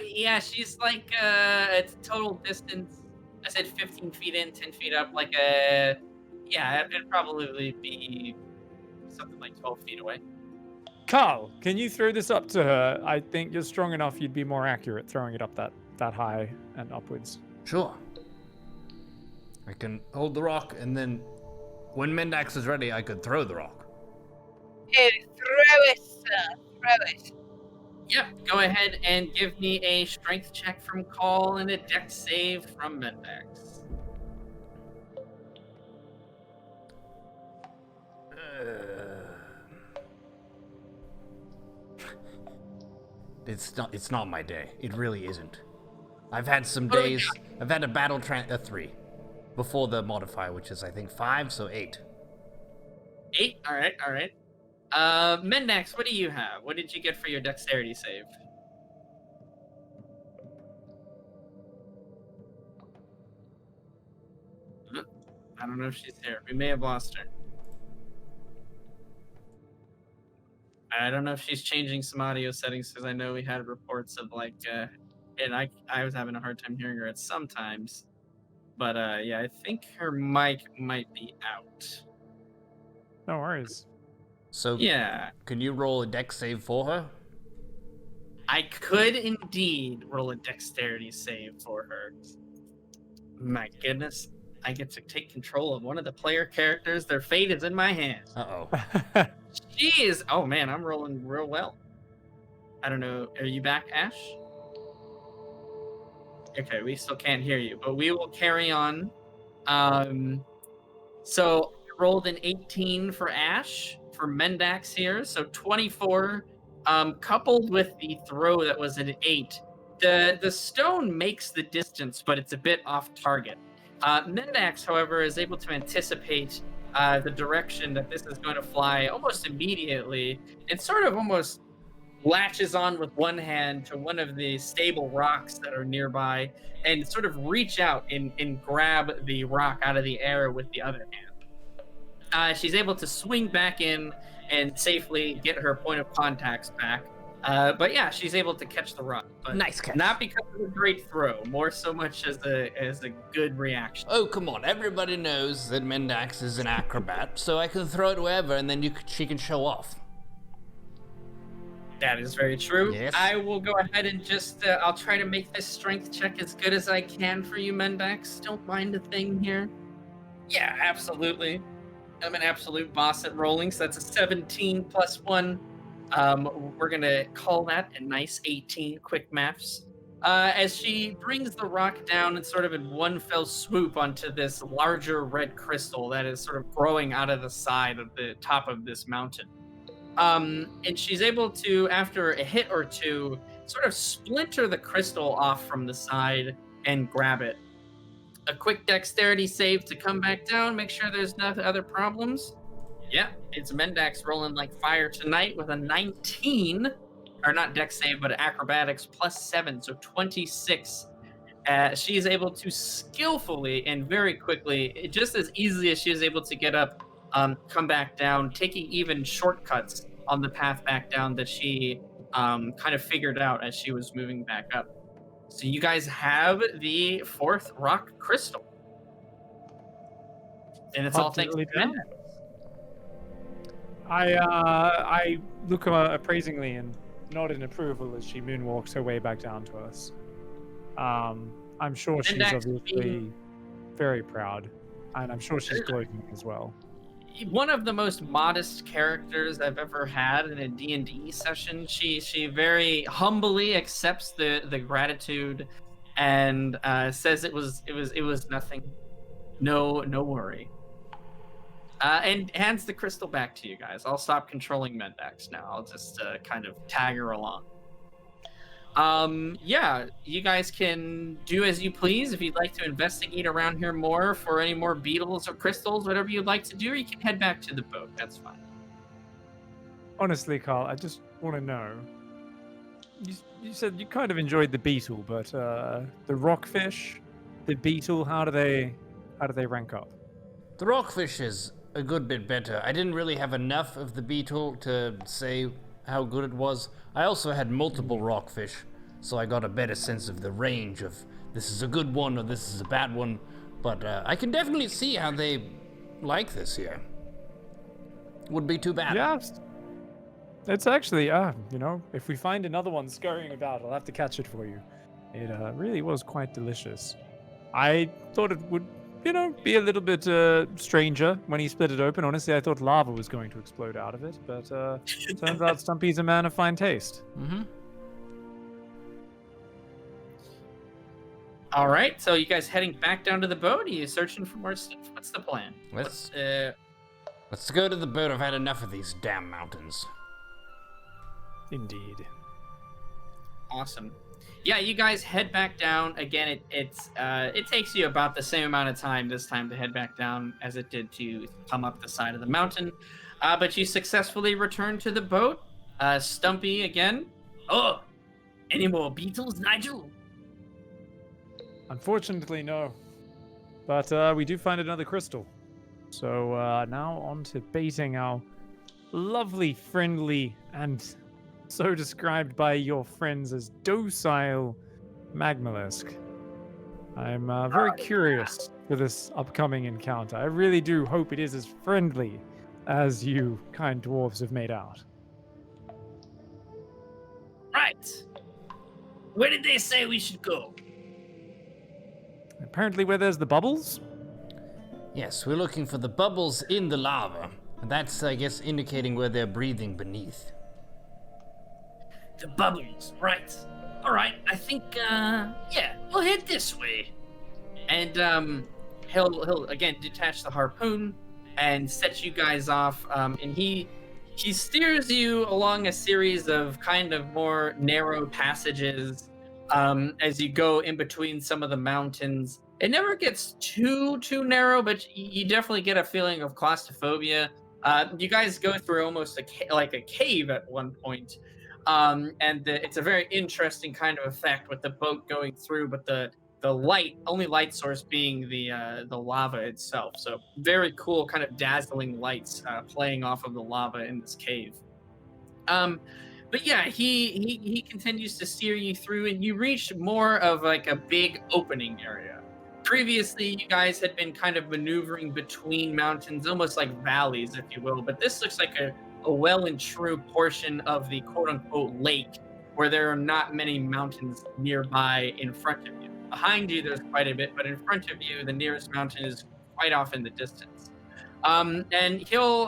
[SPEAKER 3] Yeah, she's like, it's total distance. I said 15 feet in, 10 feet up, like it'd probably be something like 12 feet away.
[SPEAKER 1] Carl, can you throw this up to her? I think you're strong enough. You'd be more accurate throwing it up that high and upwards.
[SPEAKER 4] Sure. I can hold the rock, and then when Mendax is ready, I could throw the rock.
[SPEAKER 5] Here, throw it, sir. Throw it.
[SPEAKER 3] Yep, go ahead and give me a strength check from Call and a dex save from Mendax.
[SPEAKER 4] It's not my day. It really isn't. I've had some days. I've had a battle 3 before the modifier, which is I think 5, so 8.
[SPEAKER 3] 8? All right. Mendax, what do you have? What did you get for your dexterity save? I don't know if she's here. We may have lost her. I don't know if she's changing some audio settings because I know we had reports of like, and I was having a hard time hearing her at some times. But yeah, I think her mic might be out.
[SPEAKER 1] No worries.
[SPEAKER 4] So
[SPEAKER 3] Yeah,
[SPEAKER 4] can you roll a dex save for her?
[SPEAKER 3] I could indeed roll a dexterity save for her. My goodness, I get to take control of one of the player characters. Their fate is in my hands.
[SPEAKER 4] Uh-oh.
[SPEAKER 3] Jeez. Oh man, I'm rolling real well. I don't know. Are you back, Ash? Okay, we still can't hear you, but we will carry on. So I rolled an 18 for Ash, for Mendax here, so 24. Coupled with the throw that was an 8, the stone makes the distance, but it's a bit off target. Mendax, however, is able to anticipate the direction that this is going to fly almost immediately. It sort of almost latches on with one hand to one of the stable rocks that are nearby and sort of reach out and grab the rock out of the air with the other hand. She's able to swing back in and safely get her point of contacts back. But yeah, she's able to catch the rock. But
[SPEAKER 4] Nice catch.
[SPEAKER 3] not because of a great throw, more so much as a good reaction.
[SPEAKER 4] Oh, come on. Everybody knows that Mendax is an acrobat, so I can throw it wherever and then she can show off.
[SPEAKER 3] That is very true.
[SPEAKER 4] Yes.
[SPEAKER 3] I will go ahead and just, I'll try to make this strength check as good as I can for you, Mendax. Don't mind a thing here. Yeah, absolutely. I'm an absolute boss at rolling, so that's a 17 plus 1. We're going to call that a nice 18, quick maths. As she brings the rock down and sort of in one fell swoop onto this larger red crystal that is sort of growing out of the side of the top of this mountain. And she's able to, after a hit or two, sort of splinter the crystal off from the side and grab it. A quick dexterity save to come back down, make sure there's no other problems. Yeah, it's Mendax rolling like fire tonight with a 19, or not dex save, but acrobatics plus 7, so 26. She is able to skillfully and very quickly, just as easily as she is able to get up, come back down, taking even shortcuts on the path back down that she kind of figured out as she was moving back up. So you guys have the 4th rock crystal. And it's all thanks to
[SPEAKER 1] Absolutely.
[SPEAKER 3] Mendax.
[SPEAKER 1] I look appraisingly and nod in approval as she moonwalks her way back down to us. I'm sure she's
[SPEAKER 3] Mendax
[SPEAKER 1] obviously
[SPEAKER 3] being-
[SPEAKER 1] very proud, and I'm sure she's gloating as well.
[SPEAKER 3] One of the most modest characters I've ever had in a D&D session. She very humbly accepts the gratitude and says it was nothing. No worry. And hands the crystal back to you guys. I'll stop controlling Mendax now. I'll just kind of tag her along. Yeah, you guys can do as you please. If you'd like to investigate around here more for any more beetles or crystals, whatever you'd like to do, you can head back to the boat. That's fine.
[SPEAKER 1] Honestly, Carl, I just want to know. You said you kind of enjoyed the beetle, but the rockfish, the beetle, how do they rank up?
[SPEAKER 4] The rockfish is a good bit better. I didn't really have enough of the beetle to say how good it was. I also had multiple rockfish, so I got a better sense of the range of this is a good one or this is a bad one. But I can definitely see how they like this here. Would be too bad.
[SPEAKER 1] Yes. It's actually, if we find another one scurrying about, I'll have to catch it for you. It really was quite delicious. I thought it would, be a little bit stranger when he split it open. Honestly, I thought lava was going to explode out of it, but turns out Stumpy's a man of fine taste.
[SPEAKER 4] Mm-hmm.
[SPEAKER 3] All right, so you guys heading back down to the boat? Are you searching for more stuff? What's the plan?
[SPEAKER 4] Let's go to the boat. I've had enough of these damn mountains.
[SPEAKER 1] Indeed.
[SPEAKER 3] Awesome. Yeah, you guys head back down. Again, it takes you about the same amount of time this time to head back down as it did to come up the side of the mountain. But you successfully return to the boat. Stumpy again. Oh, any more beetles, Nigel?
[SPEAKER 1] Unfortunately, no. But we do find another crystal. So now on to baiting our lovely, friendly, and so described by your friends as docile Magmalisk. I'm very curious for this upcoming encounter. I really do hope it is as friendly as you kind dwarves have made out.
[SPEAKER 3] Right. Where did they say we should go?
[SPEAKER 1] Apparently where there's the bubbles?
[SPEAKER 4] Yes, we're looking for the bubbles in the lava. And that's, I guess, indicating where they're breathing beneath.
[SPEAKER 3] The bubbles, right. All right, I think, we'll head this way. And, he'll again detach the harpoon and set you guys off. And he steers you along a series of kind of more narrow passages as you go in between some of the mountains. It never gets too narrow, but you definitely get a feeling of claustrophobia. You guys go through almost like a cave at one point, and it's a very interesting kind of effect with the boat going through, but the only light source being the lava itself. So very cool, kind of dazzling lights playing off of the lava in this cave. But yeah, he continues to steer you through, and you reach more of like a big opening area. Previously, you guys had been kind of maneuvering between mountains, almost like valleys, if you will. But this looks like a well and true portion of the quote-unquote lake, where there are not many mountains nearby in front of you. Behind you, there's quite a bit, but in front of you, the nearest mountain is quite off in the distance. And he'll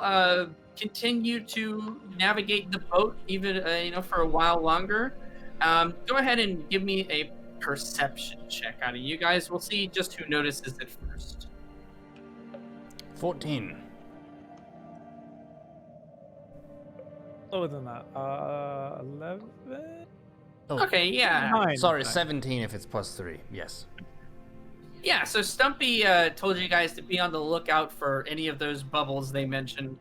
[SPEAKER 3] continue to navigate the boat even for a while longer. Go ahead and give me a perception check out of you guys. We'll see just who notices it first.
[SPEAKER 4] 14.
[SPEAKER 1] Lower than that. 11?
[SPEAKER 4] Oh,
[SPEAKER 3] Okay, yeah.
[SPEAKER 1] 9.
[SPEAKER 4] sorry, 17 if it's plus 3. Yes.
[SPEAKER 3] Yeah, so Stumpy told you guys to be on the lookout for any of those bubbles they mentioned.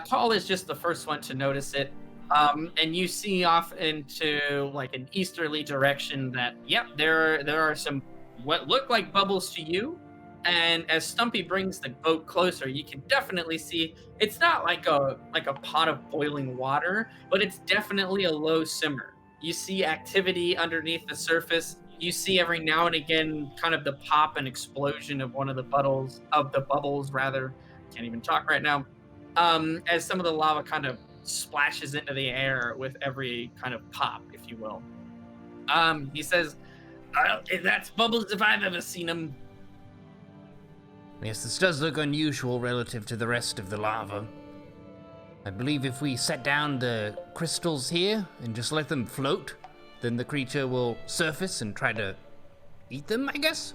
[SPEAKER 3] Call is just the first one to notice it. And you see off into like an easterly direction that, yep, there are some what look like bubbles to you. And as Stumpy brings the boat closer, you can definitely see it's not like a pot of boiling water, but it's definitely a low simmer. You see activity underneath the surface. You see every now and again kind of the pop and explosion of one of the bubbles, rather. Can't even talk right now. As some of the lava kind of splashes into the air with every kind of pop, if you will. He says, that's bubbles if I've ever seen them.
[SPEAKER 4] Yes, this does look unusual relative to the rest of the lava. I believe if we set down the crystals here and just let them float, then the creature will surface and try to eat them, I guess?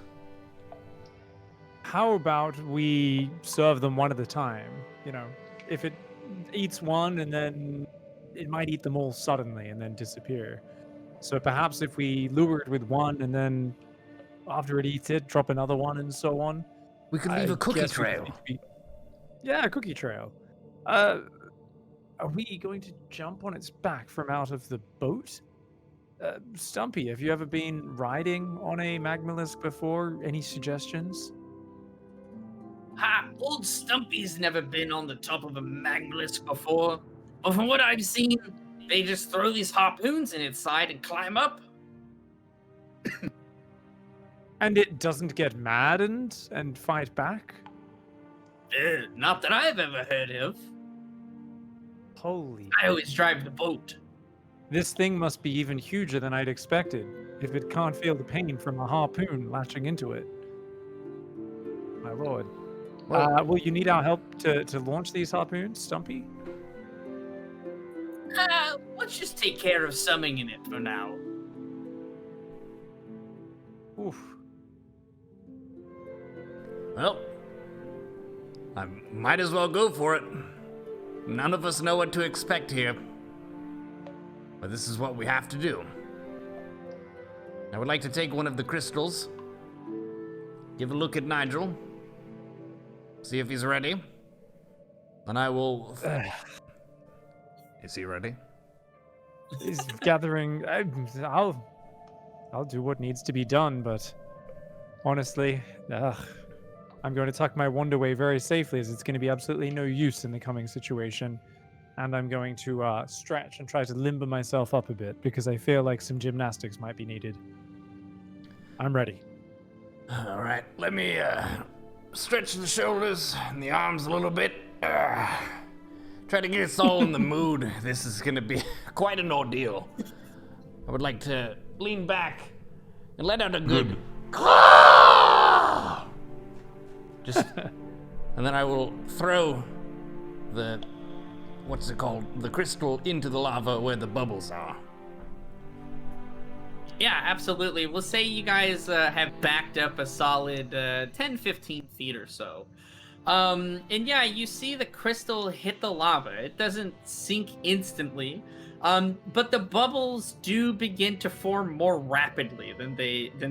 [SPEAKER 1] How about we serve them one at a time? If it eats one and then it might eat them all suddenly and then disappear. So perhaps if we lure it with one and then after it eats it, drop another one and so on.
[SPEAKER 4] We could leave a cookie
[SPEAKER 1] guess we
[SPEAKER 4] trail.
[SPEAKER 1] Yeah, a cookie trail. Are we going to jump on its back from out of the boat? Stumpy, have you ever been riding on a magmalisk before? Any suggestions?
[SPEAKER 3] Ha! Old Stumpy's never been on the top of a magmalisk before. But from what I've seen, they just throw these harpoons in its side and climb up.
[SPEAKER 1] And it doesn't get mad and fight back?
[SPEAKER 3] Not that I've ever heard of.
[SPEAKER 1] Holy...
[SPEAKER 3] I always drive the boat.
[SPEAKER 1] This thing must be even huger than I'd expected, if it can't feel the pain from a harpoon latching into it. My lord. Will you need our help to launch these harpoons, Stumpy?
[SPEAKER 3] Let's just take care of summoning it for now.
[SPEAKER 1] Oof.
[SPEAKER 4] Well, I might as well go for it. None of us know what to expect here. But this is what we have to do. I would like to take one of the crystals, give a look at Nigel, see if he's ready. Then I will... Is he ready?
[SPEAKER 1] He's gathering... I'll do what needs to be done, but honestly, I'm going to tuck my wand away very safely, as it's going to be absolutely no use in the coming situation. And I'm going to stretch and try to limber myself up a bit, because I feel like some gymnastics might be needed. I'm ready.
[SPEAKER 4] All right, let me stretch the shoulders and the arms a little bit. Try to get us all in the mood. This is going to be quite an ordeal. I would like to lean back and let out a good just, and then I will throw the, what's it called, the crystal into the lava where the bubbles are.
[SPEAKER 3] Yeah, absolutely. We'll say you guys have backed up a solid 10-15 feet or so. And yeah, you see the crystal hit the lava. It doesn't sink instantly. But the bubbles do begin to form more rapidly than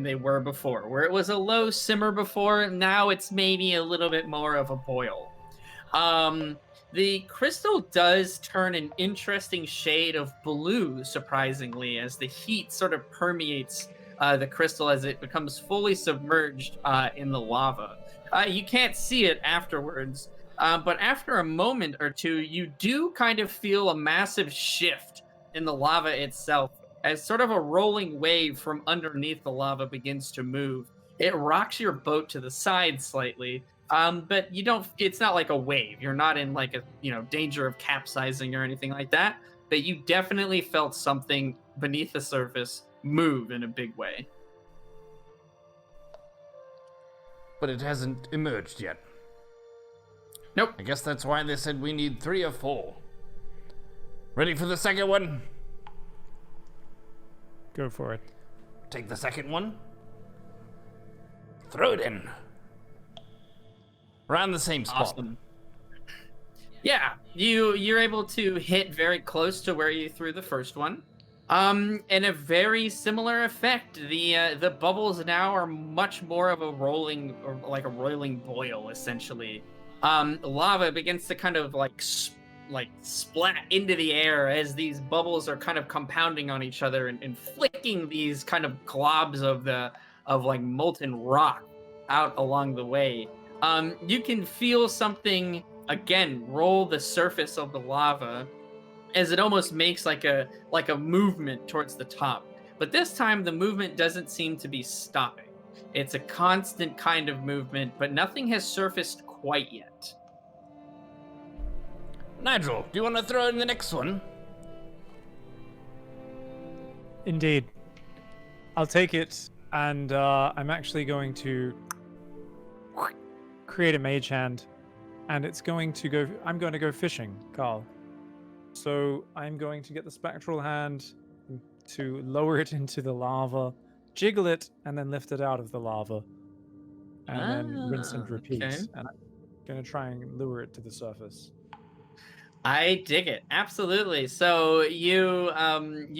[SPEAKER 3] they were before. Where it was a low simmer before, now it's maybe a little bit more of a boil. The crystal does turn an interesting shade of blue, surprisingly, as the heat sort of permeates the crystal as it becomes fully submerged in the lava. You can't see it afterwards, but after a moment or two, you do kind of feel a massive shift in the lava itself as sort of a rolling wave from underneath the lava begins to move. It rocks your boat to the side slightly, but you don't. It's not like a wave. You're not in like a danger of capsizing or anything like that. But you definitely felt something beneath the surface move in a big way.
[SPEAKER 4] But it hasn't emerged yet.
[SPEAKER 3] Nope.
[SPEAKER 4] I guess that's why they said we need 3 or 4. Ready for the second one?
[SPEAKER 1] Go for it.
[SPEAKER 4] Take the second one. Throw it in. Around the same spot.
[SPEAKER 3] Awesome. Yeah, you're able to hit very close to where you threw the first one. And a very similar effect. The bubbles now are much more of a rolling, or like a roiling boil, essentially. Lava begins to kind of like splat into the air as these bubbles are kind of compounding on each other and flicking these kind of globs of like molten rock out along the way. You can feel something again roll the surface of the lava as it almost makes like a movement towards the top. But this time the movement doesn't seem to be stopping. It's a constant kind of movement, but nothing has surfaced quite yet.
[SPEAKER 4] Nigel, do you want to throw in the next one?
[SPEAKER 1] Indeed. I'll take it, and I'm actually going to create a mage hand, and it's going to go. I'm going to go fishing, Carl. So I'm going to get the spectral hand to lower it into the lava, jiggle it, and then lift it out of the lava, and then rinse and repeat.
[SPEAKER 3] Okay.
[SPEAKER 1] And I'm going to try and lure it to the surface.
[SPEAKER 3] I dig it. Absolutely. So you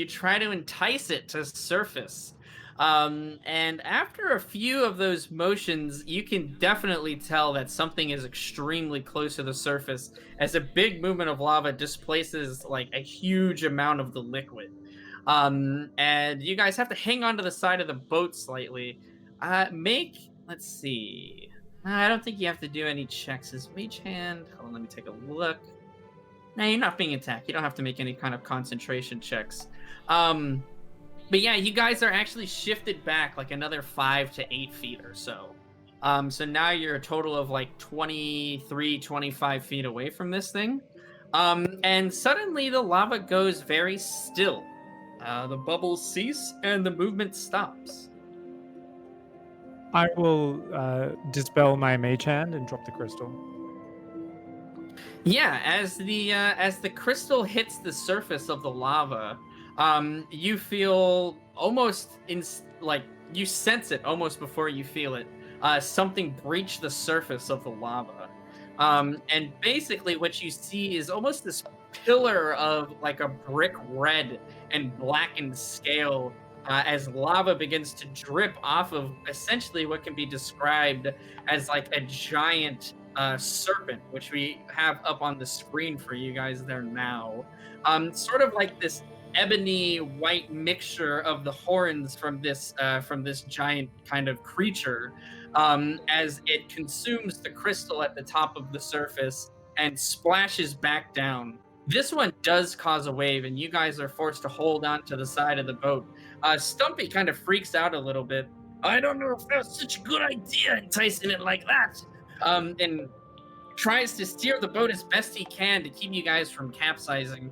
[SPEAKER 3] try to entice it to surface. And after a few of those motions, you can definitely tell that something is extremely close to the surface as a big movement of lava displaces like a huge amount of the liquid. And you guys have to hang on to the side of the boat slightly. Let's see. I don't think you have to do any checks as mage hand. Hold on, let me take a look. No, you're not being attacked. You don't have to make any kind of concentration checks. But yeah, you guys are actually shifted back like another 5 to 8 feet or so. So now you're a total of like 23, 25 feet away from this thing. And suddenly the lava goes very still. The bubbles cease and the movement stops.
[SPEAKER 1] I will dispel my mage hand and drop the crystal.
[SPEAKER 3] Yeah, as the crystal hits the surface of the lava, you feel almost you sense it almost before you feel it. Something breach the surface of the lava, and basically what you see is almost this pillar of like a brick red and blackened scale as lava begins to drip off of essentially what can be described as like a giant serpent, which we have up on the screen for you guys there now. Sort of like this ebony white mixture of the horns from this giant kind of creature, as it consumes the crystal at the top of the surface and splashes back down. This one does cause a wave, and you guys are forced to hold on to the side of the boat. Stumpy kind of freaks out a little bit. I don't know if that's such a good idea, enticing it like that. And tries to steer the boat as best he can to keep you guys from capsizing.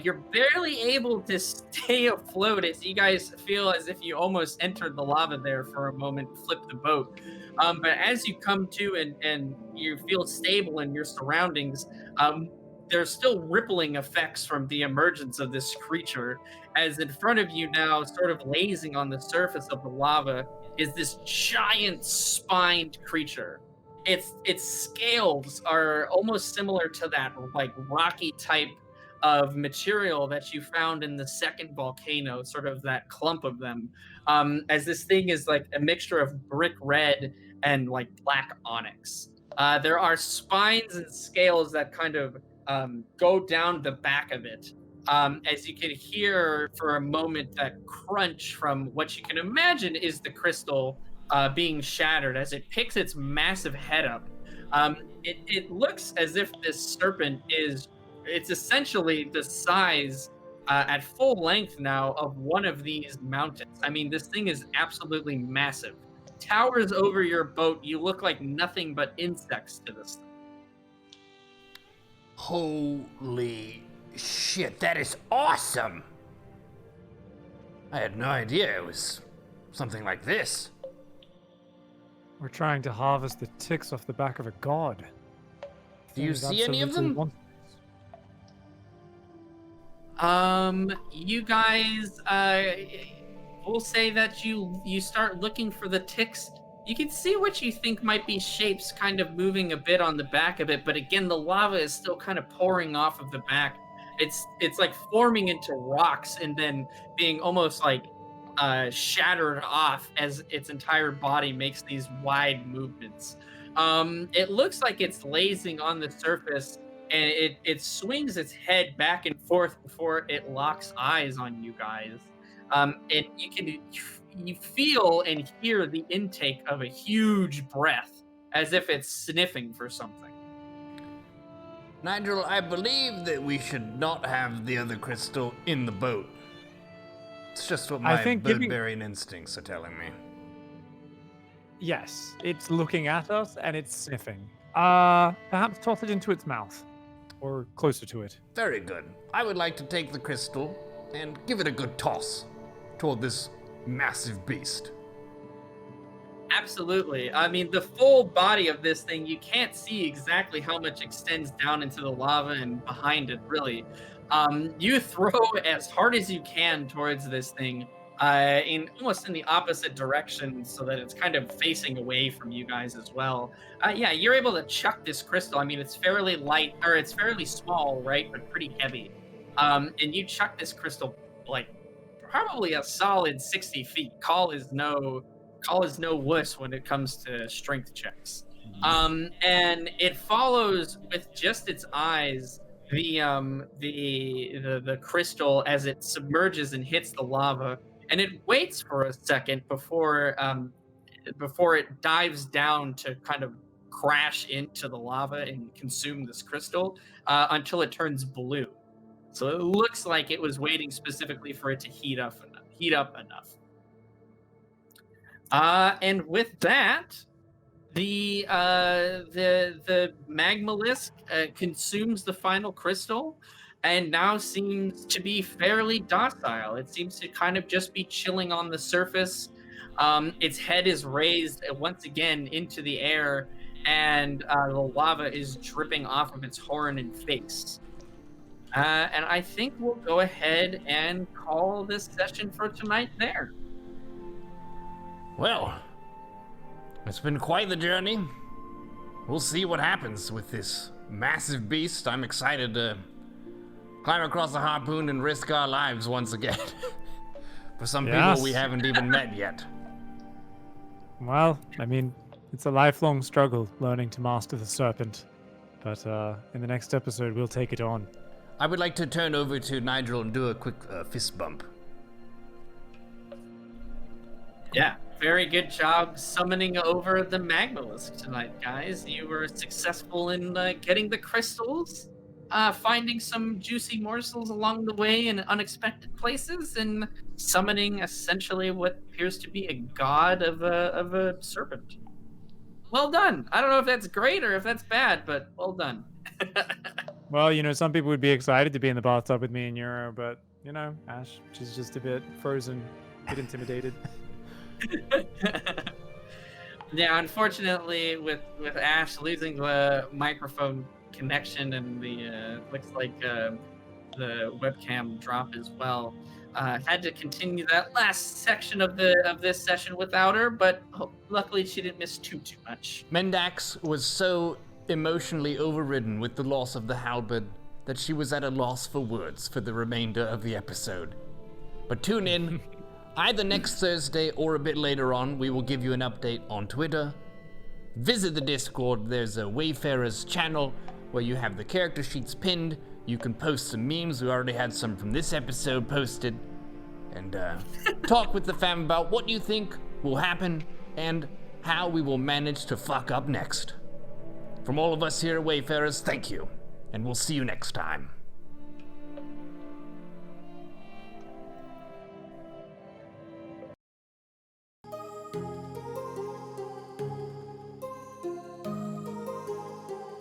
[SPEAKER 3] You're barely able to stay afloat as you guys feel as if you almost entered the lava there for a moment, flipped the boat. But as you come to and you feel stable in your surroundings, there's still rippling effects from the emergence of this creature, as in front of you now, sort of lazing on the surface of the lava, is this giant spined creature. Its scales are almost similar to that like rocky type of material that you found in the second volcano, sort of that clump of them, as this thing is like a mixture of brick red and like black onyx. There are spines and scales that kind of go down the back of it. As you can hear for a moment that crunch from what you can imagine is the crystal being shattered as it picks its massive head up. It looks as if this serpent it's essentially the size at full length now of one of these mountains. I mean, this thing is absolutely massive. Towers over your boat. You look like nothing but insects to this thing.
[SPEAKER 4] Holy shit, that is awesome! I had no idea it was something like this.
[SPEAKER 1] We're trying to harvest the ticks off the back of a god.
[SPEAKER 4] Do you see any of them?
[SPEAKER 3] You guys, we'll say that you start looking for the ticks. You can see what you think might be shapes kind of moving a bit on the back of it, but again, the lava is still kind of pouring off of the back. It's like forming into rocks and then being almost like shattered off as its entire body makes these wide movements. It looks like it's lazing on the surface, and it swings its head back and forth before it locks eyes on you guys. And you feel and hear the intake of a huge breath as if it's sniffing for something.
[SPEAKER 4] Nigel, I believe that we should not have the other crystal in the boat. It's just what my bird-bearing instincts are telling me.
[SPEAKER 1] Yes, it's looking at us and it's sniffing. Perhaps toss it into its mouth. Or closer to it.
[SPEAKER 4] Very good. I would like to take the crystal and give it a good toss toward this massive beast.
[SPEAKER 3] Absolutely. I mean, the full body of this thing, you can't see exactly how much extends down into the lava and behind it, really. You throw as hard as you can towards this thing, in almost in the opposite direction, so that it's kind of facing away from you guys as well. Yeah, you're able to chuck this crystal. I mean, it's fairly light, or it's fairly small, right, but pretty heavy. And you chuck this crystal like probably a solid 60 feet. Call is no wuss when it comes to strength checks. And it follows with just its eyes the crystal as it submerges and hits the lava, and it waits for a second before it dives down to kind of crash into the lava and consume this crystal until it turns blue. So it looks like it was waiting specifically for it to heat up enough. And with that, the magmalisk consumes the final crystal and now seems to be fairly docile. It seems to kind of just be chilling on the surface. Its head is raised once again into the air, and the lava is dripping off of its horn and face. And I think we'll go ahead and call this session for tonight there.
[SPEAKER 4] Well, it's been quite the journey. We'll see what happens with this massive beast. I'm excited to climb across the harpoon and risk our lives once again. For some people we haven't even met yet.
[SPEAKER 1] Well, I mean, it's a lifelong struggle learning to master the serpent. But in the next episode, we'll take it on.
[SPEAKER 4] I would like to turn over to Nigel and do a quick fist bump.
[SPEAKER 3] Yeah, very good job summoning over the magmalisk tonight, guys. You were successful in getting the crystals, finding some juicy morsels along the way in unexpected places, and summoning essentially what appears to be a god of a serpent. Well done. I don't know if that's great or if that's bad, but well done.
[SPEAKER 1] Well, you know, some people would be excited to be in the bathtub with me and Euro, but, you know, Ash, she's just a bit frozen, a bit intimidated.
[SPEAKER 3] Yeah, unfortunately, with Ash losing the microphone connection and the looks like the webcam drop as well, had to continue that last section of this session without her, but luckily she didn't miss too much.
[SPEAKER 4] Mendax was so emotionally overridden with the loss of the halberd that she was at a loss for words for the remainder of the episode. But tune in. Either next Thursday or a bit later on, we will give you an update on Twitter. Visit the Discord. There's a Wayfarers channel where you have the character sheets pinned. You can post some memes. We already had some from this episode posted. And talk with the fam about what you think will happen and how we will manage to fuck up next. From all of us here at Wayfarers, thank you. And we'll see you next time.